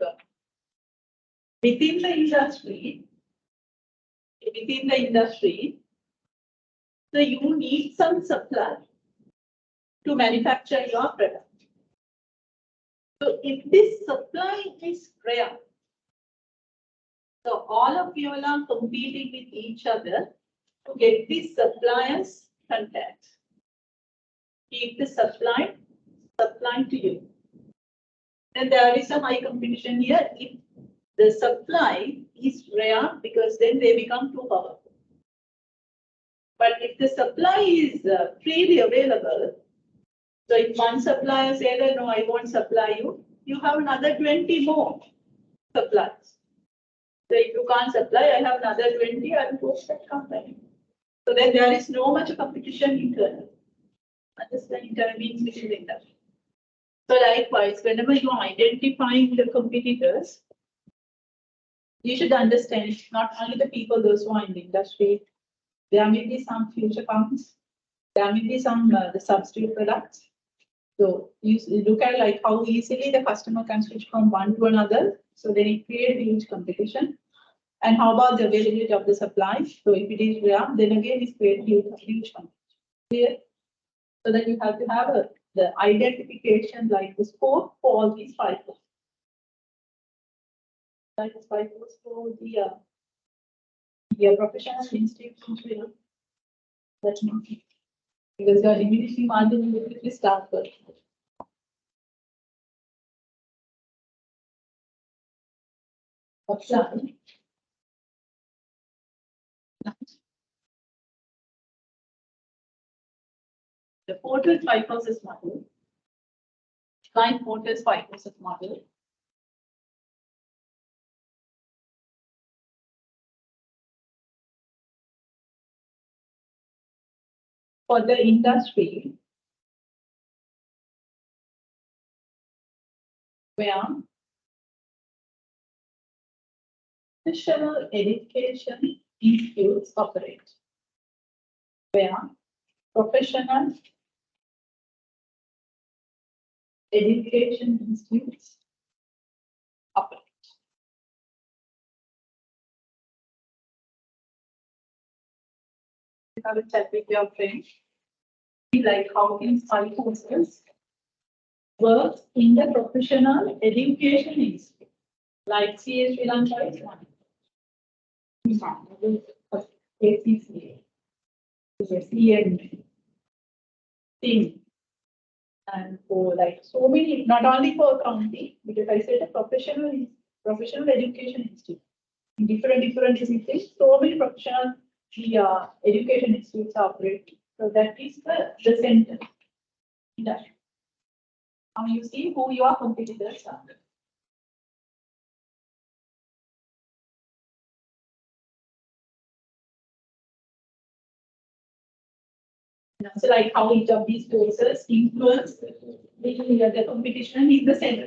A: within the industry, so you need some supply to manufacture your product. So if this supply is rare, so all of you are competing with each other to get the supplier's contact. Keep the supply to you. Then there is a high competition here if the supply is rare, because then they become too powerful. But if the supply is freely available, so if one supplier says that no, I won't supply you, you have another 20 more suppliers. So if you can't supply, I have another 20, I will post that company. So then there is no much competition internal. Understand internal means within the industry. So likewise, whenever you are identifying the competitors, you should understand it's not only the people, those who are in the industry, there may be some future comes, there may be some the substitute products. So you look at like how easily the customer can switch from one to another. So then it creates huge competition. And how about the availability of the supply? So if it is rare, then again it creates huge competition. Clear? So then you have to have the identification like the scope for all these five. Like the five for the professional institutions. That's not it. Because you are diminishing margin in the start first. Apply. The portal 5% model. Client portals 5% model. For the industry, where professional education institutes operate. Where professional education institutes operate. You have a chat with your friends, like how these five courses work in the professional education institute, like Srilanka is one. ACCA, CN, thing. And for like so many, not only for accounting, because I said a professional education institute. In different disciplines, so many professional education institutes operate. So that is the center. Now you see who your competitors are. So like how each of these courses influence the competition in the center.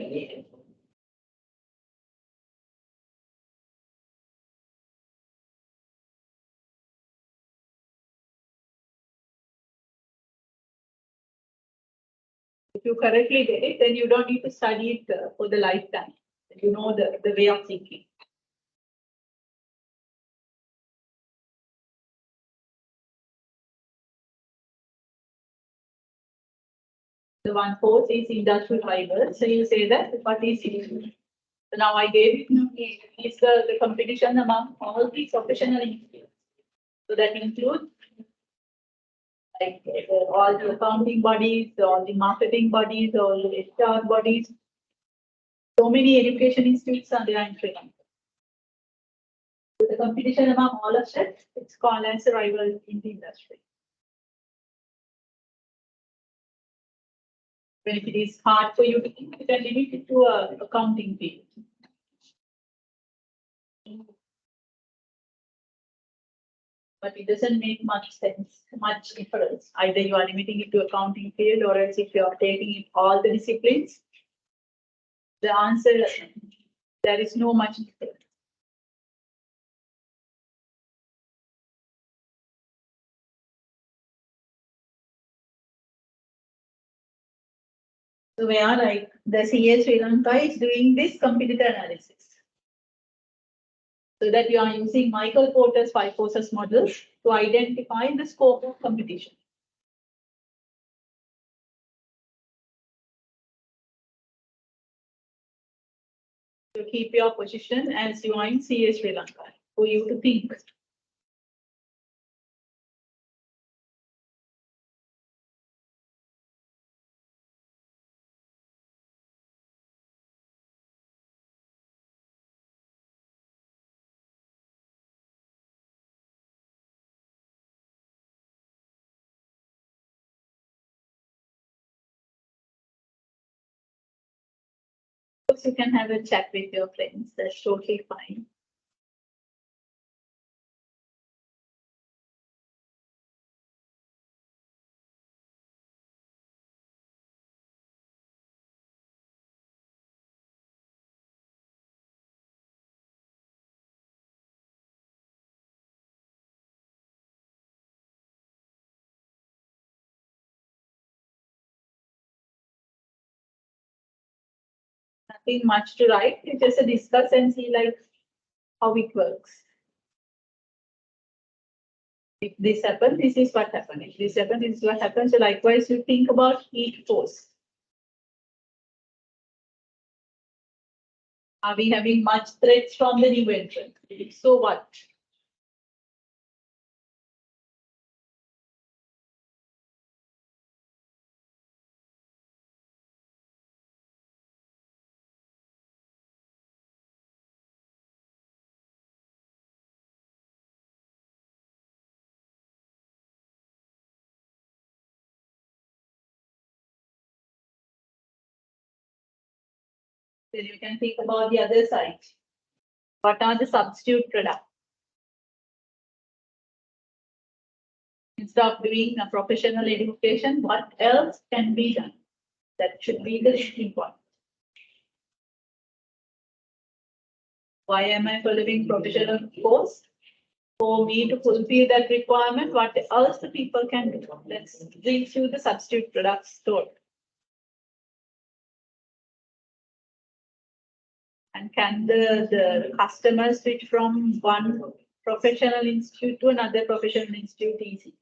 A: If you correctly get it, then you don't need to study it for the lifetime. You know the way of thinking. The one course is industrial fiber. So you say that what is it? So now I gave it. It's the competition among all the professional institutes. So that includes like all the accounting bodies, all the marketing bodies, all the HR bodies. So many education institutes are there in Sri Lanka. So the competition among all of that, it's called as a rival in the industry. When it is hard for you to think, you can limit it to a accounting field. But it doesn't make much sense, much difference. Either you are limiting it to accounting field, or else if you are taking it all the disciplines, the answer, there is no much difference. So we are like the CA Sri Lanka is doing this competitor analysis. So that you are using Michael Porter's 5 forces model to identify the scope of competition. To keep your position as you are in CA Sri Lanka for you to think. You can have a chat with your friends, that's totally fine. nothing much to write. It's just a discuss and see like how it works. If this happens, this is what happens. If this happens, this is what happens. So likewise, you think about each force. Are we having much threats from the new entrant? If so, what? Then you can think about the other side. What are the substitute products? Instead of doing a professional education, what else can be done? That should be the starting point. Why am I following professional course? For me to fulfill that requirement, what else the people can do? Let's read through the substitute products stored. And can the customer switch from one professional institute to another professional institute easy?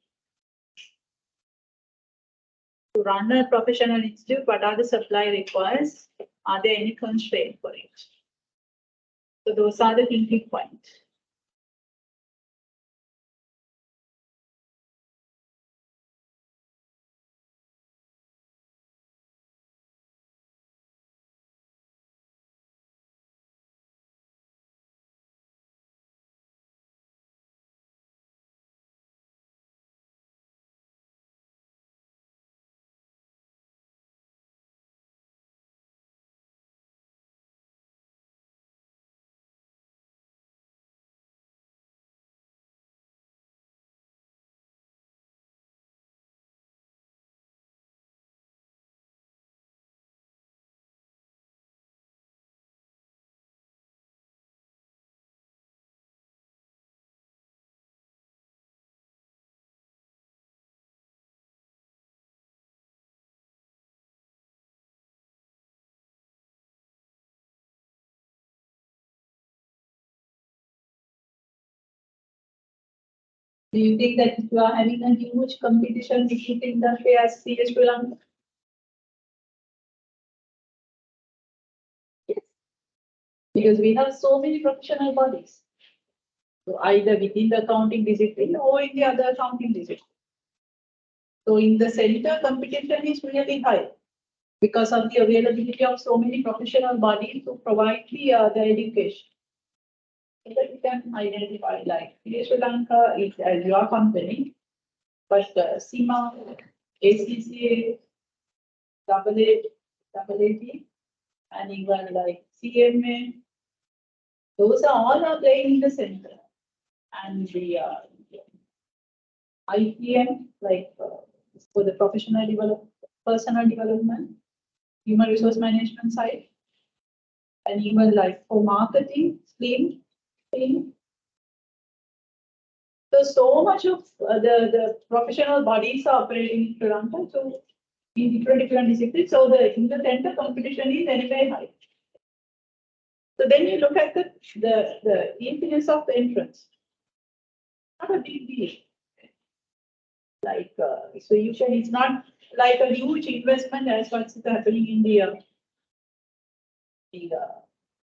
A: To run a professional institute, what are the supply requires? Are there any constraints for it? So those are the thinking points. Do you think that if you are having a huge competition between the players, Srilanka? Yes. Because we have so many professional bodies. So either within the accounting discipline or in the other accounting discipline. So in the center, competition is really high because of the availability of so many professional bodies to provide the education. So that you can identify like Sri Lanka is as your company, but SEMA, ACCA, AAT, and even like CMA, those are all are playing in the center. And the IPM, like for the personal development, human resource management side, and even like for marketing, thing. So much of the professional bodies are operating in Sri Lanka, so in different disciplines. So in the center competition is anyway high. So then you look at the incidence of the entrance. Not a big deal. Like so you can, it's not like a huge investment as what's happening in the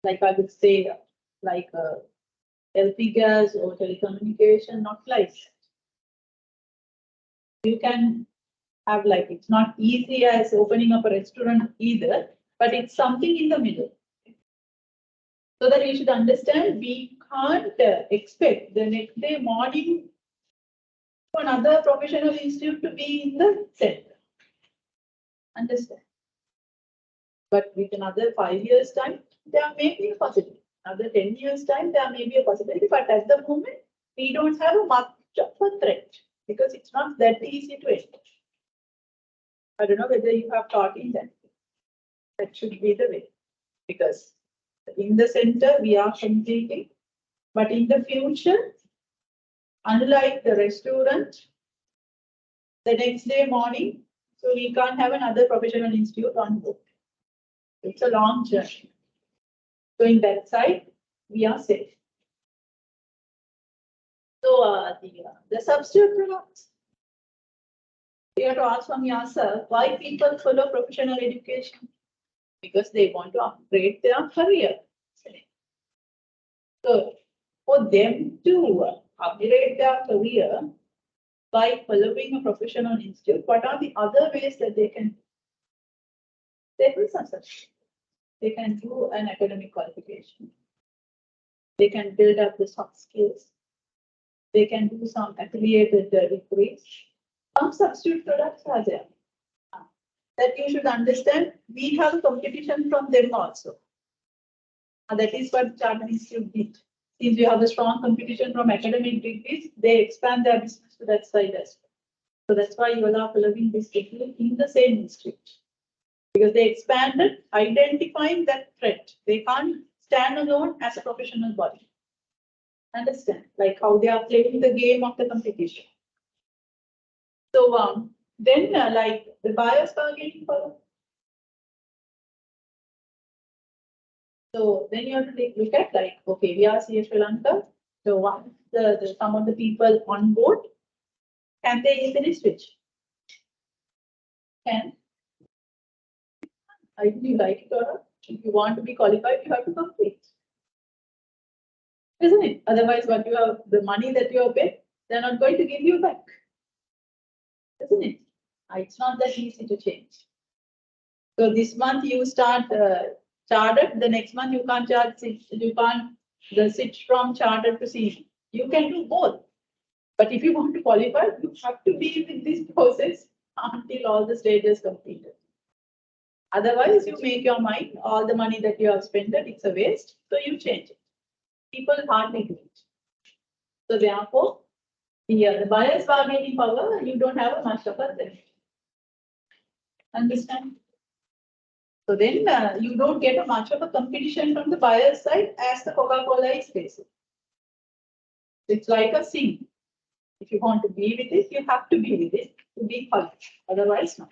A: like I would say like LP gas or telecommunication, not like you can have like, it's not easy as opening up a restaurant either, but it's something in the middle. So that we should understand, we can't expect the next day morning for another professional institute to be in the center. Understand? But with another 5 years time, there may be a possibility. Another 10 years time, there may be a possibility. But at the moment, we don't have a much of a threat because it's not that easy to enter. I don't know whether you have thought in that. That should be the way. Because in the center, we are competing. But in the future, unlike the restaurant, the next day morning, so we can't have another professional institute on board. It's a long journey. So in that side, we are safe. So the substitute products. You have to ask from yourself why people follow professional education, because they want to upgrade their career. So for them to upgrade their career by following a professional institute, what are the other ways that they can? They do some such. They can do an academic qualification. They can build up the soft skills. They can do some affiliated degrees. Some substitute products are there. That you should understand, we have competition from them also. And that is what Chartered Institute did. Since we have a strong competition from academic degrees, they expand their business to that side as well. So that's why you are following this degree in the same institute. Because they expanded, identifying that threat. They can't stand alone as a professional body. Understand? Like how they are playing the game of the competition. So then like the buyer's bargaining power. So then you have to look at like, okay, we are Sri Lanka. So once some of the people on board, can they easily switch? Can. Either you like it or not. If you want to be qualified, you have to complete. Isn't it? Otherwise, what you have, the money that you have paid, they're not going to give you back. Isn't it? It's not that easy to change. So this month you start chartered, the next month you can't switch from chartered to senior. You can do both. But if you want to qualify, you have to be with this process until all the stages completed. Otherwise, you make your mind, all the money that you have spent, it's a waste, so you change it. People hardly do it. So therefore, the buyer's bargaining power, you don't have much of a thing. Understand? So then you don't get much of a competition from the buyer's side as the Coca-Cola is facing. It's like a sink. If you want to be with it, you have to be with it to be qualified. Otherwise, not.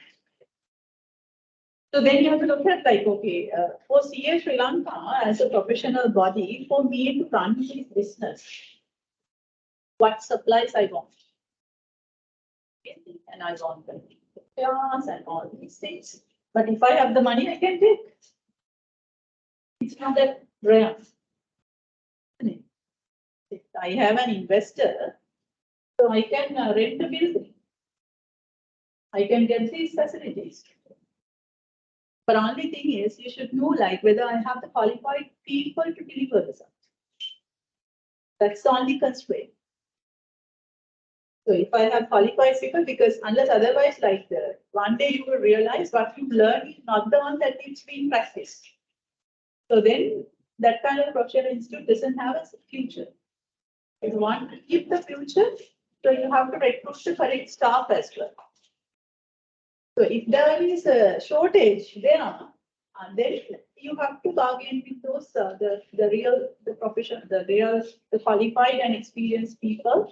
A: So then you have to look at like, okay, for CA Sri Lanka as a professional body, for me to run this business, what supplies I want? And I want the class and all these things. But if I have the money, I can take. It's not that rare. If I have an investor, so I can rent a building. I can get these facilities. But only thing is, you should know like whether I have the qualified people to deliver the service. That's the only constraint. So if I have qualified people, because unless otherwise, like one day you will realize what you learn is not the one that needs to be practiced. So then that kind of professional institute doesn't have a future. If you want to keep the future, so you have to recruit the correct staff as well. So if there is a shortage there, then you have to bargain with those the qualified and experienced people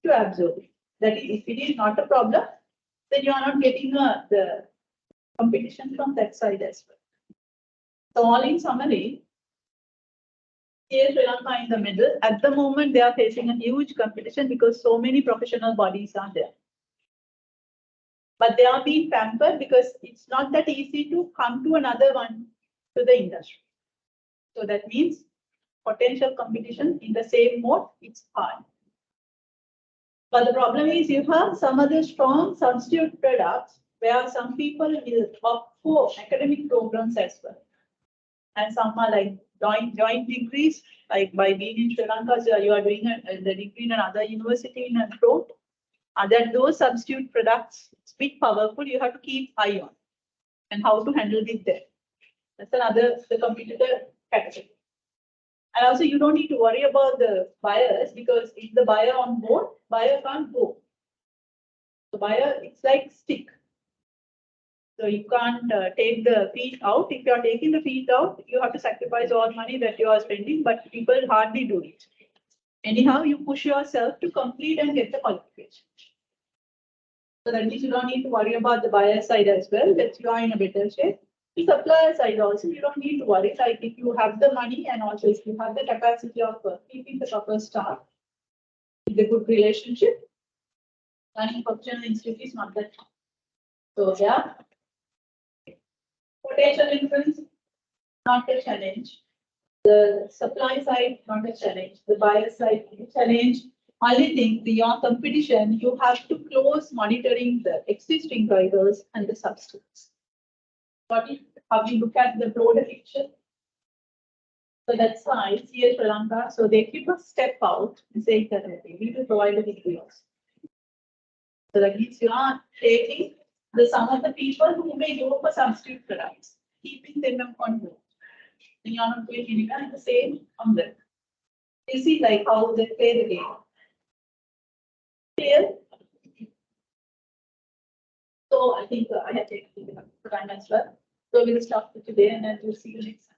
A: to absorb it. That is, if it is not a problem, then you are not getting the competition from that side as well. So all in summary, here Sri Lanka in the middle. At the moment, they are facing a huge competition because so many professional bodies are there. But they are being pampered because it's not that easy to come to another one to the industry. So that means potential competition in the same mode, it's hard. But the problem is you have some other strong substitute products where some people will opt for academic programs as well. And some are like joint degrees, like by being in Sri Lanka, so you are doing the degree in another university in abroad. And then those substitute products, it's a bit powerful, you have to keep eye on and how to handle it there. That's another, the competitor category. And also you don't need to worry about the buyers because if the buyer on board, buyer can't go. The buyer, it's like stick. So you can't take the feet out. If you are taking the feet out, you have to sacrifice all money that you are spending, but people hardly do it. Anyhow, you push yourself to complete and get the qualification. So that means you don't need to worry about the buyer side as well, that you are in a better shape. The supplier side also, you don't need to worry, like if you have the money and also if you have the capacity of keeping the proper staff with a good relationship, running functional institute is not that hard. So yeah. Potential influence, not a challenge. The supply side, not a challenge. The buyer side, a challenge. Only thing, beyond competition, you have to close monitoring the existing drivers and the substitutes. What if, how you look at the broader picture? So that's why here Sri Lanka, so they keep a step out and say that okay, we will provide the videos. So that means you are taking the some of the people who may go for substitute products, keeping them on board. Then you are not doing anything the same on them. You see like how they play the game. Clear? So I think I have taken the time as well. So we'll stop for today and then we'll see you next time.